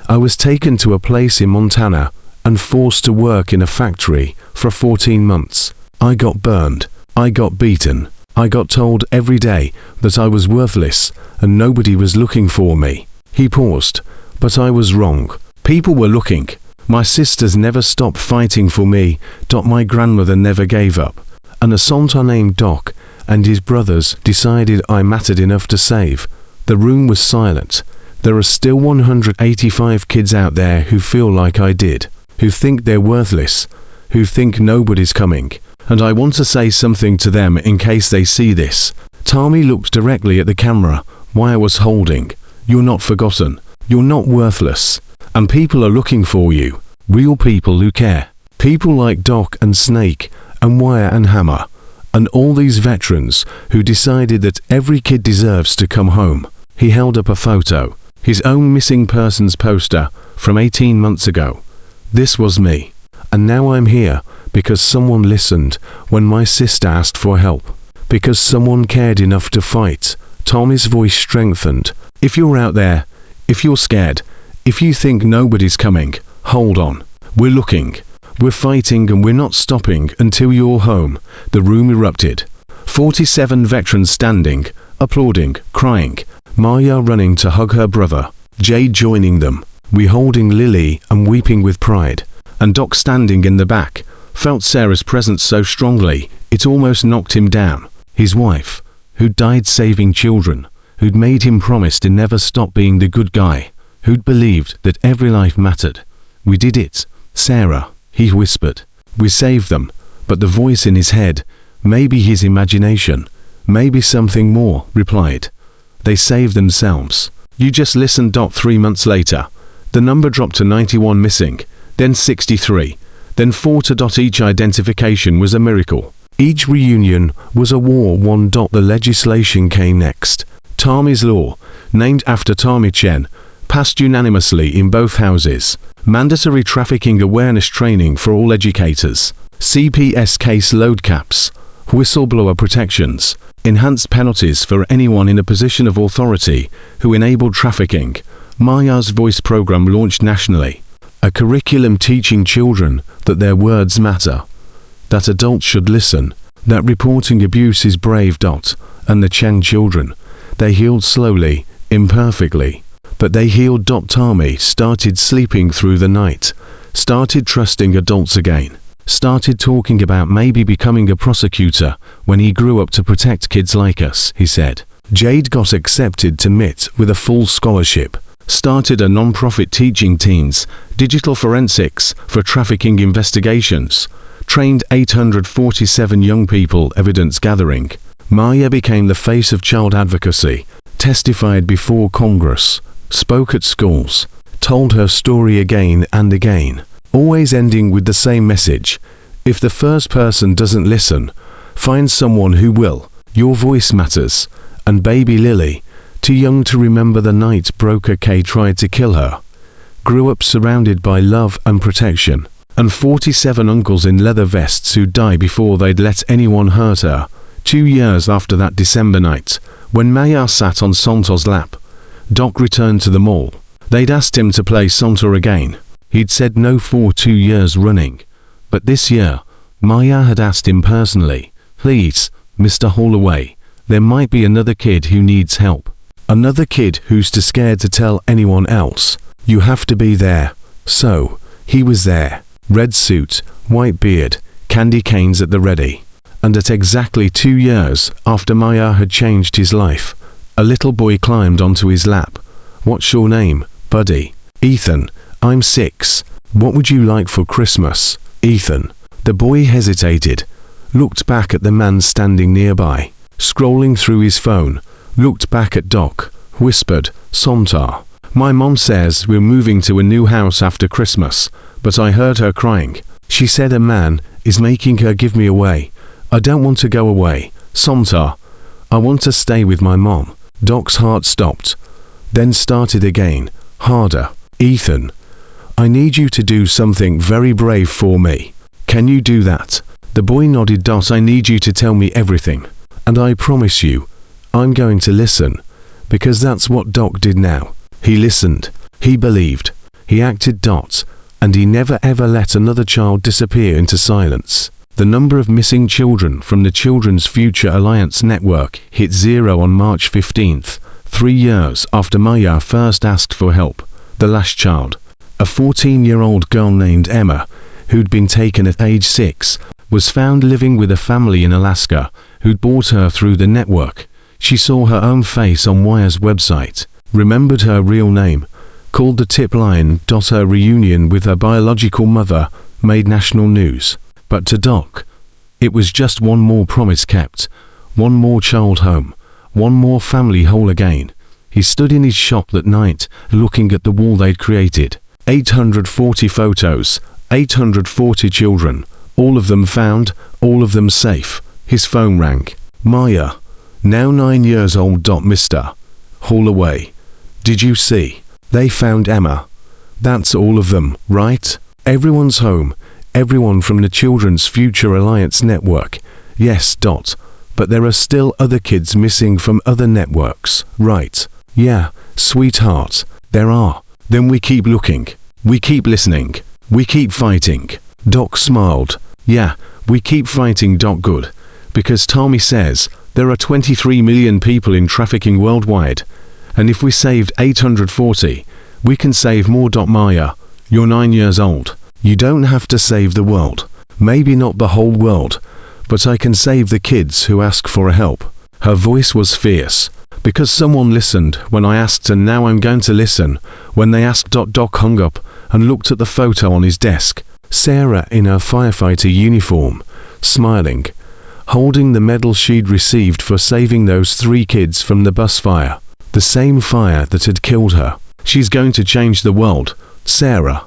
I was taken to a place in Montana and forced to work in a factory for 14 months. I got burned. I got beaten. I got told every day that I was worthless and nobody was looking for me. He paused, but I was wrong. People were looking. My sisters never stopped fighting for me. My grandmother never gave up. An assaulter named Doc and his brothers decided I mattered enough to save. The room was silent. There are still 185 kids out there who feel like I did, who think they're worthless, who think nobody's coming. And I want to say something to them in case they see this. Tommy looked directly at the camera Maya was holding. You're not forgotten. You're not worthless. And people are looking for you. Real people who care. People like Doc and Snake and Wire and Hammer. And all these veterans who decided that every kid deserves to come home. He held up a photo. His own missing persons poster from 18 months ago. This was me. And now I'm here because someone listened when my sister asked for help. Because someone cared enough to fight. Tommy's voice strengthened. If you're out there, if you're scared, if you think nobody's coming, hold on. We're looking. We're fighting and we're not stopping until you're home. The room erupted. 47 veterans standing, applauding, crying. Maya running to hug her brother. Jade joining them. We holding Lily and weeping with pride. And Doc standing in the back. Felt Sarah's presence so strongly, it almost knocked him down. His wife, who'd died saving children, who'd made him promise to never stop being the good guy, who'd believed that every life mattered. We did it, Sarah, he whispered. We saved them, but the voice in his head, maybe his imagination, maybe something more, replied. They saved themselves. You just listen. 3 months later, the number dropped to 91 missing, then 63, then 4 to. Each identification was a miracle. Each reunion was a war won. The legislation came next. Tommy's Law, named after Tommy Chen, passed unanimously in both houses. Mandatory trafficking awareness training for all educators. CPS case load caps. Whistleblower protections. Enhanced penalties for anyone in a position of authority who enabled trafficking. Maya's voice program launched nationally. A curriculum teaching children that their words matter. That adults should listen. That reporting abuse is brave. And the Chen children. They healed slowly, imperfectly. But they healed. Tommy started sleeping through the night. Started trusting adults again. Started talking about maybe becoming a prosecutor when he grew up to protect kids like us, he said. Jade got accepted to MIT with a full scholarship. Started a non-profit teaching teens digital forensics for trafficking investigations. Trained 847 young people evidence gathering. Maya became the face of child advocacy. Testified before Congress. Spoke at schools. Told her story again and again. Always ending with the same message. If the first person doesn't listen, find someone who will. Your voice matters. And baby Lily, Too young to remember the night broker K tried to kill her. Grew up surrounded by love and protection. And 47 uncles in leather vests who'd die before they'd let anyone hurt her. 2 years after that December night, when Maya sat on Santa's lap, Doc returned to the mall. They'd asked him to play Santa again. He'd said no for 2 years running. But this year, Maya had asked him personally, "Please, Mr. Holloway, there might be another kid who needs help. Another kid who's too scared to tell anyone else. You have to be there." So, he was there. Red suit, white beard, candy canes at the ready. And at exactly 2 years after Maya had changed his life, a little boy climbed onto his lap. "What's your name, buddy?" "Ethan. I'm 6. What would you like for Christmas, Ethan?" The boy hesitated, looked back at the man standing nearby, scrolling through his phone, looked back at Doc, whispered, "Santa. My mom says we're moving to a new house after Christmas, but I heard her crying. She said a man is making her give me away. I don't want to go away, Santa. I want to stay with my mom." Doc's heart stopped, then started again, harder. "Ethan, I need you to do something very brave for me. Can you do that?" The boy nodded. "I need you to tell me everything. And I promise you, I'm going to listen." Because that's what Doc did now. He listened. He believed. He acted. And he never ever let another child disappear into silence. The number of missing children from the Children's Future Alliance Network hit 0 on March 15th, 3 years after Maya first asked for help. The last child, a 14-year-old girl named Emma, who'd been taken at age 6, was found living with a family in Alaska who'd brought her through the network. She saw her own face on Wire's website, remembered her real name, called the tip line. Her reunion with her biological mother made national news. But to Doc, it was just one more promise kept, one more child home, one more family whole again. He stood in his shop that night, looking at the wall they'd created. 840 photos, 840 children, all of them found, all of them safe. His phone rang. "Maya, now 9 years old. Mr. Holloway, did you see? They found Emma. That's all of them, right? Everyone's home. Everyone from the Children's Future Alliance Network. Yes. But there are still other kids missing from other networks, right?" "Yeah, sweetheart, there are." "Then we keep looking. We keep listening. We keep fighting." Doc smiled. "Yeah, we keep fighting. Good. Because Tommy says there are 23 million people in trafficking worldwide. And if we saved 840, we can save more. Maya, you're 9 years old. You don't have to save the world. Maybe not the whole world. But I can save the kids who ask for help." Her voice was fierce. "Because someone listened when I asked, and now I'm going to listen when they asked." Doc hung up and looked at the photo on his desk. Sarah in her firefighter uniform, smiling, holding the medal she'd received for saving those 3 kids from the bus fire. The same fire that had killed her. She's going to change the world, Sarah.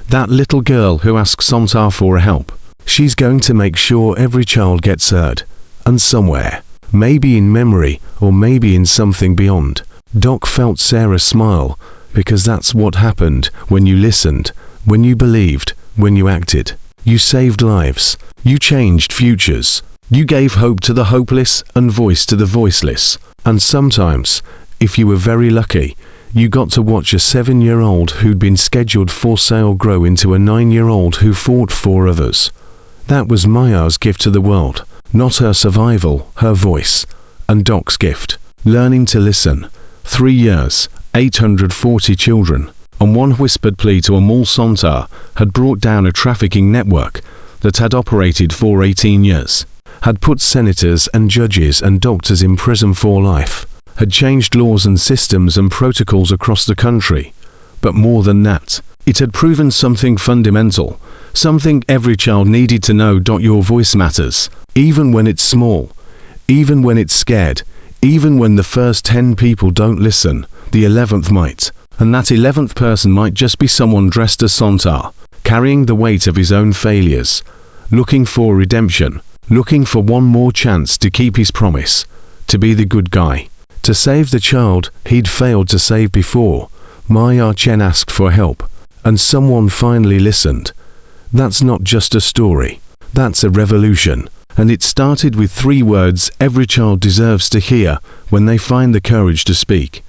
That little girl who asks Santa for help. She's going to make sure every child gets heard. And somewhere, maybe in memory or maybe in something beyond. Doc felt Sarah smile, because that's what happened when you listened, when you believed, when you acted. You saved lives. You changed futures. You gave hope to the hopeless and voice to the voiceless. And sometimes, if you were very lucky, you got to watch a 7-year-old who'd been scheduled for sale grow into a 9-year-old who fought for others. That was Maya's gift to the world, not her survival, her voice. And Doc's gift, learning to listen. 3 years, 840 children, and one whispered plea to a mall. Santa had brought down a trafficking network that had operated for 18 years, had put senators and judges and doctors in prison for life, had changed laws and systems and protocols across the country. But more than that, it had proven something fundamental, something every child needed to know. Your voice matters, even when it's small, even when it's scared, even when the first 10 people don't listen, the 11th might. And that 11th person might just be someone dressed as Santa, carrying the weight of his own failures, looking for redemption, looking for one more chance to keep his promise, to be the good guy, To save the child he'd failed to save before, Ma Ya-chen asked for help, and someone finally listened. That's not just a story. That's a revolution. And it started with 3 words every child deserves to hear when they find the courage to speak.